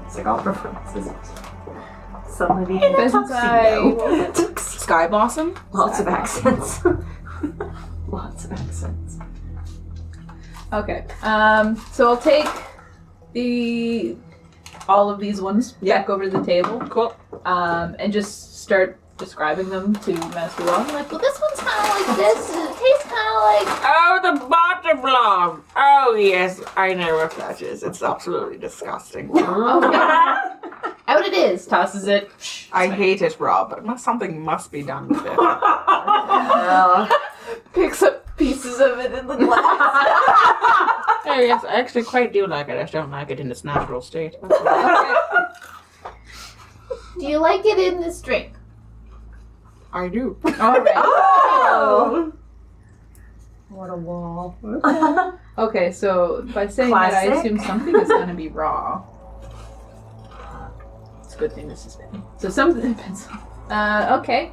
It's like all performances. Somebody Pheasant's Eye. Sky Blossom? lots of accents. Lots of accents. Okay. So I'll take all of these ones back over to the table. Cool. And just start describing them to Master Law. I'm like, Well, this one's kind of like this. It tastes kind of like. Oh, the butter blob. Oh, yes. I know what that is. It's absolutely disgusting. Out it is. Tosses it. I hate it raw, but something must be done with it. Picks up pieces of it in the glass. Oh, yes. I actually quite do like it. I just don't like it in its natural state. Do you like it in this drink? I do. All right. Oh! What a wall. Okay, so by saying that, I Classic. assume something is going to be raw. It's a good thing this is been. So something depends. Okay.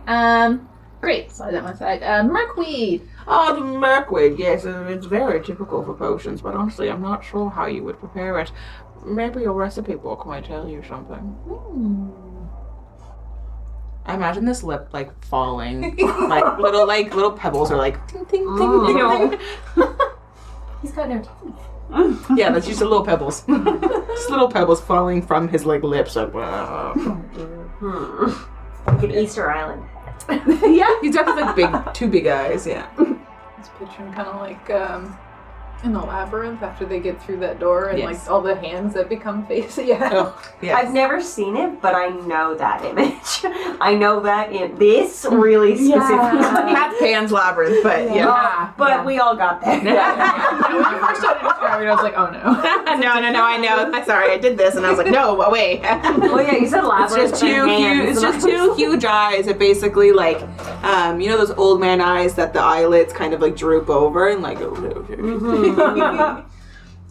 Great. Slide that one side. Merkweed. Oh, the merkweed. Yes, it's very typical for potions, but honestly, I'm not sure how you would prepare it. Maybe your recipe book might tell you something. I imagine this lip falling, little pebbles are ting ting ting ting ting. He's got no teeth. Yeah, that's just little pebbles. Just little pebbles falling from his lips. Like an Easter Island. Yeah, he's got these two big eyes. Yeah. It's picturing kind of like in the labyrinth after they get through that door and Yes. all the hands that become faces. Yeah. Oh, yes. I've never seen it, but I know that image. I know that in this really specifically. That's Pan's Labyrinth, but yeah. But we all got there. When I first started describing it, I was like, oh no. No, I know. Sorry, I did this, and I was like, no, wait. Well, yeah, you said It's labyrinth. just two huge. It's just two huge eyes that basically you know those old man eyes that the eyelids kind of droop over and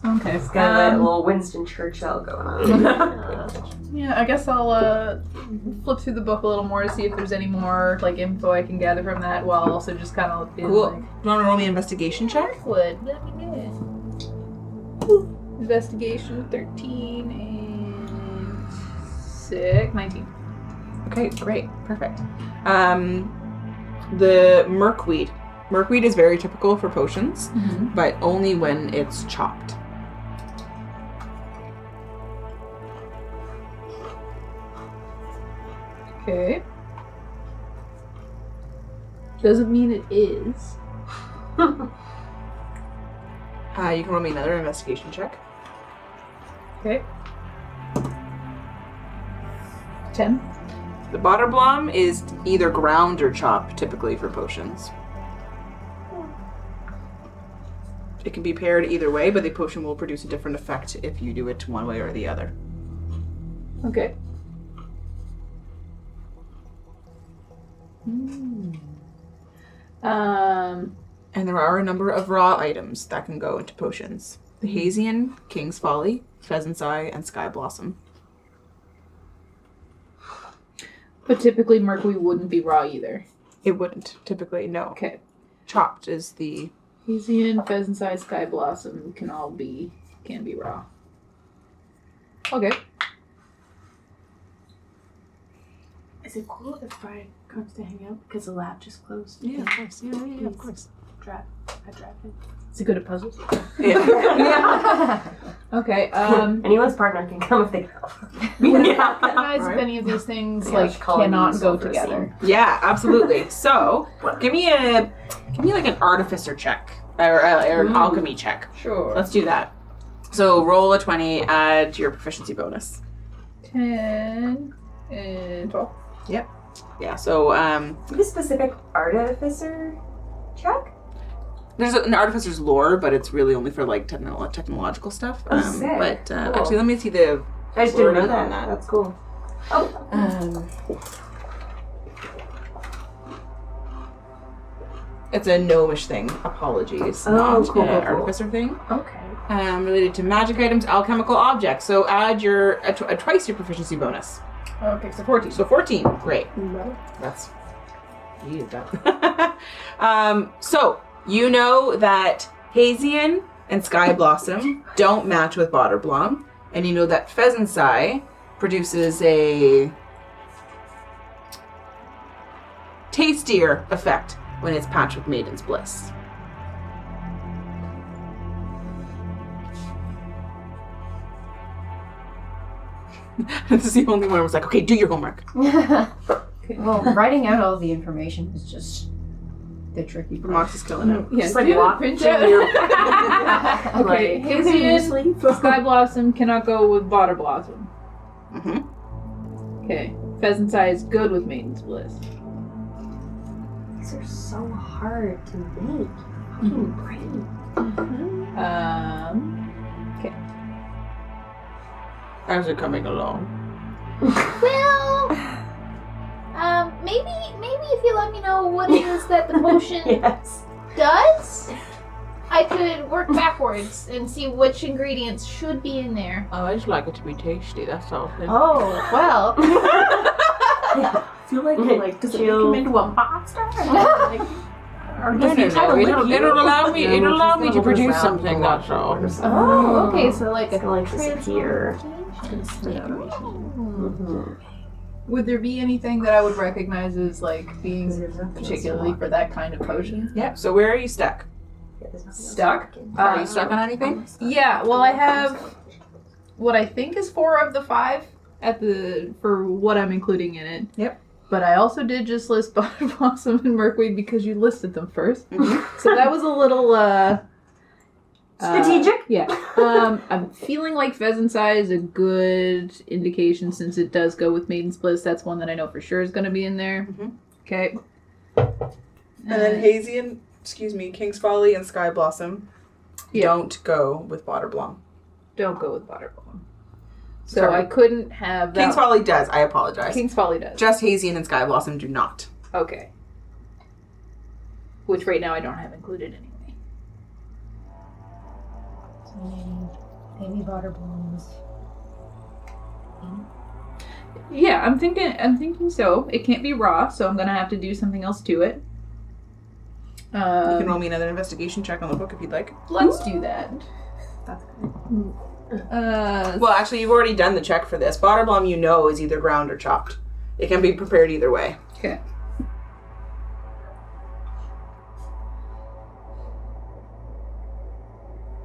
Okay. It's got that little Winston Churchill going on. Yeah, I guess I'll flip through the book a little more to see if there's any more info I can gather from that, while also just kind of being Cool. Do you want to roll me an investigation check? would let me do it. Investigation 13 and 19. Okay, great, perfect. The merkweed. Merkweed is very typical for potions, but only when it's chopped. Okay. Doesn't mean it is. You can roll me another investigation check. Okay. 10. The Butterblom is either ground or chopped, typically for potions. It can be paired either way, but the potion will produce a different effect if you do it one way or the other. Okay. And there are a number of raw items that can go into potions. The Hazian, King's Folly, Pheasant's Eye, and Sky Blossom. But typically mercury wouldn't be raw either. It wouldn't, typically, no. Okay. Chopped is the... Hazian, Pheasant's Eye, Sky Blossom can be raw. Okay. Is it cool if Brian comes to hang out because the lab just closed? Yeah, of course. Yeah, of course. I draft him. Is it good at puzzles? Yeah. Okay. Anyone's partner can come if they go. Would it recognize if any of these things Yeah, just call it cannot useful go for a together? Yeah, absolutely. So, give me an artificer check or an alchemy check. Sure. Let's do that. So, roll a 20, add your proficiency bonus. 10 and 12. Yep. Yeah. So, The specific artificer check? there's an artificer's lore, but it's really only for technological stuff. Oh, sick. But Cool. actually, let me see the. I just didn't know wording that. on that. That's cool. Oh. It's a gnomish thing. Apologies. Oh, not cool, an cool, cool. artificer thing. Okay. Related to magic items, alchemical objects. So add twice your proficiency bonus. Okay, so 14. So 14. Great. That's you did that. So you know that Hazian and Sky Blossom don't match with Butterblom, and you know that Pheasant's Eye produces a tastier effect when it's patched with Maiden's Bliss. This is the only one who was like, okay, do your homework. Well, writing out all the information is just the tricky part. Mox is killing it. Yeah, Just like do walk print to out. your Okay, Hazian, Sky Blossom cannot go with Water Blossom. Mm-hmm. Okay, Pheasant's Eye is good with Maiden's Bliss. These are so hard to make. Fucking brain. How's it coming along? Well, maybe if you let me know what it is that the potion Yes. does, I could work backwards and see which ingredients should be in there. Oh, I just like it to be tasty, that's all. Oh, well. I feel like does it make him into a monster? Or does he try to lick you? It'll allow me to produce something, that's all. Oh, okay, so like It's gonna like disappear. Would there be anything that I would recognize as like being particularly for that kind of potion? Yeah, so where are you stuck? Stuck? Are you stuck on anything? Yeah, well I have what I think is 4 of the 5 for what I'm including in it. Yep. But I also did just list Butter Blossom and Merkweed because you listed them first. Mhm. So that was a little Strategic? Yeah. I'm feeling like Pheasant's Eye is a good indication since it does go with Maiden's Bliss. That's one that I know for sure is going to be in there. Mhm. Okay. And then Hazian, King's Folly and Sky Blossom don't go with Water Blossom. Don't go with Butter Blossom. So Sorry. I couldn't have that. King's Folly does, I apologize. King's Folly does. Just Hazian and Sky Blossom do not. Okay. Which right now I don't have included anyway. Maybe water blooms. Yeah, I'm thinking so. It can't be raw, so I'm gonna have to do something else to it. You can roll me another investigation check on the book if you'd like. Let's do that. That's Uh, Well, actually, you've already done the check for this. Water Blossom, you know, is either ground or chopped. It can be prepared either way. okay.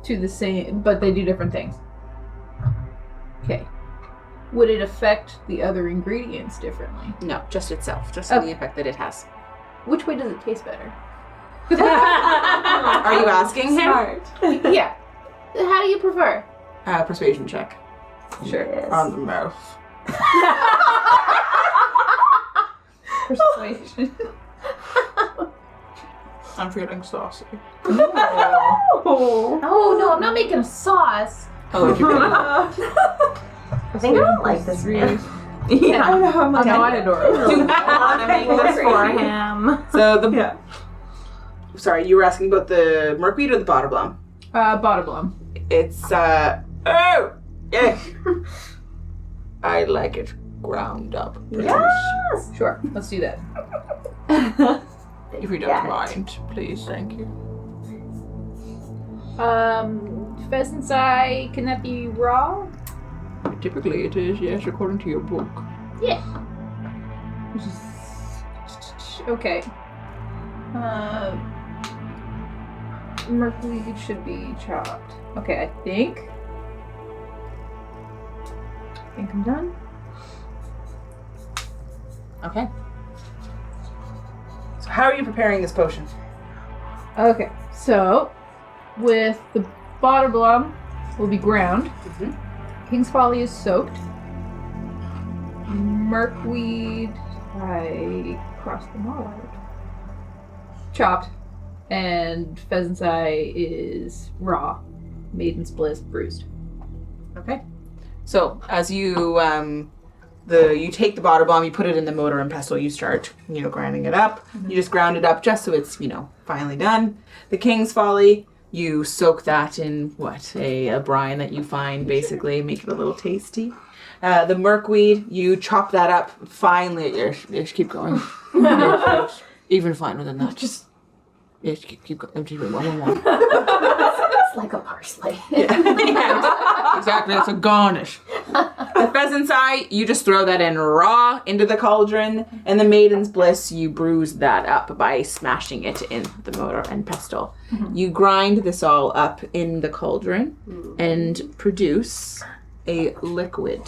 To the same, but they do different things. Okay. Would it affect the other ingredients differently? No, just itself. Just Okay. the effect that it has. Which way does it taste better? Are you asking him? Smart. Yeah, How do you prefer? Persuasion check. sure. On the mouth. Persuasion. I'm feeling saucy. Oh no, I'm not making a sauce. Oh, you I think I don't like this man. Yeah. I know, I'm like, No, I adore it. I'm making this for him. So the Yeah. sorry, you were asking about the Merkweed or the Botterblom? Bottom. It's oh yeah. I like it ground up. Yes! Sure, let's do that. If you don't mind, please, thank you. Pheasant's Eye, can that be raw? Typically it is, yes, according to your book. Yeah. Okay. Merkweed should be chopped. Okay, I think I'm done. Okay. So how are you preparing this potion? Okay, so with the Botterblom will be ground. Mhm. King's Folly is soaked. Merkweed, I crossed them all out. Chopped. And Pheasant's Eye is raw. Maiden's Bliss bruised. Okay. So as you you take the Botterblom, you put it in the mortar and pestle, you start, grinding it up. You just ground it up just so it's, finally done. The King's Folly, you soak that in a brine that you find, basically, make it a little tasty. The Merkweed, you chop that up finely. Just keep going. Yes, even finer than that. Just keep going. Just one. It's like a parsley. Yeah. Exactly, it's a garnish. The pheasant's eye, you just throw that in raw into the cauldron, and the maiden's bliss, you bruise that up by smashing it in the mortar and pestle. You grind this all up in the cauldron and produce a liquid,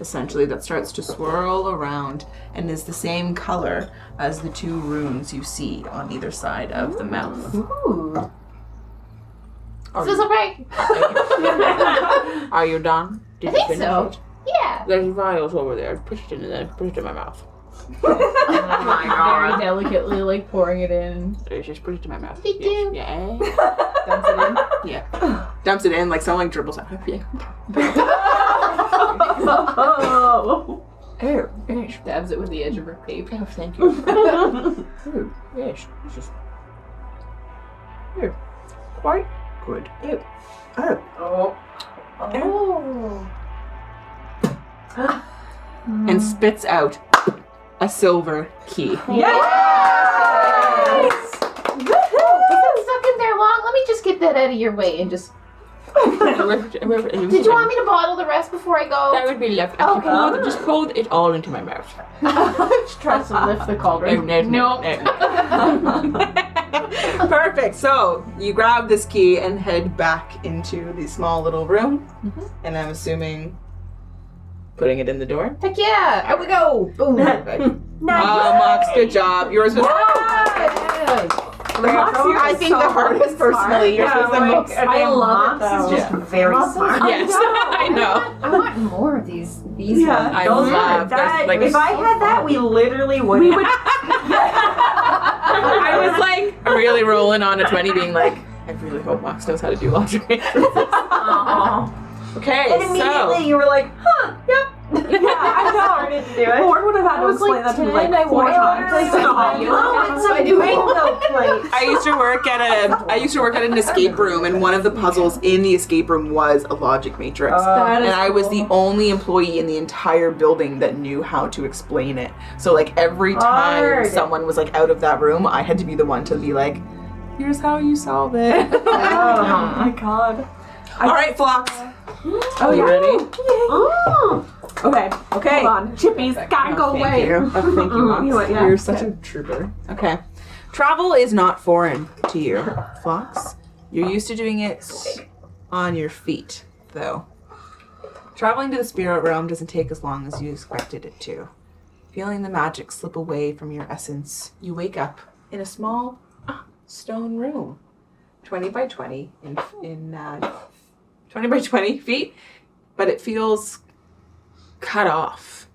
essentially, that starts to swirl around and is the same color as the 2 runes you see on either side of the mouth. Ooh. Is this okay? Are you done? Did I think you finish so. it? Yeah. There's vials over there. Put it in and then put it in my mouth. Oh my Very god. delicately, like, pouring it in. Just put it in my mouth. Thank you. Yeah. Dumps it in. Yeah. Dumps it in like someone like dribbles out. Yeah. Oh. Oh, yes. Stabs it with the edge of her cape. Oh, thank you. Oh, yes. This is quite good. Oh. Oh. Oh. And spits out a silver key. Yes! It's been stuck in there long. Let me just get that out of your way and just. Did you want me to bottle the rest before I go? That would be left. Okay. Just pour it all into my mouth. She tries to lift the cauldron. No. Perfect. So you grab this key and head back into the small little room, and I'm assuming putting it in the door. Heck yeah! Out we go! Boom! Mox, good job. Yours was. I think the hardest personally. Yours was the most. I love it though. Yeah. Just very smart. Yes, I know. I want more of these Yeah, I those are- love that. like If I had that, we literally would. I was like really rolling on a 20, being like, I really hope Mox knows how to do laundry. Okay, And immediately you were like, huh, yep. Yeah, I started to do it. Lauren would have had to was explain like that to me 10, like I 4 wanted times. to say Oh, it's a bingo plate. I used to work at an escape room, and one of the puzzles in the escape room was a logic matrix. That And is I was the only employee in the entire building that knew how to explain it. So like every time Hard. someone was like out of that room, I had to be the one to be like, here's how you solve it. Oh my god. All right, Phlox. Oh, you ready? Okay. Okay. Hold on. Chippies, gotta go Thank away. you. Oh, thank you, Mox. You would, yeah. You're such a trooper. Okay. Travel is not foreign to you, Phlox. You're used to doing it on your feet, though. Traveling to the spirit realm doesn't take as long as you expected it to. Feeling the magic slip away from your essence, you wake up in a small stone room, 20 by 20 in 20 by 20 feet, but it feels cut off,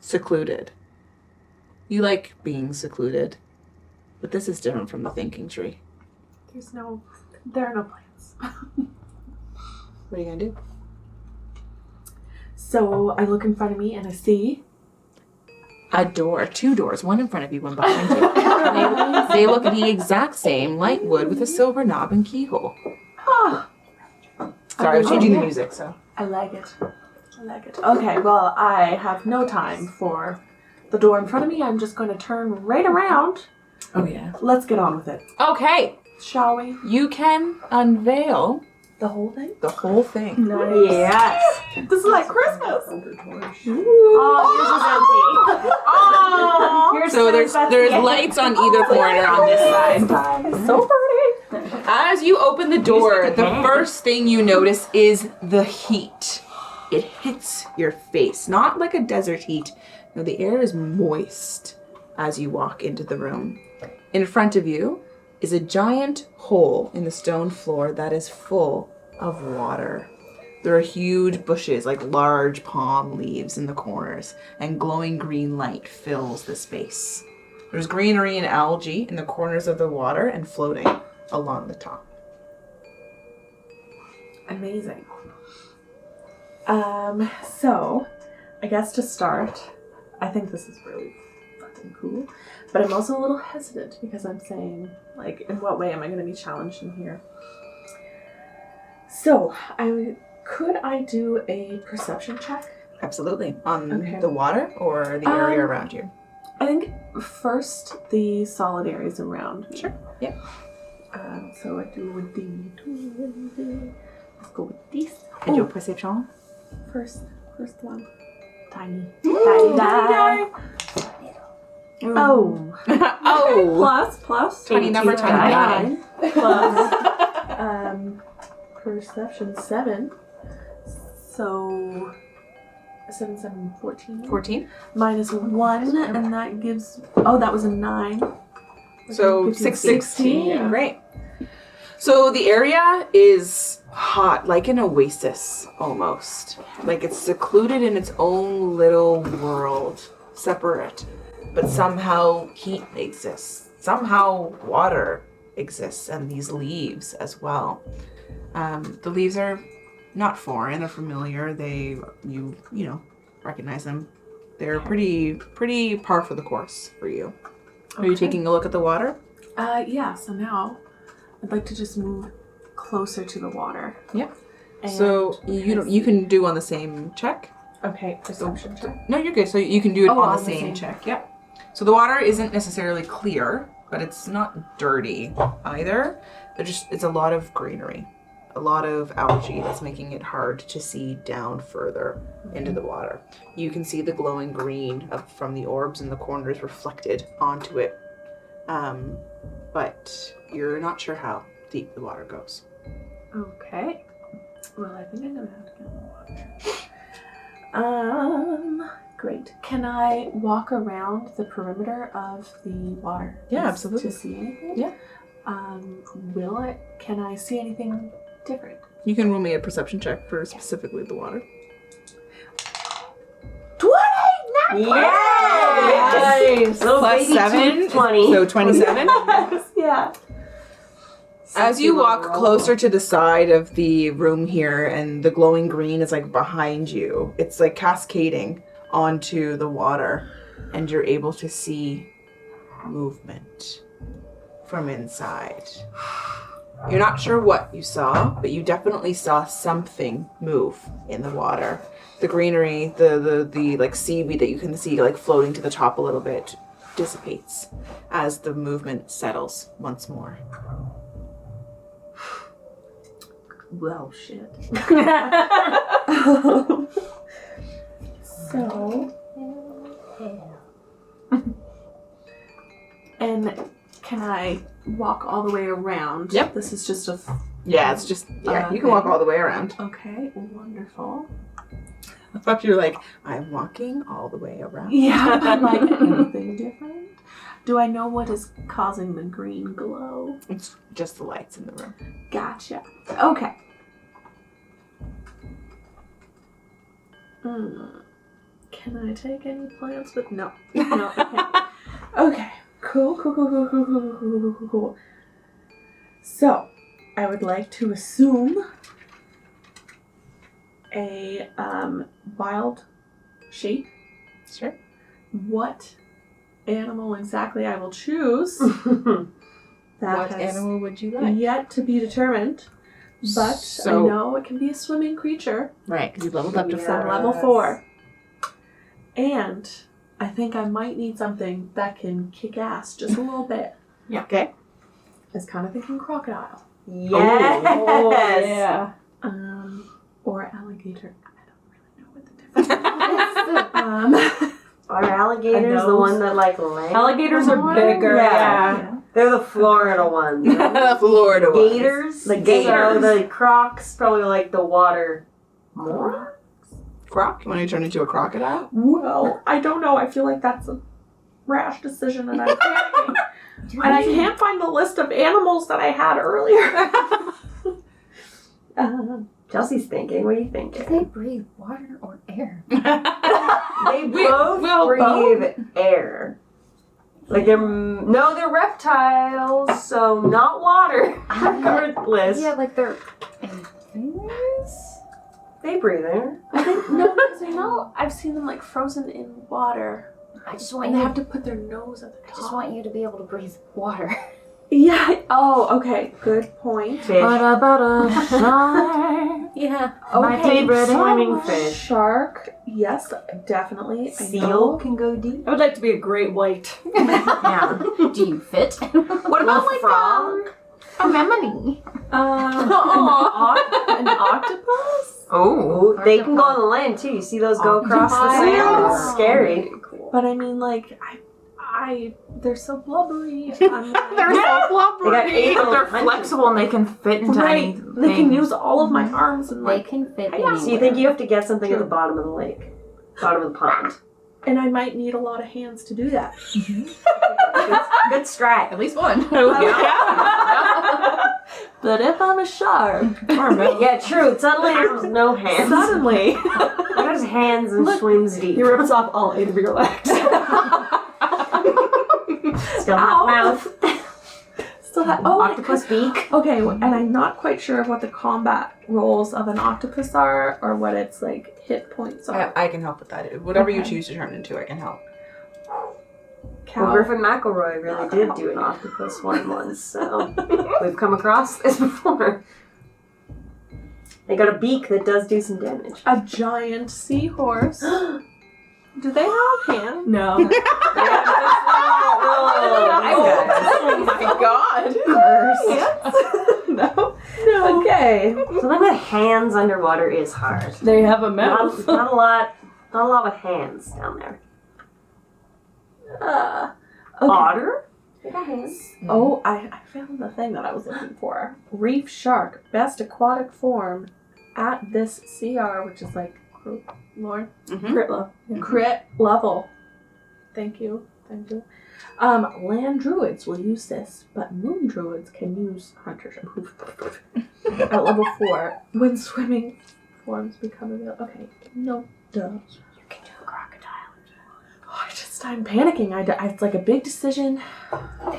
secluded. You like being secluded, but this is different from the thinking tree. There are no plans. What are you gonna do? So I look in front of me and I see. A door, 2 doors, one in front of you, one behind you. They look the exact same, light wood with a silver knob and keyhole. Sorry, I was changing the music, so. I like it. Okay, well, I have no time for the door in front of me. I'm just going to turn right around. Oh, yeah. Let's get on with it. Okay, Shall we? you can unveil The whole thing? the whole thing. Nice. Yes. This is like Christmas. Oh, yours So says that's there's the end. lights on either corner on this side. It's so pretty. As you open the door, the first thing you notice is the heat. It hits your face, not like a desert heat. No, the air is moist as you walk into the room. In front of you is a giant hole in the stone floor that is full of water. There are huge bushes, like large palm leaves in the corners, and glowing green light fills the space. There's greenery and algae in the corners of the water and floating along the top. Amazing. So, I guess to start, I think this is really fucking cool, but I'm also a little hesitant because I'm saying, like, in what way am I going to be challenged in here? So, could I do a perception check? Absolutely. On Okay. the water or the area around you? I think first the solid areas around me. Sure. Yep. So I do with the 20. Let's go with this. And your perception? First one. Tiny. Tiny die. Oh. Oh. Plus. Tiny number, tiny die. 9 plus perception 7. So 7, 7, 14. 14. Minus 1, and that gives. Oh, that was a 9. So 15, 16. yeah. Great. So the area is hot, like an oasis almost. Like it's secluded in its own little world, separate. But somehow heat exists. Somehow water exists, and these leaves as well. The leaves are not foreign or familiar. You recognize them. They're pretty par for the course for you. Are you taking a look at the water? Yeah, so now I'd like to just move closer to the water. Yep. And So you can do on the same check. Okay, perception check. No, you're good. So you can do it Oh, on the same check. Yep. So the water isn't necessarily clear, but it's not dirty either. It's a lot of greenery, a lot of algae that's making it hard to see down further into the water. You can see the glowing green from the orbs in the corners reflected onto it, but you're not sure how deep the water goes. Okay. Well, I think I'm gonna have to get in the water. Great. Can I walk around the perimeter of the water? Yeah, absolutely. To see anything? Yeah. Can I see anything different? You can roll me a perception check for specifically the water. 20! Yes! Little Plus baby 7, 20. so 27. Yeah. As you walk closer to the side of the room here, and the glowing green is like behind you, it's like cascading onto the water, and you're able to see movement from inside. You're not sure what you saw, but you definitely saw something move in the water. The greenery, the like seaweed that you can see like floating to the top a little bit dissipates as the movement settles once more. Well, shit. So. And can I walk all the way around? Yep. This is just a. Yeah, it's just, you can walk all the way around. Okay, wonderful. I thought you were like, I'm walking all the way around. Yeah, I'm like, anything different? Do I know what is causing the green glow? It's just the lights in the room. Gotcha. Okay. Can I take any plants? But no. No, I can't. Okay. Cool. So, I would like to assume a wild shape. Sure. What animal exactly I will choose that What has animal would you like? yet to be determined, but So- I know it can be a swimming creature Right, because you leveled up to Yeah. 4. from level 4. And I think I might need something that can kick ass just a little bit. Okay. I was kind of thinking crocodile. Yes! Yeah. Or alligator. I don't really know what the difference is. Are alligators the those- one that like land? Alligators are bigger. Yeah. They're the Florida ones. The Florida ones. Gators? The gators. So the crocs probably like the water. Mora? Croc? You want to turn into a crocodile? Well, I don't know. I feel like that's a rash decision and I'm panicking. And I can't find the list of animals that I had earlier. Chelsea's thinking. What are you Do thinking? they breathe water or air? They both breathe air. Like they're reptiles, so not water. Regardless, Yeah, like they're amphibians? they breathe air. I think, no, because I know I've seen them like frozen in water. I just want And they you. have to put their nose at the I top. just want you to be able to breathe water. Yeah. Oh, okay. Good point. Fish. Yeah. My Okay, favorite so swimming fish. Shark. Yes, definitely. I Seal know. can go deep. I would like to be a great white. Yeah. Do you fit? What about like frog? Anemone. An octopus? Oh. They can go on the land too. You see those go across the sand? It's scary. But I mean, like, they're so blubbery. I'm like, They're so blubbery. They got eight But little they're punches. flexible and they can fit into right. anything. They can use all of my arms and They like, can fit So you think you have to get something at the bottom of the lake? Bottom of the pond. and I might need a lot of hands to do that. Good strat. At least one. But if I'm a shark, Yeah, true. Suddenly there's no hands. suddenly There's hands and swims deep. he rips off all 8 of your legs. Still have mouth. Still have Octopus beak. Okay, and I'm not quite sure of what the combat rolls of an octopus are, or what its like hit points are. I can help with that. Whatever you Okay. choose to turn into, I can help. Well, Griffin McElroy really did do an octopus one once, so we've come across this before. They got a beak that does do some damage. A giant seahorse. Do they have hands? No. Oh my god! No. Okay. Something with hands underwater is hard. They have a mouth. Not a lot with hands down there. Okay. Otter? They got hands. Oh, I found the thing that I was looking for. Reef shark, best aquatic form at this CR, which is like Lord crit level. Crit level. Thank you. Land druids will use this, but moon druids can use huntership. At level 4, when swimming forms become available. Okay, no, duh. You can do a crocodile. I'm panicking. It's like a big decision.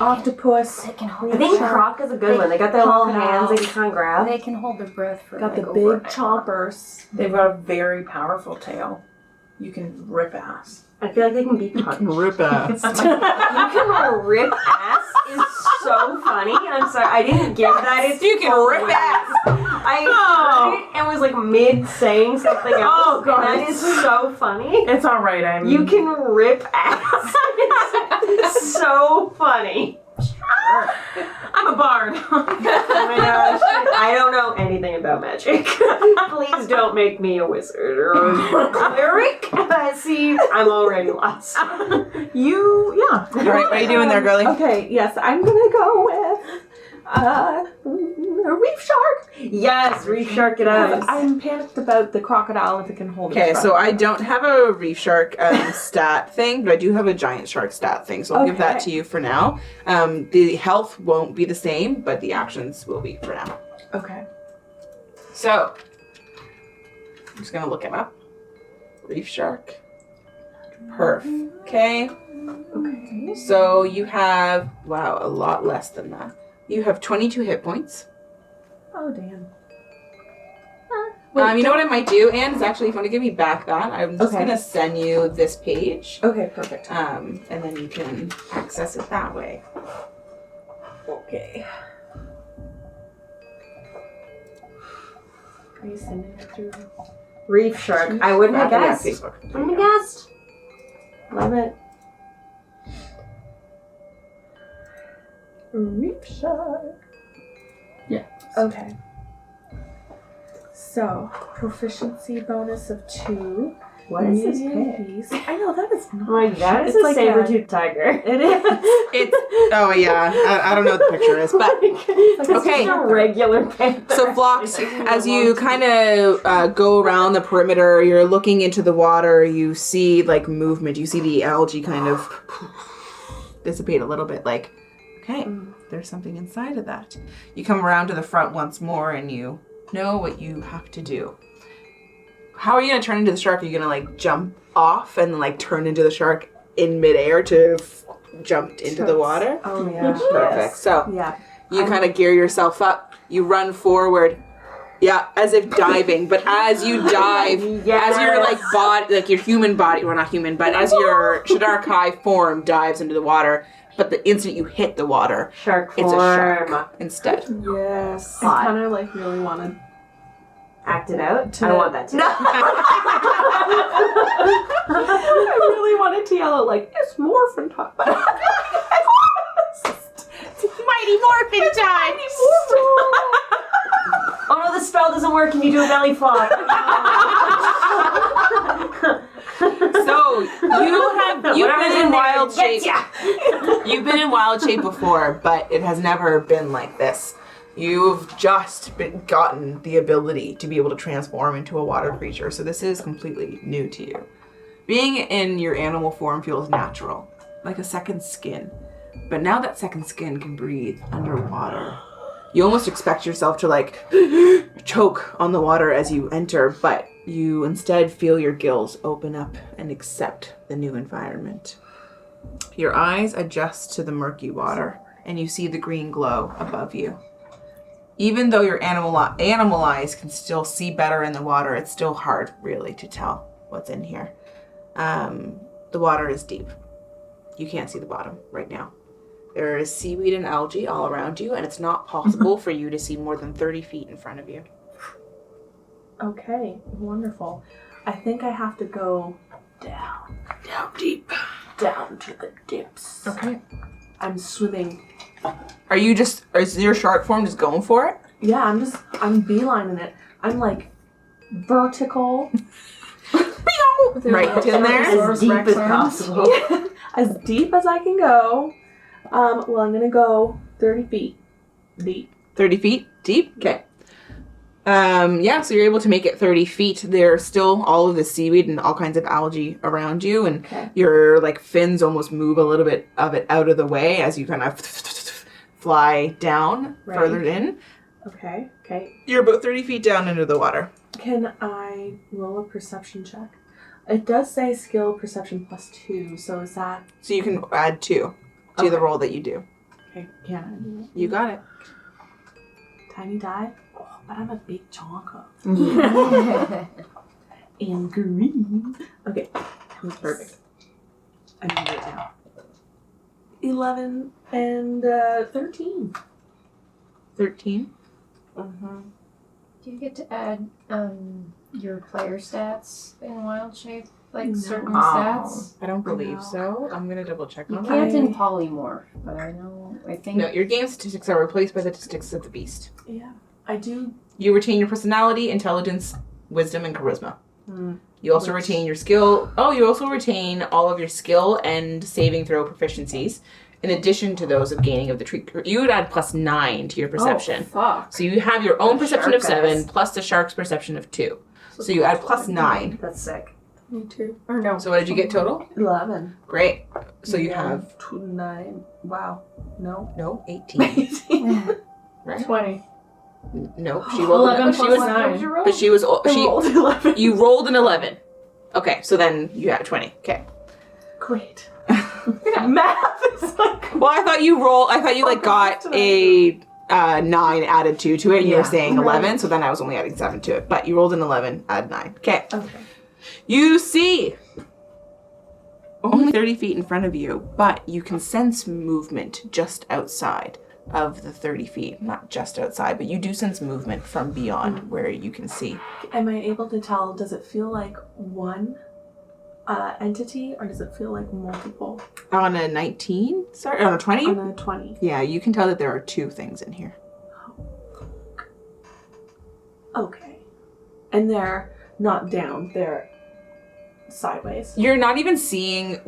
Octopus. They can hold I think their croc is a good one. They got their little hands they can kind of grab. They can hold their breath for Got like the over big an hour. chompers. They've got a very powerful tail. You can rip ass. I feel like they can be punched. Rip ass. You can rip ass is so funny. I'm sorry, I didn't get that. It's You can rip ass. I heard it and was like mid saying something else. Oh, God. And that is so funny. It's alright, I mean. You can rip ass. It's so funny. I'm a bard. Oh my gosh. I don't know anything about magic. Please don't make me a wizard or a cleric. See, I'm already lost. Yeah. Alright, what are you doing there, girlie? Okay, yes, I'm gonna go with a reef shark. Yes, reef shark it out. I'm panicked about the crocodile if it can hold it. Okay, so I don't have a reef shark stat thing, but I do have a giant shark stat thing, so I'll give that Okay. to you for now. The health won't be the same, but the actions will be for now. Okay. So, I'm just gonna look him up. Reef shark. Perf. Okay. Okay. So you have, wow, a lot less than that. You have 22 hit points. Oh, damn. You know what I might do, Anne, is actually, if you want to give me back that, I'm just Okay. gonna send you this page. Okay, perfect. And then you can access it that way. Okay. Are you sending it through? Reef shark. I wouldn't have Yeah, guessed. Facebook. Wouldn't have guessed. Love it. Reef shark. Yeah. Okay. So, proficiency bonus of 2. What is this Medium pig? beast. I know, that is not. Oh my god, it's It's a like saber-toothed tiger. It is. It's, oh yeah, I don't know what the picture is, but It's Okay. just a regular panther. so Phlox, as you kind of go around the perimeter, you're looking into the water, you see like movement, you see the algae kind of dissipate a little bit, like, okay, there's something inside of that. You come around to the front once more and you know what you have to do. How are you going to turn into the shark? Are you going to like jump off and like turn into the shark in midair to jump into the water? Oh, yeah. Perfect. So Yeah. you kind of gear yourself up. You run forward. Yeah, as if diving. But as you dive, as your like body, like your human body, well not human, but as your Shadar-kai form dives into the water, but the instant you hit the water, Shark it's a form. shark instead. Yes. Hot. I kind of like really wanted. Act it out. I don't want that to. I really wanted to yell out like, it's morphin' time. Mighty tiny morphin time. Oh no, the spell doesn't work. Can you do a belly flop? So you've been in wild shape. Yeah. You've been in wild shape before, but it has never been like this. You've just gotten the ability to be able to transform into a water creature, so this is completely new to you. Being in your animal form feels natural, like a second skin. But now that second skin can breathe underwater, you almost expect yourself to like choke on the water as you enter, but you instead feel your gills open up and accept the new environment. Your eyes adjust to the murky water, and you see the green glow above you. Even though your animal eyes can still see better in the water, it's still hard, really, to tell what's in here. The water is deep. You can't see the bottom right now. There is seaweed and algae all around you, and it's not possible for you to see more than 30 feet in front of you. Okay, wonderful. I think I have to go down. Down deep. Down to the dips. Okay. I'm swimming. Is your shark form just going for it? Yeah, I'm beelining it. I'm like vertical. Right in there. As deep as possible. As deep as I can go. Well, I'm gonna go 30 feet deep. 30 feet deep? Okay. So you're able to make it 30 feet. There's still all of the seaweed and all kinds of algae around you, and your like fins almost move a little bit of it out of the way as you kind of fly down further in. Okay. You're about 30 feet down into the water. Can I roll a perception check? It does say skill perception +2, so is that... So you can add 2 to the roll that you do. Okay, can I do it? You got it. Tiny die? Oh, but I'm a big chonka. In green. Okay, that's perfect. I need it now. 11 and 13. 13. Mm-hmm. Do you get to add your player stats in wild shape? Like certain stats? I don't believe so. I'm going to double check You on can't that. in polymorph, but I think... No, your game statistics are replaced by the statistics of the beast. Yeah, I do. You retain your personality, intelligence, wisdom, and charisma. You also retain your skill. Oh, you also retain all of your skill and saving throw proficiencies, in addition to those of gaining of the tree. You would add +9 to your perception. Oh, fuck. So you have your own perception of shark 7 guys. plus the shark's perception of 2. So you add +9. That's sick. Me too. Or no. So what did you get total? 11. Great. So you have 9. Wow. No. 18. Right? 20. No, she rolled 11 she plus was 9. But she was I rolled 11. you rolled an 11. Okay, so then you got 20. Okay. Great. Math is like... Well, I thought you got a 9 added 2 to it, and you were saying 11, so then I was only adding 7 to it. But you rolled an 11, add 9. Okay. You see only 30 feet in front of you, but you can sense movement just outside of the 30 feet. Not just outside, but you do sense movement from beyond where you can see. Am I able to tell, does it feel like one entity, or does it feel like multiple? On a 19? Sorry, on a 20? On a 20. Yeah, you can tell that there are 2 things in here. Okay. And they're not down, they're sideways. You're not even seeing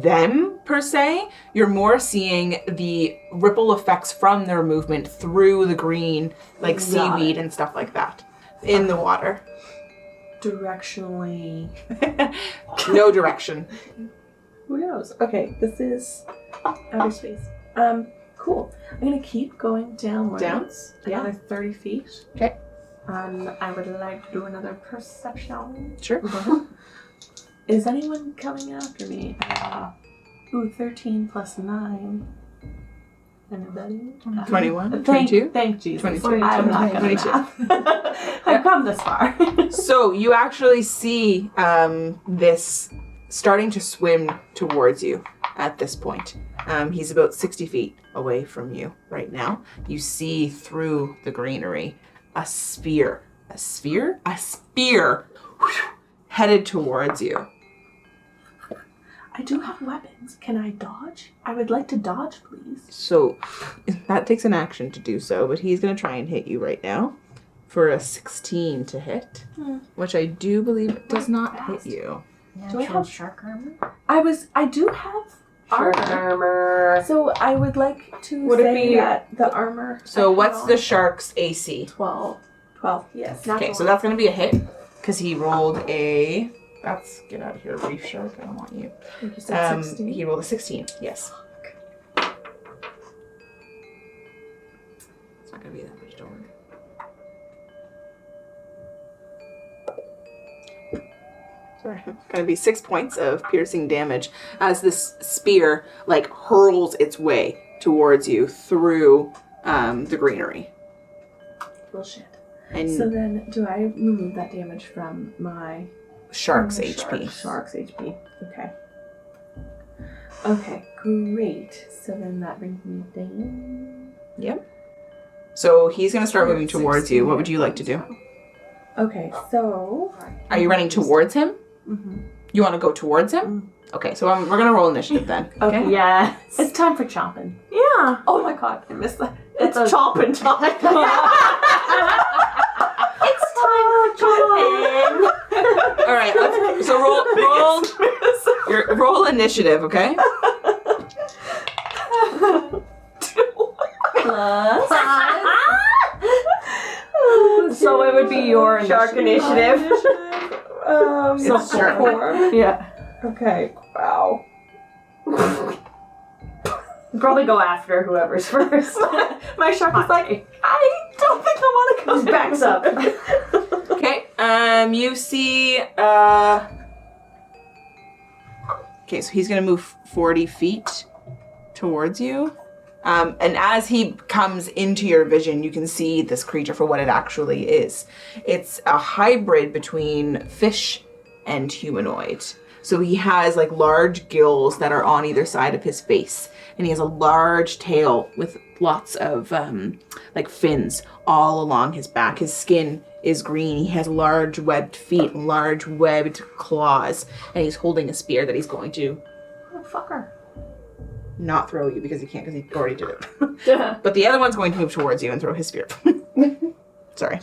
them per se. You're more seeing the ripple effects from their movement through the green, like seaweed and stuff like that in the water. Directionally. No direction. Who knows? Okay, this is outer space. Cool. I'm gonna keep going downwards. Downs? Another 30 feet. Okay. I would like to do another perception. Sure. Is anyone coming after me? 13 plus 9. Anybody? 21? 22? Thank Jesus. 22. I'm not gonna 22. math. I've come this far. So you actually see this starting to swim towards you at this point. He's about 60 feet away from you right now. You see through the greenery a spear. A spear? A spear! Whew, headed towards you. I do have weapons. Can I dodge? I would like to dodge, please. So that takes an action to do so, but he's going to try and hit you right now for a 16 to hit, which I do believe does not hit you. Do I have shark armor? I do have armor. So I would like to Would it say be- that the armor. So what's the shark's AC? 12. 12, yes. Okay, so that's going to be a hit because he rolled a... get out of here, reef shark. I don't want you. I think you said 16. He rolled a 16, yes. It's not going to be that much, don't worry. Sorry. It's going to be 6 points of piercing damage as this spear, like, hurls its way towards you through the greenery. Bullshit. And So then, do I remove that damage from my shark's from the HP. Shark's HP. Okay. Okay, great. So then that brings me down. Yep. So he's going to start moving towards you. What would you like to do? Okay, so. Are you running towards him? Mm-hmm. You want to go towards him? Okay, so we're going to roll initiative then. Okay. Yeah. It's time for chomping. Yeah. Oh my god, I missed that. It's a- chomping time. It's time for chopping. All right, so roll initiative, okay? Plus. So it would be your shark initiative. It's shark. 4. Yeah. Okay, wow. Probably go after whoever's first. My shark is like, I don't think I want to Just come backs up. Okay, you see, okay, so he's gonna move 40 feet towards you. And as he comes into your vision, you can see this creature for what it actually is. It's a hybrid between fish and humanoid. So he has like large gills that are on either side of his face. And he has a large tail with lots of like fins all along his back. His skin is green. He has large webbed feet, large webbed claws. And he's holding a spear that he's going to fucker. not throw you because he can't because he already did it. But the other one's going to move towards you and throw his spear. Sorry.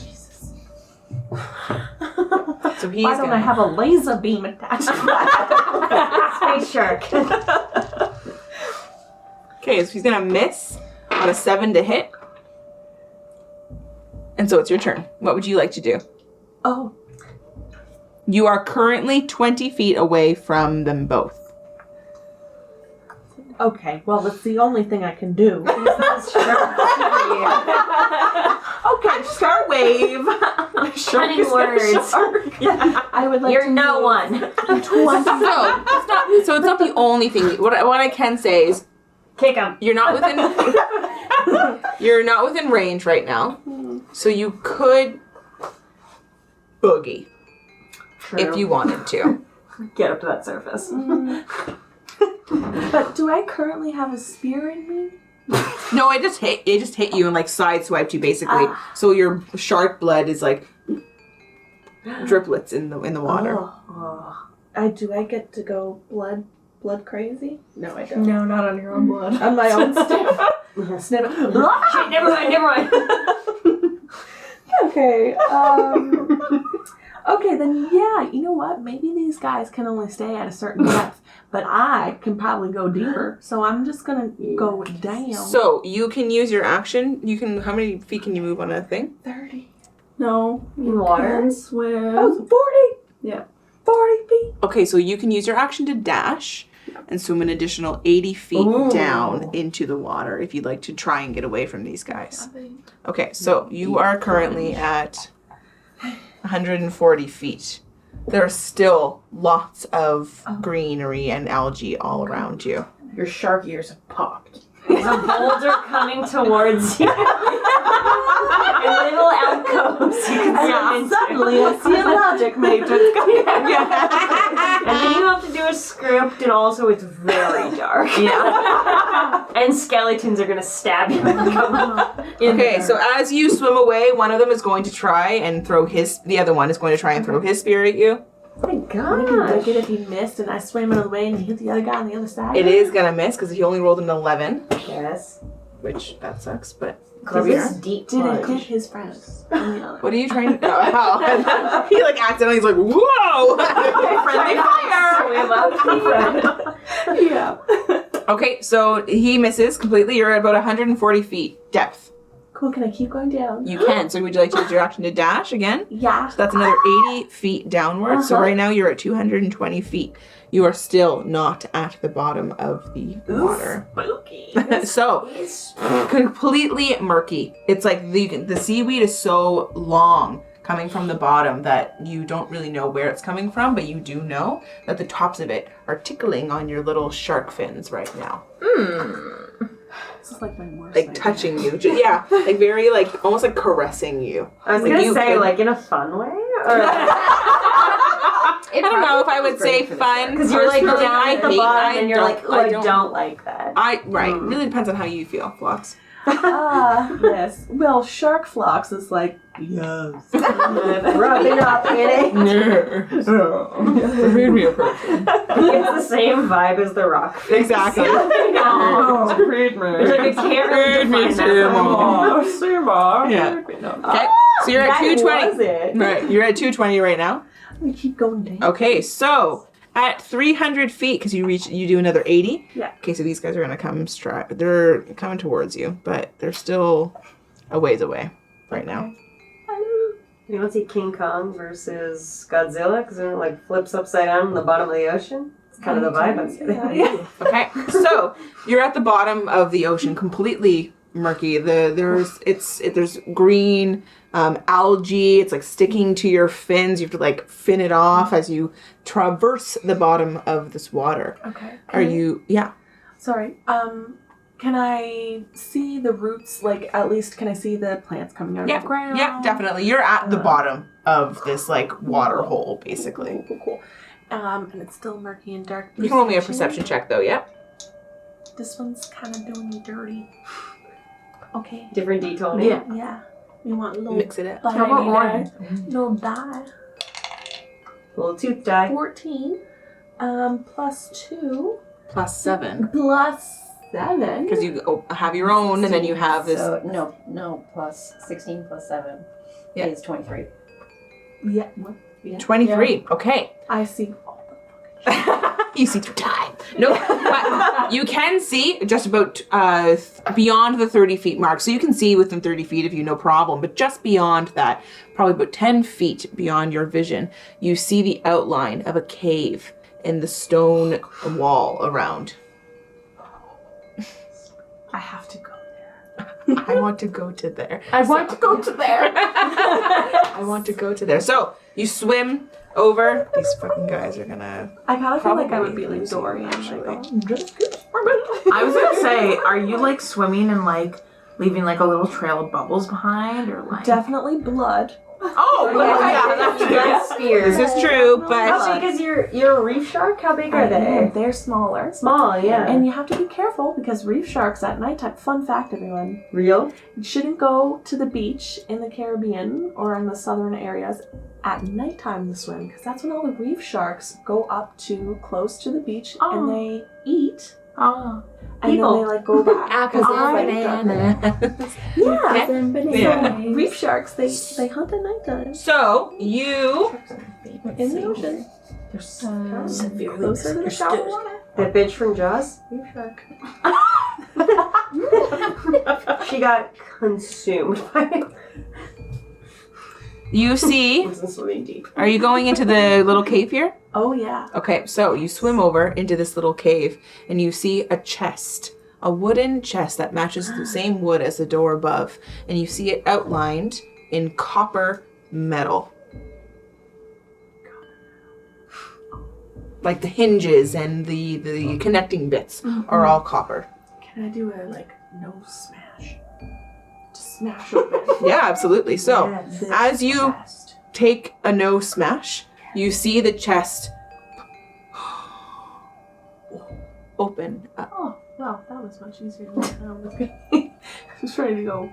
So he's Why don't I have a laser beam attached to that? Space shark. Okay, so he's gonna miss on a 7 to hit. And so it's your turn. What would you like to do? Oh, You are currently 20 feet away from them both. okay. Well, that's the only thing I can do. Okay, star wave. Cunning words. Yeah, I would like You're to no move one. 20. So it's not the only thing. What I can say is Kick him. you're not within range right now. So you could boogie if you wanted to. Get up to that surface. But do I currently have a spear in me? No, it just hit you and like sideswiped you basically. So your shark blood is like driplets in the water. Oh. Do I get to go blood crazy? No, I don't. No, not on your own blood. On my own sniff. Shit, never mind. Okay. Okay, then yeah, you know what? Maybe these guys can only stay at a certain depth, but I can probably go deeper. So I'm just gonna go down. So you can use your action. How many feet can you move on a thing? 30. No. In water. Can swim. Oh, 40. Yeah. 40 feet. Okay, so you can use your action to dash and swim an additional 80 feet down into the water if you'd like to try and get away from these guys. Okay, so you are currently at 140 feet. There are still lots of greenery and algae all around you. Your shark ears have popped. There's a boulder coming towards you. And little alcoves you can swim into. Suddenly I see a logic matrix coming And then you have to do a script, and also it's very dark. Yeah. And skeletons are gonna stab you and come up. Okay, so as you swim away, one of them is going to try and the other one is going to try and throw his spear at you. Oh my Would it be gosh. wicked if he missed and I swam out of the way and he hit the other guy on the other side? It is gonna miss because he only rolled an 11, Yes. which that sucks. But Because we it's are. deep Didn't plunge. hit his friends. on the other. What are you trying to? Oh, he like accidentally he's like, whoa! Friendly fire. Yeah. Okay, so he misses completely. You're at about 140 feet depth. Cool, can I keep going down? You can. So would you like to use your action to dash again? Yeah. So that's another 80 feet downward. So right now you're at 220 feet. You are still not at the bottom of the water. Spooky. So completely murky. It's like the seaweed is so long coming from the bottom that you don't really know where it's coming from, but you do know that the tops of it are tickling on your little shark fins right now. This is like my worst Like nightmare. touching you. Yeah, like very like almost like caressing you. I was Like gonna you say, could- like, in a fun way? Or I don't know if I would say fun. because you're, like, Personally, down at the hate- bottom and you're like, ooh, I don't don't like that. Right. Really depends on how you feel, Flox. Yes. Well, shark flocks is like, yes. Rubbing up in it. Made me a person. It's the same vibe as the rock face. Exactly. No. Feed me. It's like, I can't really define that. Yeah. Okay, so you're at That 220. was it. Right, you're at 220 right now. We keep going down. Okay, so at 300 feet, because you do another 80. Yeah. Okay, so these guys are gonna come they're coming towards you, but they're still a ways away right now. You want to see King Kong versus Godzilla? Because it like flips upside down in the bottom of the ocean? It's kind of the vibe I'm getting. Yeah. Okay, so you're at the bottom of the ocean, completely murky. There's green algae. It's like sticking to your fins. You have to like fin it off as you traverse the bottom of this water. Okay. Are you? Yeah. Sorry. Can I see the roots? Like, at least can I see the plants coming out of the ground? Yeah, definitely. You're at the bottom of this like water hole, basically. Cool. And it's still murky and dark. You can roll me a perception check though. Yeah. This one's kind of doing me dirty. Okay. Different detoning. Yeah. We want a little Mix it up. bite. How about orange? Little die. Little tooth die. 14. Plus 2. Plus 7. Plus 7. Because you have your own, and then you have this. So, no, plus 16 plus 7 Yeah. is 23. Yeah. What? Yeah. 23. Okay. I see. You see through time. No, but you can see just about beyond the 30 feet mark. So you can see within 30 feet of you, no problem. But just beyond that, probably about 10 feet beyond your vision, you see the outline of a cave in the stone wall around. I have to go. I want to go to there. I want to go to there. I want to go to there. So you swim over. These fucking guys are gonna. I kind of feel like I Probably would be like lose you, Dory. actually. I was gonna say, are you like swimming and like leaving like a little trail of bubbles behind, or like? Definitely blood. Oh, yeah, that's true. That's fierce. This is true, How but big is you're a reef shark? How big are they? They're smaller. Small, yeah. And you have to be careful because reef sharks at nighttime, fun fact everyone, Real? you shouldn't go to the beach in the Caribbean or in the southern areas at nighttime to swim because that's when all the reef sharks go up to close to the beach and they eat Oh. and People. then they like go back. Apples and bananas. Yeah. Yeah. So reef sharks, they hunt at nighttime so you. in the ocean. Closer to the shallow water. That bitch from Jaws? Reef shark. She got consumed by You see. wasn't swimming deep. Are you going into the little cave here? Oh yeah. Okay, so you swim over into this little cave and you see a chest, a wooden chest that matches the same wood as the door above, and you see it outlined in copper metal. Like the hinges and the connecting bits are all copper. Can I do a like no smash? Just smash open. Yeah, absolutely. So This as you chest. take a no smash, you see the chest open up. Oh, well, that was much easier than I was going. I was ready to go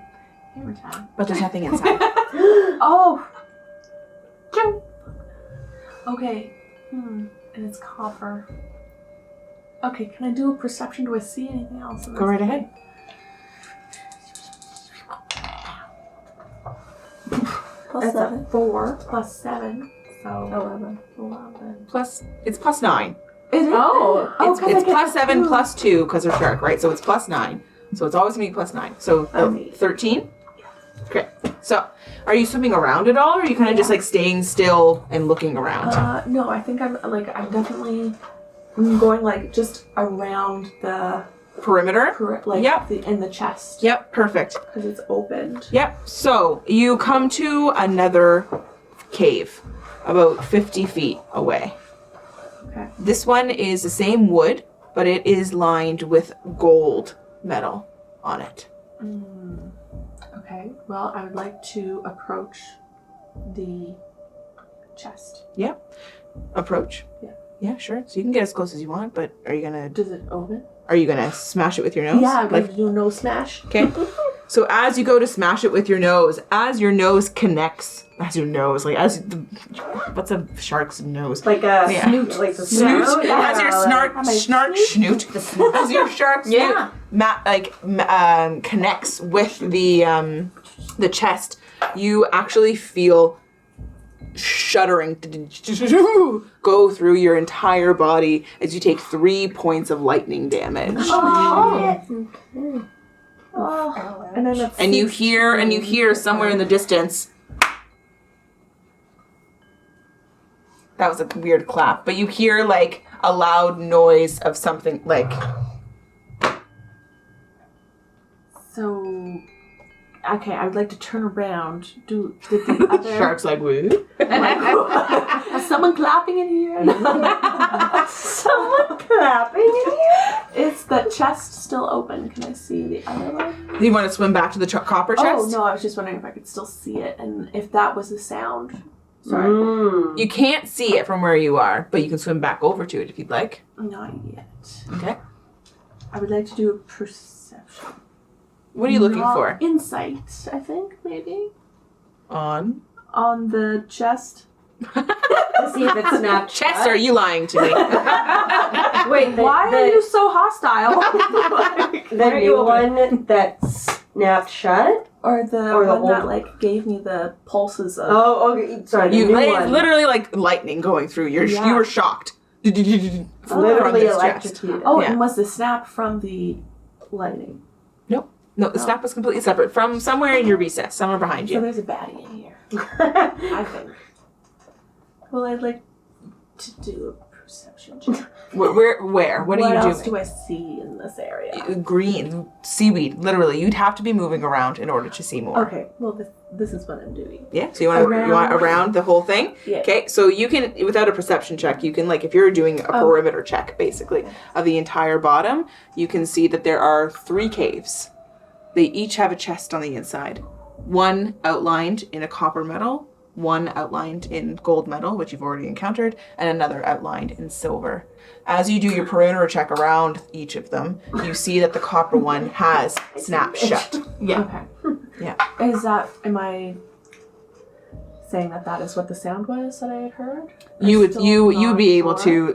hammer time. But there's nothing inside. Oh! Okay. And it's copper. Okay, can I do a perception? Do I see anything else? Go right ahead. Plus 7. 4 plus 7. So 11. It's plus 9. Is it? Oh. It's plus 7 plus 2 because they're shark, right? So it's plus 9. So it's always going to be plus 9. So 13? Okay. So are you swimming around at all, or are you kind of just like staying still and looking around? No, I think I'm definitely going like just around the Perimeter? yep. In the chest. Yep, perfect. Because it's opened. Yep. So you come to another cave about 50 feet away. Okay. This one is the same wood, but it is lined with gold metal on it. Okay. Well, I would like to approach the chest. Yep. Approach. Yeah. Yeah, sure. So you can get as close as you want, but are you gonna smash it with your nose? Yeah, I'm going to do a nose smash. Okay. So as you go to smash it with your nose, as your nose connects, what's a shark's nose? Like a snoot, like the Snoot. snout. As your snoot. As your shark snoot connects with the chest, you actually feel shuddering go through your entire body as you take 3 points of lightning damage. And you hear somewhere in the distance. That was a weird clap, but you hear like a loud noise of something like. So, okay, I would like to turn around. Did the other Shark's like, woo. Is someone clapping in here? Someone clapping in here? Is the chest still open? Can I see the other one? You want to swim back to the copper chest? Oh, no, I was just wondering if I could still see it and if that was the sound. Sorry. You can't see it from where you are, but you can swim back over to it if you'd like. Not yet. Okay. I would like to do a perception. What are you looking for? Insight, I think, maybe. On the chest. To see if it's snapped chest, shut. are you lying to me? Wait, Why are you so hostile? The new one that snapped shut? Or the Or the one that old- like gave me the pulses of. Oh, okay. Sorry, the new It's one. literally like lightning going through. You were shocked. Literally From this chest. electrocuted. Oh, Yeah. and was the snap from the lightning? No, the snap was completely separate from somewhere in your recess, somewhere behind So you. there's a baddie in here, I think. Well, I'd like to do a perception check. Where? What are you else doing? do I see in this area? Green seaweed. Literally, you'd have to be moving around in order to see more. Okay, well, this is what I'm doing. Yeah. So you want around the whole thing? Yeah. Okay. So you can, without a perception check, you can if you're doing a perimeter check, basically, of the entire bottom, you can see that there are 3 caves. They each have a chest on the inside. One outlined in a copper metal, one outlined in gold metal, which you've already encountered, and another outlined in silver. As you do your perimeter check around each of them, you see that the copper one has snapped shut. Yeah. Okay. Yeah. Am I saying that is what the sound was that I had heard? You would Still you'd be able not to,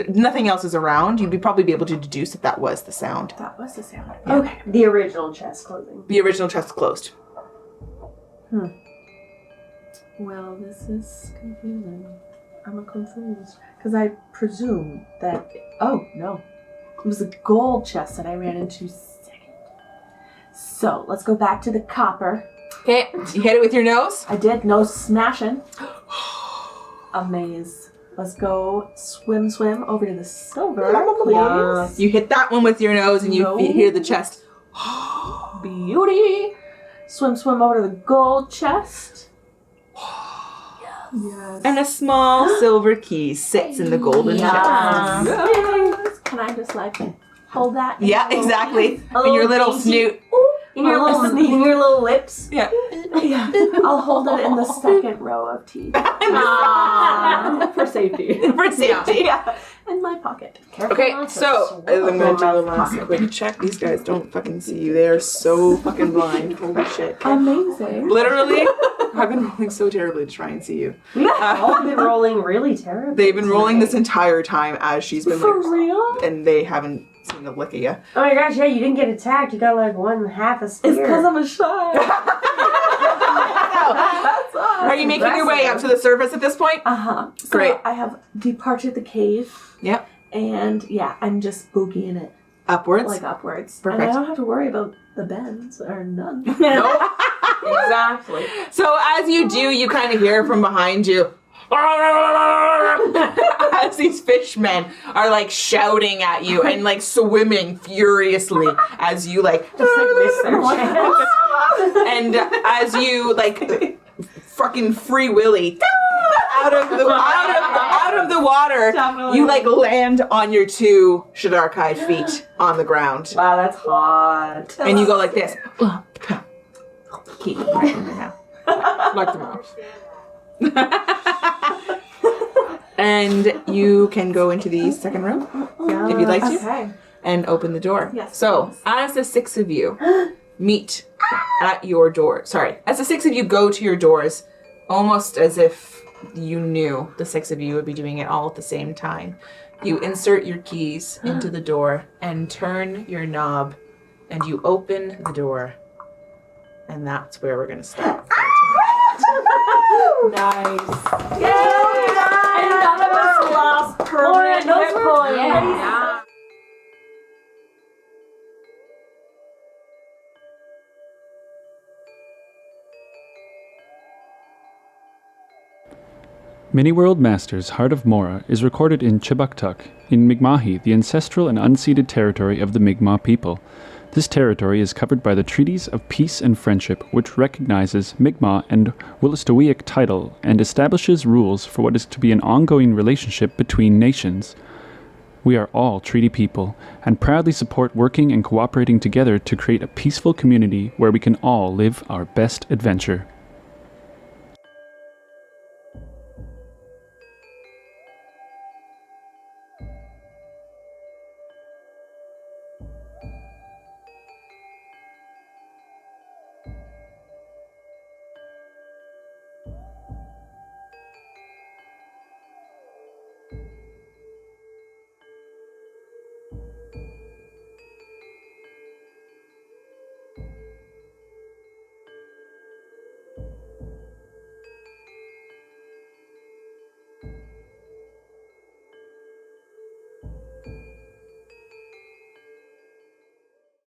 nothing else is around. You'd probably be able to deduce that that was the sound. That was the sound. Yeah. Okay. The original chest closing. The original chest closed. Well, this is confusing. I'm confused. Because I presume that... Oh, no. It was a gold chest that I ran into second. So, let's go back to the copper. Okay, you hit it with your nose. I did. No smashing. Amaze. Let's go swim over to the silver, please. You hit that one with your nose and you No. hear the chest. Beauty. Swim over to the gold chest. Yes. And a small silver key sits in the golden chest. Yes. Can I just hold that? in Yeah, my little- exactly. A In your little little dainty- snoot. In your little lips. Yeah. Yeah. I'll hold it in the second row of teeth. For safety. For safety. Yeah. In my pocket. Okay, so I'm gonna do a last quick check. These guys don't fucking see you. They are so fucking blind. Holy shit. Amazing. Literally, I've been rolling so terribly to try and see you. We've all been rolling really terribly. They've been rolling this entire time as she's been For real? and they haven't seen the lick of you. Oh my gosh, yeah, you didn't get attacked. You got like 1/2 a spear. It's because I'm a shy. Are you making your way up to the surface at this point? So Great. I have departed the cave. Yep. And yeah, I'm just boogieing it Upwards. like upwards. Perfect. And I don't have to worry about the bends or none. Nope. Exactly. So as you do, you kind of hear from behind you as these fishmen are like shouting at you and like swimming furiously as you like Just like miss their chance. and as you like fucking free willy out of the water, Definitely. you like land on your 2 Shadarkai feet on the ground. Wow, that's hot. And you go like this. Keep it right in there now. Like the mouse. And you can go into the second room if you'd like to Okay. and open the door. Yes, So, please. as the 6 of you meet at your door, as the 6 of you go to your doors, almost as if you knew the 6 of you would be doing it all at the same time, you insert your keys into the door and turn your knob and you open the door. And that's where we're going to stop. Nice. And none of us lost permanent hit points. Yeah. Many World Masters' Heart of Mora is recorded in Chibuktuk, in Mi'kmahi, the ancestral and unceded territory of the Mi'kmaq people. This territory is covered by the Treaties of Peace and Friendship, which recognizes Mi'kmaq and Wolastoqiyik title and establishes rules for what is to be an ongoing relationship between nations. We are all treaty people and proudly support working and cooperating together to create a peaceful community where we can all live our best adventure.